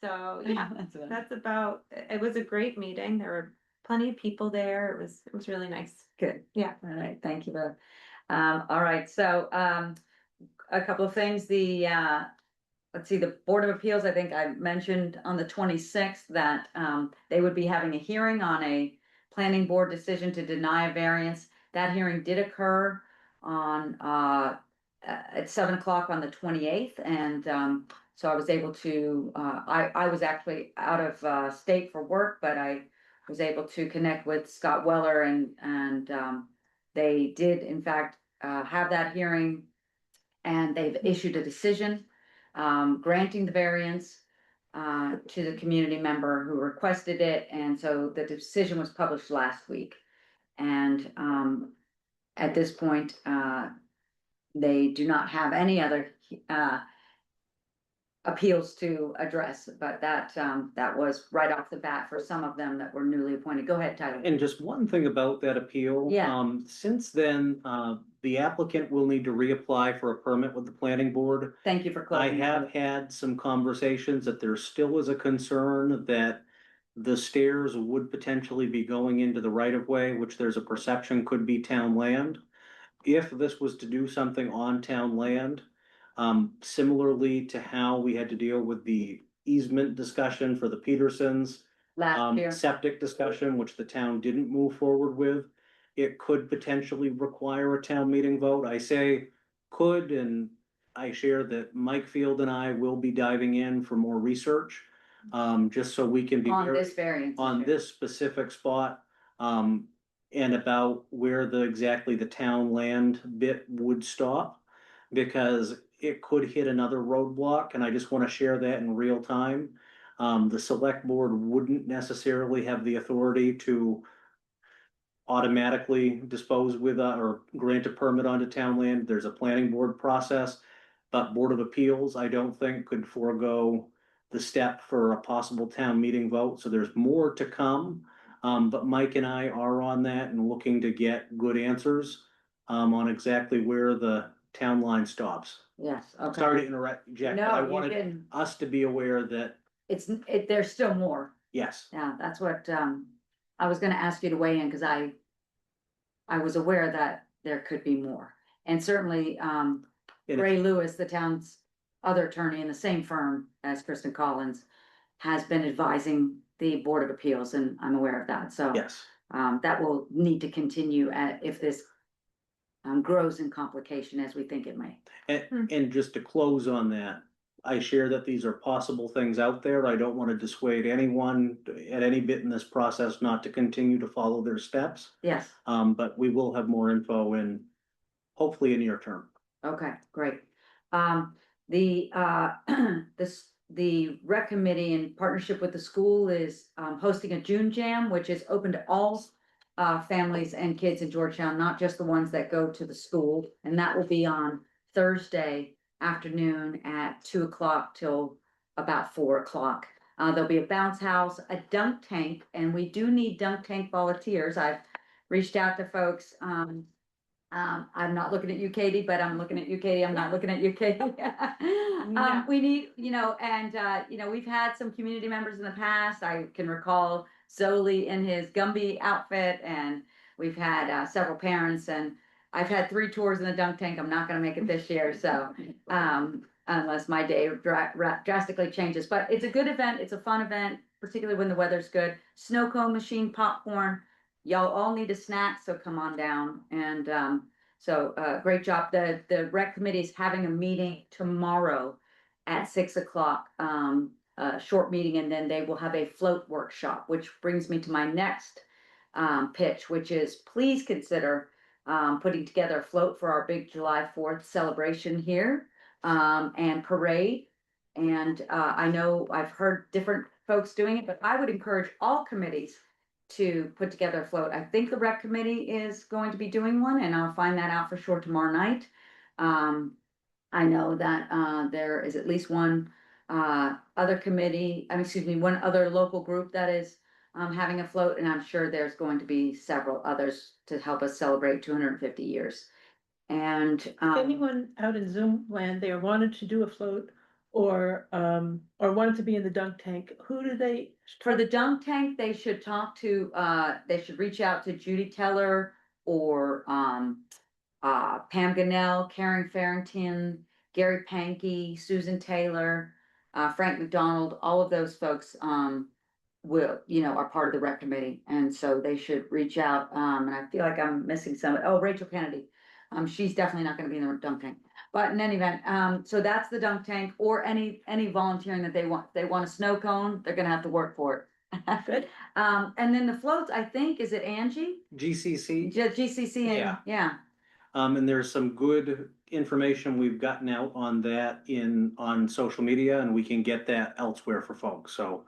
So yeah, that's about, it was a great meeting. There were plenty of people there. It was really nice. Good. Yeah. All right, thank you both. All right, so, a couple of things, let's see, the Board of Appeals, I think I mentioned on the 26th that, they would be having a hearing on a planning board decision to deny a variance. That hearing did occur on, at 7 o'clock on the 28th, and, so I was able to, I was actually out of, state for work, but I was able to connect with Scott Weller, and they did in fact have that hearing, and they've issued a decision granting the variance to the community member who requested it, and so the decision was published last week. And at this point, they do not have any other appeals to address, but that was right off the bat for some of them that were newly appointed. Go ahead, Tyler. And just one thing about that appeal. Yeah. Since then, the applicant will need to reapply for a permit with the planning board. Thank you for I closing. have had some conversations that there still is a concern that the stairs would potentially be going into the right of way, which there's a perception could be town land. If this was to do something on town land, similarly to how we had to deal with the easement discussion for the Petersons, Last year. septic discussion, which the town didn't move forward with, it could potentially require a town meeting vote. I say could, and I share that Mike Field and I will be diving in for more research, just so we can be On very- this variance. on issue. this specific spot, and about where exactly the town land bit would stop. Because it could hit another roadblock, and I just wanna share that in real time. The select board wouldn't necessarily have the authority to automatically dispose with, or grant a permit onto town land. There's a planning board process. But Board of Appeals, I don't think could forego the step for a possible town meeting vote, so there's more to come. But Mike and I are on that and looking to get good answers, on exactly where the town line stops. Yes, okay. Sorry to interrupt, Jack, but I No, you wanted didn't. us to be aware that, There's still more. yes, Yeah, that's what, I was gonna ask you to weigh in, cause I was aware that there could be more. And certainly, And Ray Lewis, the town's other attorney in the same firm as Kristen Collins, has been advising the Board of Appeals, and I'm aware of that, so. yes. That will need to continue if this grows in complication as we think it may. And just to close on that, I share that these are possible things out there. I don't want to dissuade anyone at any bit in this process not to continue to follow their steps. Yes, But we will have more info in hopefully a near term. okay, great. The rec committee in partnership with the school is hosting a June Jam, which is open to all families and kids in Georgetown, not just the ones that go to the school. And that will be on Thursday afternoon at 2 o'clock till about 4 o'clock. There'll be a bounce house, a dunk tank, and we do need dunk tank volunteers. I've reached out to folks. I'm not looking at you, Katie, but I'm looking at you, Katie. I'm not looking at you, Katie. We need, we've had some community members in the past. I can recall Zoli in his Gumby outfit, and we've had several parents, and I've had 3 tours in the dunk tank. I'm not gonna make it this year, so, unless my day drastically changes, but it's a good event. It's a fun event, particularly when the weather's good. Snow cone machine, popcorn. Y'all all need a snack, so come on down. And, great job. The rec committee is having a meeting tomorrow at 6 o'clock, a short meeting, and then they will have a float workshop, which brings me to my next pitch, which is please consider putting together a float for our big July 4th celebration here and parade. And I know I've heard different folks doing it, but I would encourage all committees to put together a float. I think the rec committee is going to be doing one, and I'll find that out for sure tomorrow night. I know that there is at least one other committee, one other local group that is having a float, and I'm sure there's going to be several others to help us celebrate 250 years. And If anyone out in Zoom land there wanted to do a float or wanted to be in the dunk tank, who do they? for the dunk tank, they should talk to, they should reach out to Judy Teller or Pam Gannell, Karen Farrington, Gary Pankey, Susan Taylor, Frank McDonald. All of those folks are part of the rec committee, and so they should reach out. And I feel like I'm missing some. Oh, Rachel Kennedy. She's definitely not going to be in the dunk tank. But in any event, so that's the dunk tank, or any volunteering that they want. If they want a snow cone, they're going to have to work for it. Good. And then the floats, I think, is it Angie? GCC. GCC. Yeah. Yeah. And there's some good information we've gotten out on that on social media, and we can get that elsewhere for folks. So,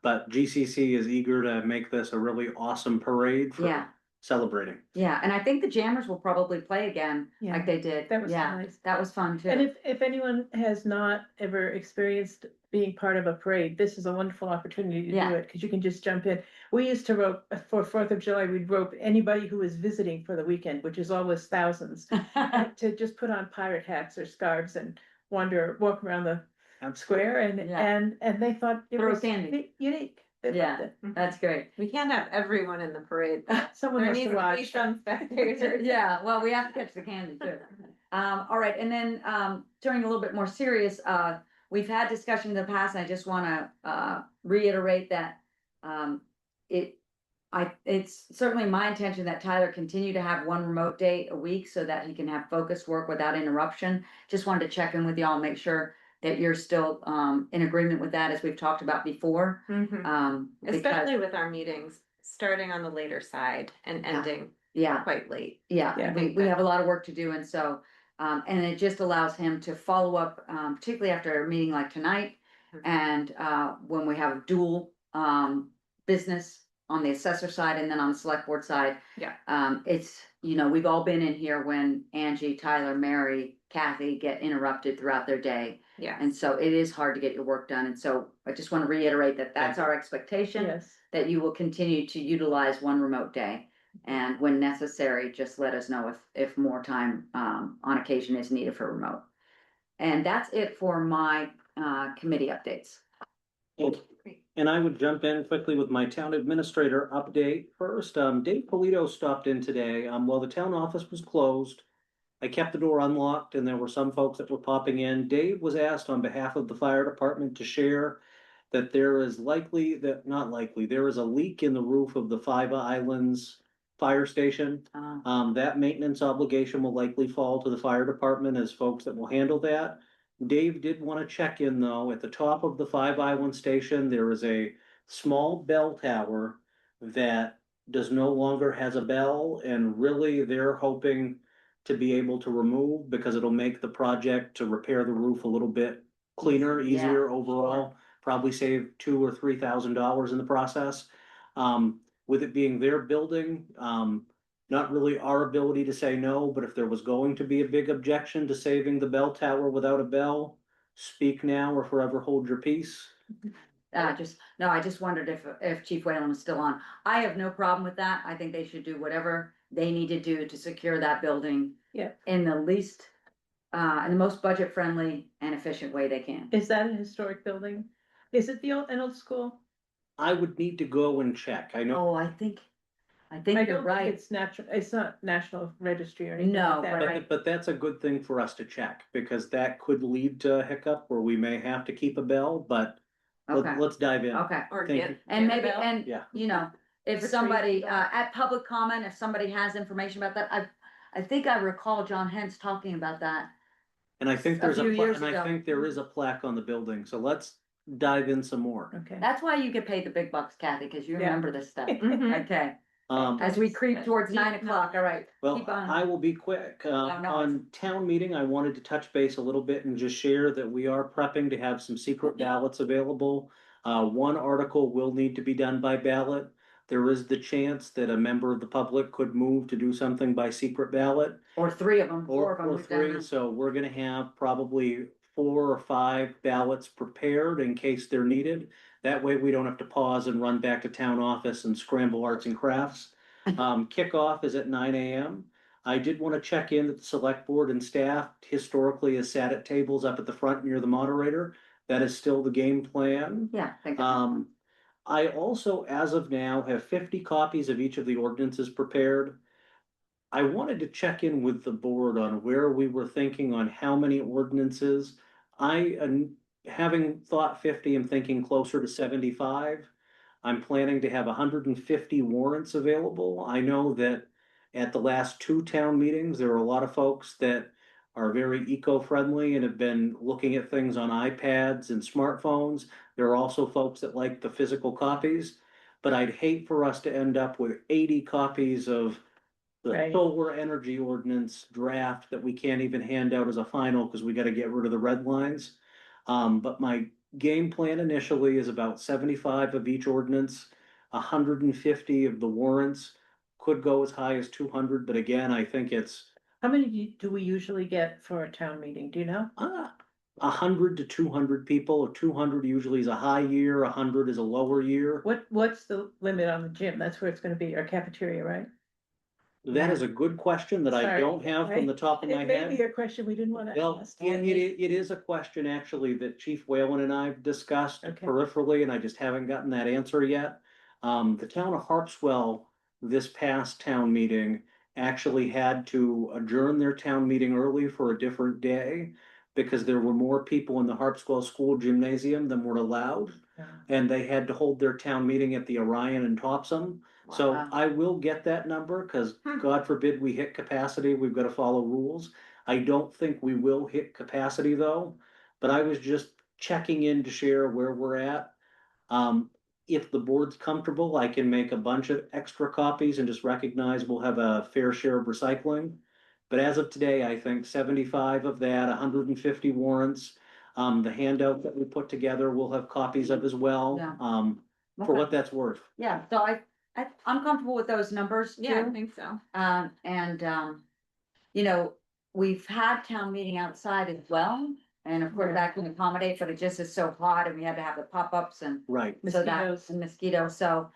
but GCC is eager to make this a really awesome parade for Yeah. celebrating. Yeah, and I think the Jammers will probably play again Yeah, like they did. that was Yeah, nice. that was fun too. And if anyone has not ever experienced being part of a parade, this is a wonderful opportunity to Yeah. do it, because you can just jump in. We used to rope, for 4th of July, we'd rope anybody who was visiting for the weekend, which is always thousands, to just put on pirate hats or scarves and walk around the square, Yeah. and they thought it Throw was candy. unique. They Yeah. loved it. That's great. We can't have everyone in the parade. Someone There has needs to to be watch. some spectators. Yeah, well, we have to catch the candy too. All right, and then turning a little bit more serious, we've had discussion in the past, and I just want to reiterate that it's certainly my intention that Tyler continue to have one remote day a week so that he can have focused work without interruption. Just wanted to check in with y'all, make sure that you're still in agreement with that, as we've talked about before. Mhm. Because- Especially with our meetings, starting on the later side and ending yeah, quite late. yeah, Yeah. we have a lot of work to do, and so, and it just allows him to follow up, particularly after a meeting like tonight. Mhm. And when we have dual business on the assessor side and then on the select board side. Yeah. It's, we've all been in here when Angie, Tyler, Mary, Kathy get interrupted throughout their day. Yeah. And so it is hard to get your work done. And so I just want to reiterate that that's Thank you. our expectation, Yes. that you will continue to utilize one remote day. And when necessary, just let us know if more time on occasion is needed for remote. And that's it for my committee updates. And I would jump in quickly with my town administrator update first. Dave Polito stopped in today. While the town office was closed, I kept the door unlocked and there were some folks that were popping in. Dave was asked on behalf of the fire department to share that there is there is a leak in the roof of the Five Islands fire station. That maintenance obligation will likely fall to the fire department as folks that will handle that. Dave did want to check in though, at the top of the Five Island station, there is a small bell tower that does no longer has a bell, and really they're hoping to be able to remove because it'll make the project to repair the roof a little bit cleaner, Yeah, easier overall, probably save $2,000 or $3,000 in the process. With it being their building, not really our ability to say no, but if there was going to be a big objection to saving the bell tower without a bell, speak now or forever hold your peace. I just wondered if Chief Whalen was still on. I have no problem with that. I think they should do whatever they need to do to secure that building. Yeah. In the in the most budget friendly and efficient way they can. Is that a historic building? Is it an old school? I would need to go and check. I know. Oh, I think I think I you're don't right. think it's natural, it's not national registry or anything No, like that, but right? But that's a good thing for us to check, because that could lead to a hiccup where we may have to keep a bell, but Okay, let's dive in. okay. Or Thank get. you. And get a maybe, bill. and, Yeah. you know, if Retrieve somebody, the- at public comment, if somebody has information about that, I think I recall John Hens talking about that. And I think A there's few years and I ago. think there is a plaque on the building, so let's dive in some more. Okay. That's why you get paid the big bucks, Kathy, because you Yeah. remember this stuff. Mhm. Okay, Um, as we creep towards Keep 9 o'clock, all right. well, keep on. I will be quick. no, On town meeting, I wanted to touch base a little bit and just share that we are prepping to have some secret ballots available. One article will need to be done by ballot. There is the chance that a member of the public could move to do something by secret ballot. Or three of them, four of them. Or we've done three, that. so we're gonna have probably 4 or 5 ballots prepared in case they're needed. That way we don't have to pause and run back to town office and scramble arts and crafts. Kickoff is at 9 AM. I did wanna check in that the select board and staff historically has sat at tables up at the front near the moderator. That is still the game plan. Yeah, thank you. I also, as of now, have 50 copies of each of the ordinances prepared. I wanted to check in with the board on where we were thinking on how many ordinances. I am having thought 50, I'm thinking closer to 75. I'm planning to have 150 warrants available. I know that at the last 2 town meetings, there are a lot of folks that are very eco-friendly and have been looking at things on iPads and smartphones. There are also folks that like the physical copies, but I'd hate for us to end up with 80 copies of the Right. solar energy ordinance draft that we can't even hand out as a final because we gotta get rid of the red lines. But my game plan initially is about 75 of each ordinance, 150 of the warrants. Could go as high as 200, but again, I think it's How many do we usually get for a town meeting? Do you know? 100 to 200 people, or 200 usually is a high year, 100 is a lower year. What's the limit on the gym? That's where it's gonna be, our cafeteria, right? That is a good question that I Sorry, don't have from the top of my It may head. be a question we didn't wanna Well, ask. it is a question actually that Chief Whalen and I have discussed Okay. peripherally, and I just haven't gotten that answer yet. The town of Harpswell, this past town meeting, actually had to adjourn their town meeting early for a different day because there were more people in the Harpswell School Gymnasium than were allowed, and they had to hold their town meeting at the Orion in Topsom. So Wow. I will get that number, cause Hmm. God forbid we hit capacity, we've gotta follow rules. I don't think we will hit capacity though, but I was just checking in to share where we're at. If the board's comfortable, I can make a bunch of extra copies and just recognize we'll have a fair share of recycling. But as of today, I think 75 of that, 150 warrants. The handout that we put together, we'll have copies of as well. Yeah. For Okay. what that's worth. Yeah, so I'm comfortable with those numbers too. Yeah, I think so. You know, we've had town meeting outside as well. And of course, that can accommodate, but it just is so hot and we had to have the pop-ups and Right. so that, Mosquitoes. and mosquitoes, so,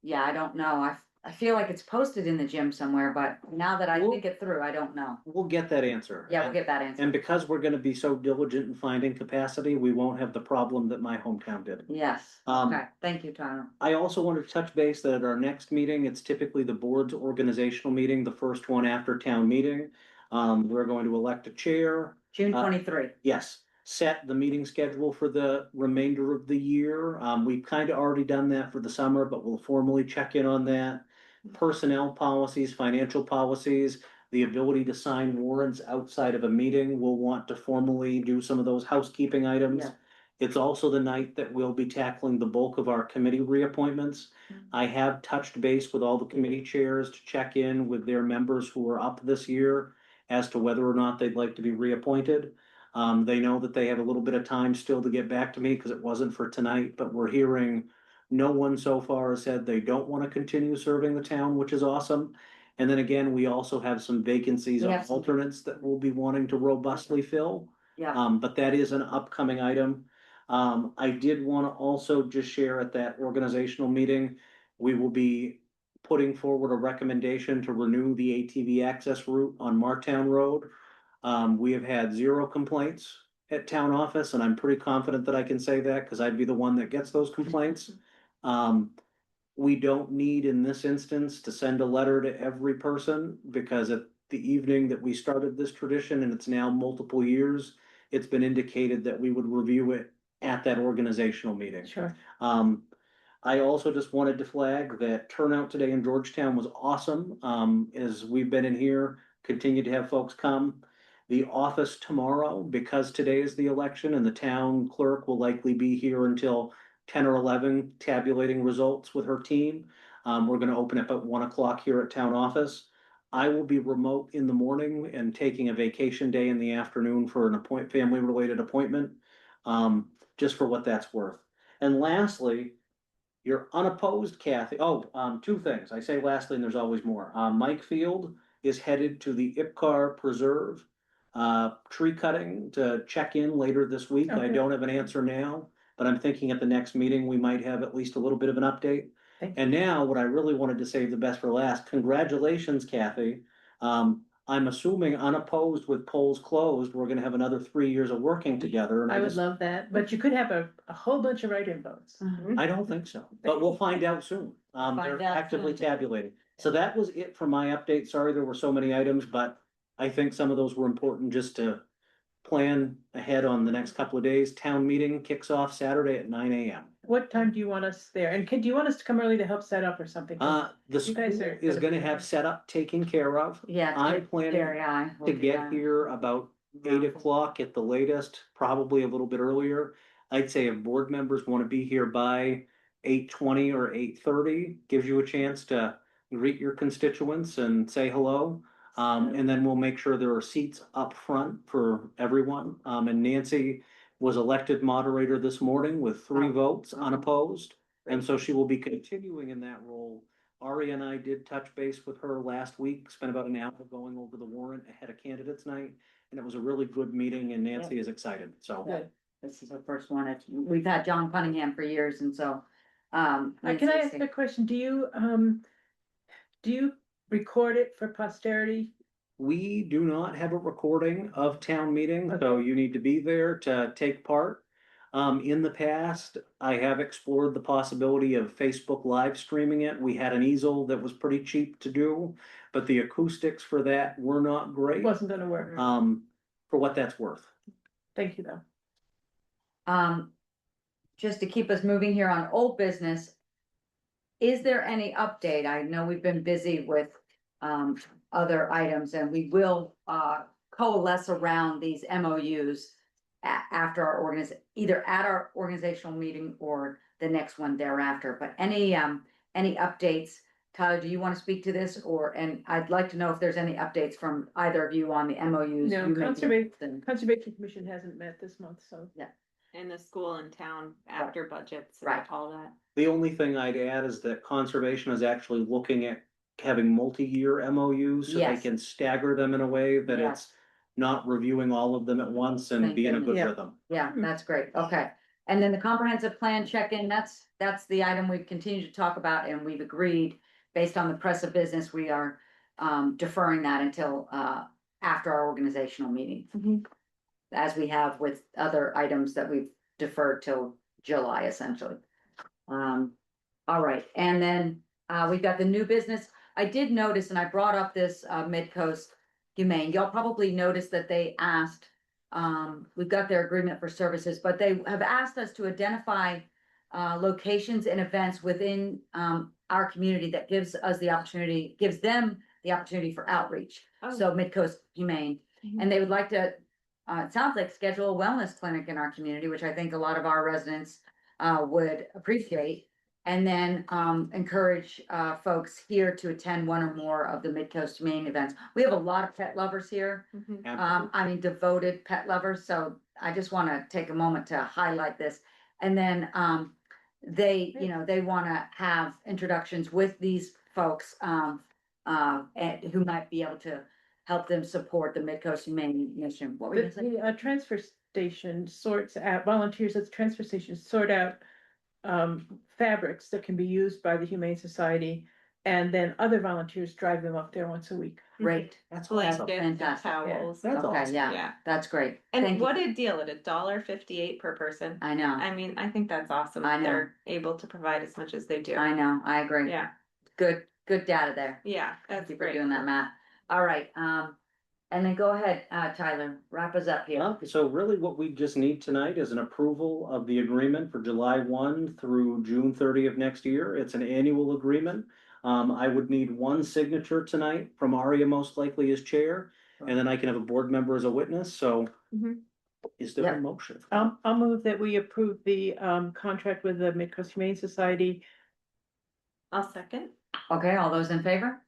yeah, I don't know. I feel like it's posted in the gym somewhere, but now that I Well- think it through, I don't know. We'll get that answer. Yeah, we'll get that answer. And because we're gonna be so diligent in finding capacity, we won't have the problem that my hometown did. Yes, Um, okay, thank you, Tyler. I also wanted to touch base that at our next meeting, it's typically the board's organizational meeting, the first one after town meeting. We're going to elect a chair. June 23. Yes, set the meeting schedule for the remainder of the year. We've kind of already done that for the summer, but we'll formally check in on that. Personnel policies, financial policies, the ability to sign warrants outside of a meeting. We'll want to formally do some of those housekeeping items. Yeah. It's also the night that we'll be tackling the bulk of our committee reappointments. I have touched base with all the committee chairs to check in with their members who are up this year as to whether or not they'd like to be reappointed. They know that they have a little bit of time still to get back to me because it wasn't for tonight, but we're hearing no one so far has said they don't want to continue serving the town, which is awesome. And then again, we also have some vacancies We on have some- alternates that we'll be wanting to robustly fill. Yeah, But that is an upcoming item. I did want to also just share at that organizational meeting, we will be putting forward a recommendation to renew the ATV access route on Martown Road. We have had 0 complaints at town office, and I'm pretty confident that I can say that because I'd be the one that gets those complaints. We don't need in this instance to send a letter to every person because at the evening that we started this tradition and it's now multiple years, it's been indicated that we would review it at that organizational meeting. Sure. I also just wanted to flag that turnout today in Georgetown was awesome. As we've been in here, continue to have folks come. The office tomorrow, because today is the election and the town clerk will likely be here until 10 or 11 tabulating results with her team. We're gonna open up at 1 o'clock here at town office. I will be remote in the morning and taking a vacation day in the afternoon for an family related appointment. Just for what that's worth. And lastly, you're unopposed, Kathy. Two things. I say lastly, and there's always more. Mike Field is headed to the Ipcar Preserve tree cutting to check in later this week. I Okay. don't have an answer now, but I'm thinking at the next meeting, we might have at least a little bit of an update. Thank you. And now what I really wanted to save the best for last, congratulations, Kathy. I'm assuming unopposed with polls closed, we're gonna have another 3 years of working together. And I would just- love that, but you could have a whole bunch of write-in votes. I don't think so, but we'll find out soon. Find They're out actively soon. tabulating. So that was it for my update. Sorry, there were so many items, but I think some of those were important just to plan ahead on the next couple of days. Town meeting kicks off Saturday at 9 AM. What time do you want us there? And do you want us to come early to help set up or something? The You school guys are is gonna gonna be have there. setup taken care of. Yeah. I'm planning Jerry, I will to do get that. here about 8 o'clock at the latest, probably a little bit earlier. I'd say if board members want to be here by 8:20 or 8:30, gives you a chance to greet your constituents and say hello. And then we'll make sure there are seats up front for everyone. And Nancy was elected moderator this morning with 3 votes unopposed. And so she will be continuing in that role. Ari and I did touch base with her last week, spent about an hour going over the warrant ahead of candidates night. And it was a really good meeting and Nancy is excited, so. Good. This is our first one. We've had John Cunningham for years and so. Can I ask a question? Do you record it for posterity? We do not have a recording of town meeting, so you need to be there to take part. In the past, I have explored the possibility of Facebook live streaming it. We had an easel that was pretty cheap to do, but the acoustics for that were not great. Wasn't gonna work. For what that's worth. Thank you, though. Just to keep us moving here on old business. Is there any update? I know we've been busy with other items and we will coalesce around these MOUs after our either at our organizational meeting or the next one thereafter. But any updates? Tyler, do you want to speak to this and I'd like to know if there's any updates from either of you on the MOUs. No, you may be- Conservation Commission hasn't met this month, so. In the school and town after budgets and Right. all that. The only thing I'd add is that conservation is actually looking at having multi-year MOUs. So they Yes. can stagger them in a way that Yes. it's not reviewing all of them at once and be in a good Yeah. rhythm. Yeah, that's great. Okay. And then the comprehensive plan check-in, that's the item we've continued to talk about and we've agreed based on the press of business, we are deferring that until after our organizational meeting. As we have with other items that we've deferred till July essentially. All right, and then we've got the new business. I did notice, and I brought up this Midcoast Humane. Y'all probably noticed that they asked, we've got their agreement for services, but they have asked us to identify locations and events within our community that gives them the opportunity for outreach. Oh. So Midcoast Humane, and they would like to, it sounds like schedule a wellness clinic in our community, which I think a lot of our residents would appreciate. And then encourage folks here to attend one or more of the Midcoast Humane events. We have a lot of pet lovers here. Absolutely. Devoted pet lovers, so I just wanna take a moment to highlight this. And then, they wanna have introductions with these folks, and who might be able to help them support the Midcoast Humane mission. What were you saying? The transfer station sorts out, volunteers at the transfer station sort out fabrics that can be used by the Humane Society and then other volunteers drive them up there once a week. Great. That's Like awesome. gifts and Fantastic. towels. That's Okay, awesome. yeah, Yeah. that's great. And Thank you. what a deal at $1.58 per person. I know, I mean, I think that's awesome. I that know. They're able to provide as much as they do. I know, I agree. Yeah, Good data there. yeah, Thank that's you for great. doing that, Matt. All right, and then go ahead, Tyler, wrap us up here. Well, so really what we just need tonight is an approval of the agreement for July 1 through June 30 of next year. It's an annual agreement. I would need one signature tonight from Aria, most likely as chair, and then I can have a board member as a witness, so. Mhm. Is there a Yep. motion? I'll move that we approve the contract with the Midcoast Humane Society. I'll second. Okay, all those in favor?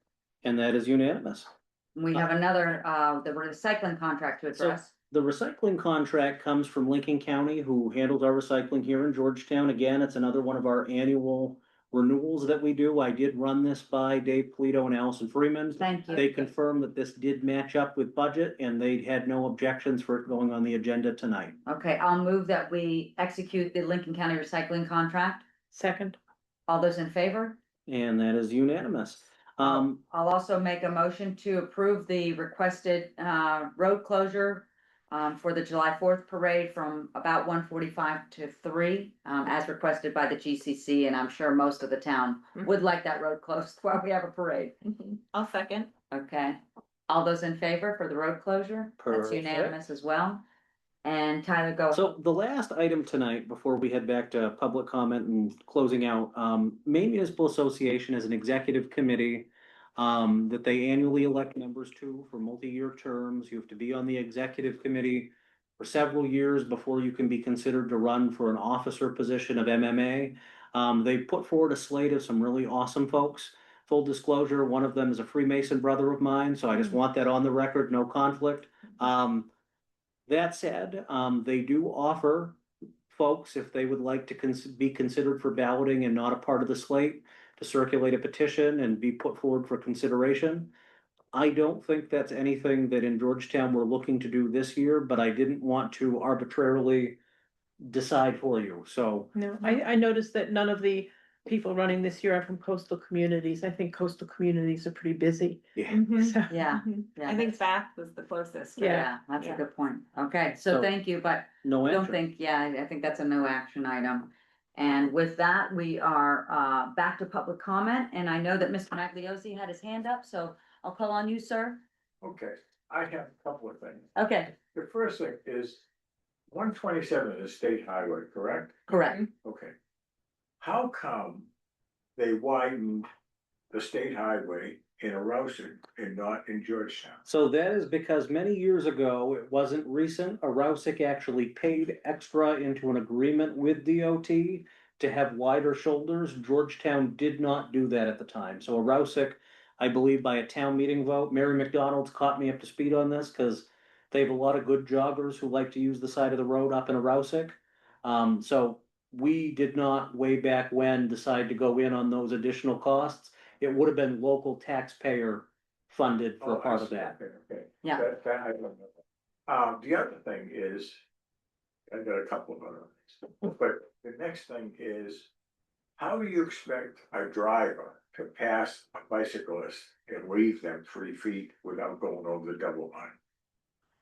And that is unanimous. We have another, the recycling contract to So- address. The recycling contract comes from Lincoln County, who handles our recycling here in Georgetown. Again, it's another one of our annual renewals that we do. I did run this by Dave Polito and Allison Freeman. Thank you. They confirmed that this did match up with budget and they had no objections for it going on the agenda tonight. Okay, I'll move that we execute the Lincoln County recycling contract. Second. All those in favor? And that is unanimous. I'll also make a motion to approve the requested, road closure, for the July 4th parade from about 1:45 to 3, as requested by the GCC, and I'm sure most of the town would like that road closed while we have a parade. I'll second. Okay, all those in favor for the road closure? That's Perfect. unanimous as well. And Tyler, go. So the last item tonight, before we head back to public comment and closing out, Maine Municipal Association is an executive committee that they annually elect members to for multi-year terms. You have to be on the executive committee for several years before you can be considered to run for an officer position of MMA. They put forward a slate of some really awesome folks. Full disclosure, one of them is a Freemason brother of mine, so I just want that on the record, no conflict. That said, they do offer folks, if they would like to be considered for balloting and not a part of the slate, to circulate a petition and be put forward for consideration. I don't think that's anything that in Georgetown we're looking to do this year, but I didn't want to arbitrarily decide for you, so. No, I noticed that none of the people running this year are from coastal communities. I think coastal communities are pretty busy. Yeah. So- Yeah, I think Bath was the closest. right? yeah, that's a good point. Okay, so So- thank you, but No don't answer. think, yeah, I think that's a no action item. And with that, we are back to public comment, and I know that Mr. Magliozzi had his hand up, so I'll call on you, sir. Okay, I have a couple of things. Okay, The first thing is 127 is state highway, correct? correct. Okay. How come they widened the state highway in Arousa and not in Georgetown? So that is because many years ago, it wasn't recent, Arousic actually paid extra into an agreement with DOT to have wider shoulders. Georgetown did not do that at the time. So Arousic, I believe by a town meeting vote, Mary McDonald's caught me up to speed on this because they have a lot of good joggers who like to use the side of the road up in Arousic. So we did not way back when decide to go in on those additional costs. It would have been local taxpayer funded for Oh, a part I of see. that. Okay. Yeah. That I don't know. The other thing is, I got a couple of other things, but the next thing is, how do you expect a driver to pass a bicyclist and leave them 3 feet without going over the double line?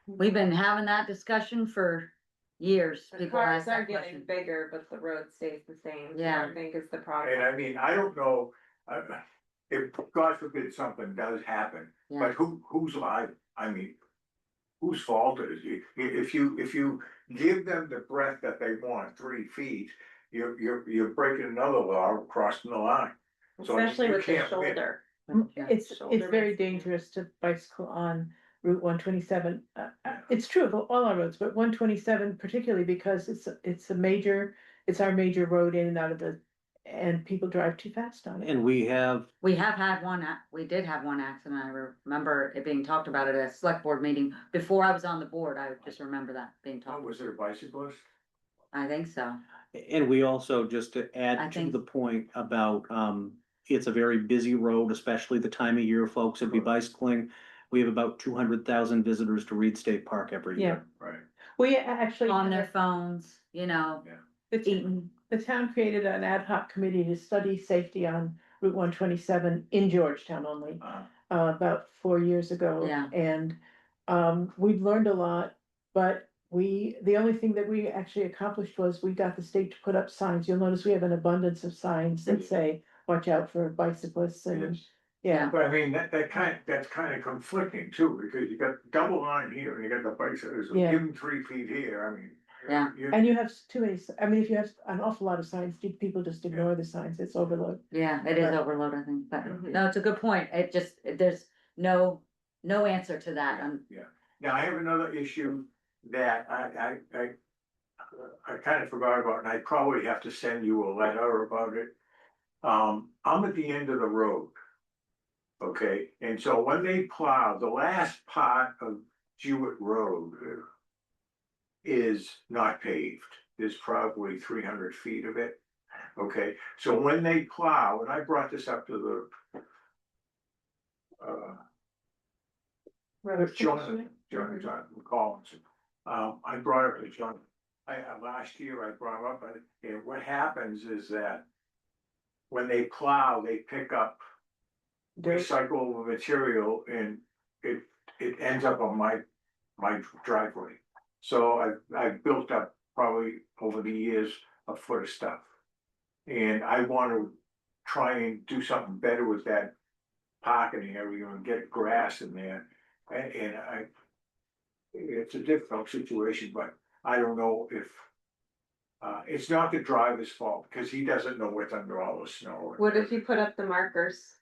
We've been having that discussion for years. The People cars ask are that getting question. bigger, but the road stays the same. so Yeah. I think is the And problem. I mean, I don't know, if God forbid something does happen, Yeah. but who's liable? I mean, whose fault is it? If you give them the breadth that they want, 3 feet, you're breaking another law, crossing the line. So Especially you with the can't win. shoulder. Yeah. It's Shoulder very makes- dangerous to bicycle on Route 127. It's true of all our roads, but 127 particularly because it's our major road in and out of and people drive too fast on it. And we have, We have had we did have one accident. I remember it being talked about at a select board meeting before I was on the board. I just remember that being Oh, talked. was it a bicyclist? I think so. and we also, just to I add to think- the point about, it's a very busy road, especially the time of year folks would be bicycling. We have about 200,000 visitors to Reed State Park every year. Right. We actually. On their phones, the, eating. the town created an ad hoc committee to study safety on Route 127 in Georgetown only, about 4 years ago. Yeah. And, we've learned a lot, but the only thing that we actually accomplished was we got the state to put up signs. You'll notice we have an abundance of signs that say, watch out for bicyclists and, Yes. yeah. But I mean, that's kind of conflicting too, because you got double line here and you got the bicycles, Yeah. give them 3 feet here, I mean. Yeah. And you have too many, I mean, if you have an awful lot of signs, people just ignore the signs, it's overload. Yeah, it is Right. overload, I think, but Mhm. no, it's a good point. It just, there's no answer to that. Now, I have another issue that I kind of forgot about, and I probably have to send you a letter about it. I'm at the end of the road. Okay, and so when they plow, the last part of Jewett Road is not paved. There's probably 300 feet of it. Okay, so when they plow, and I brought this up to the Jonathan Collins. I brought it to John, last year I brought up, and what happens is that when they plow, they pick up recyclable material and it ends up on my driveway. So I've built up probably over the years a foot of stuff. And I want to try and do something better with that parking area and get grass in there. And it's a difficult situation, but I don't know if, it's not the driver's fault, because he doesn't know what's under all the snow. What if you put up the markers?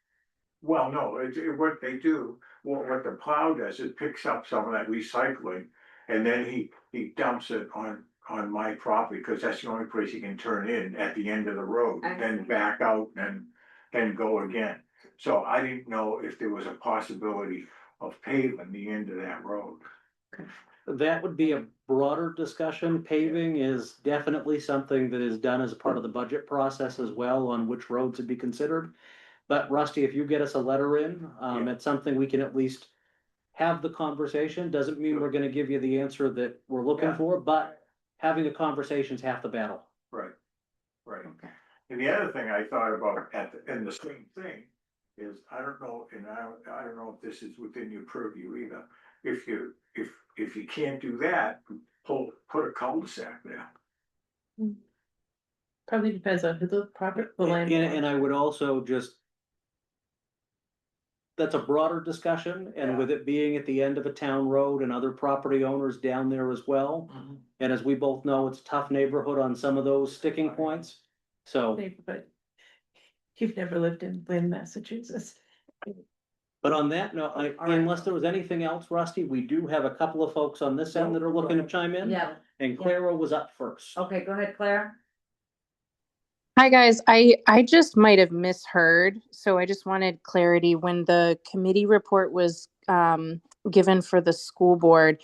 Well, no, what they do, what the plow does, it picks up some of that recycling, and then he dumps it on my property, because that's the only place he can turn in at the end of the road, I then see. back out and go again. So I didn't know if there was a possibility of paving the end of that road. That would be a broader discussion. Paving is definitely something that is done as a part of the budget process as well, on which roads would be considered. But Rusty, if you get us a letter in, it's something we can at least have the conversation. Doesn't mean we're gonna give you the answer that we're looking Yeah. for, but having a conversation is half the battle. Right, right. Okay. And the other thing I thought about and the same thing is, I don't know, and I don't know if this is within your purview either. If you can't do that, put a cul-de-sac there. Probably depends on who the land. And I would also just. That's a broader discussion, and with it being at the end of a town road and other property owners down there as well. And as we both know, it's a tough neighborhood on some of those sticking points, so. But you've never lived in Lynn, Massachusetts. But on that note, unless there was anything else, Rusty, we do have a couple of folks on this end that are looking to chime in. Yeah, And Clara was up first. okay, go ahead, Claire. Hi, guys. I just might have misheard, so I just wanted clarity. When the committee report was given for the school board,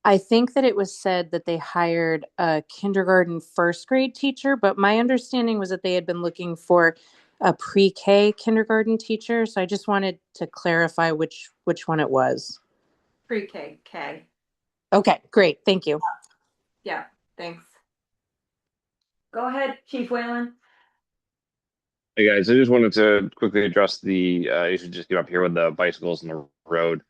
I think that it was said that they hired a kindergarten first grade teacher, but my understanding was that they had been looking for a pre-K kindergarten teacher. So I just wanted to clarify which one it was. Pre-K, K. Okay, great. Thank you. Yeah, thanks. Go ahead, Chief Whalen. Hey guys, I just wanted to quickly address the issue just came up here with the bicycles in the road.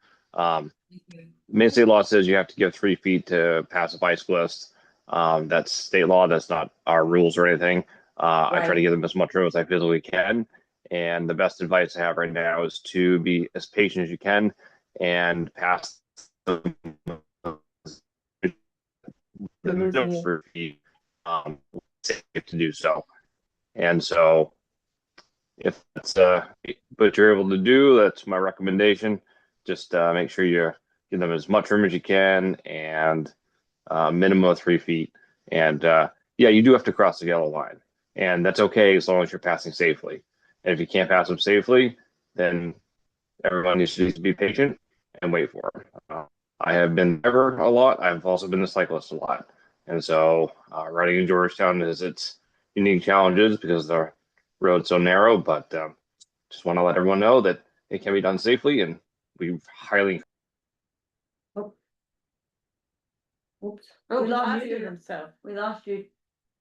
Maine state law says you have to give 3 feet to pass a bicyclist. That's state law. That's not our rules or anything. I try to give them as much room as I physically can. And the best advice I have right now is to be as patient as you can and pass them safe to do so. And so if that's what you're able to do, that's my recommendation. Just make sure you give them as much room as you can and minimum of 3 feet. And yeah, you do have to cross the yellow line, and that's okay as long as you're passing safely. And if you can't pass them safely, then everyone needs to be patient and wait for them. I have been the driver a lot. I've also been the cyclist a lot. And so riding in Georgetown has its unique challenges because the road's so narrow, but just want to let everyone know that it can be done safely, and we highly. Oops. Oh, We lost muted you. himself. We lost you,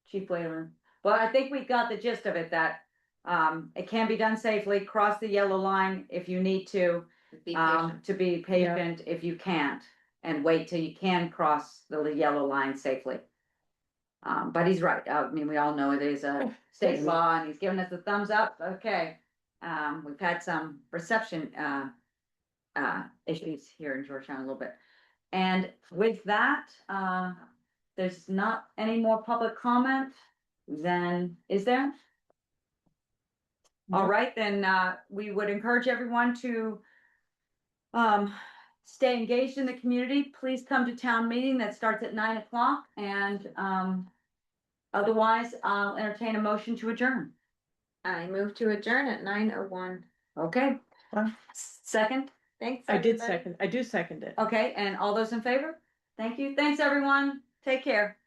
Chief Whalen. But I think we got the gist of it, that It can be done safely. Cross the yellow line if you need to. Be patient. To be patient if you can't, and wait till you can cross the yellow line safely. But he's right. I mean, we all know it is a state law, and he's giving us a thumbs up. Okay. We've had some reception issues here in Georgetown a little bit. And with that, there's not any more public comment, then is there? All right, then we would encourage everyone to stay engaged in the community. Please come to town meeting that starts at 9 o'clock, and otherwise I'll entertain a motion to adjourn. I move to adjourn at 9:01. Okay. Second? Thanks. I everybody. do second it. Okay, and all those in favor? Thank you. Thanks, everyone. Take care.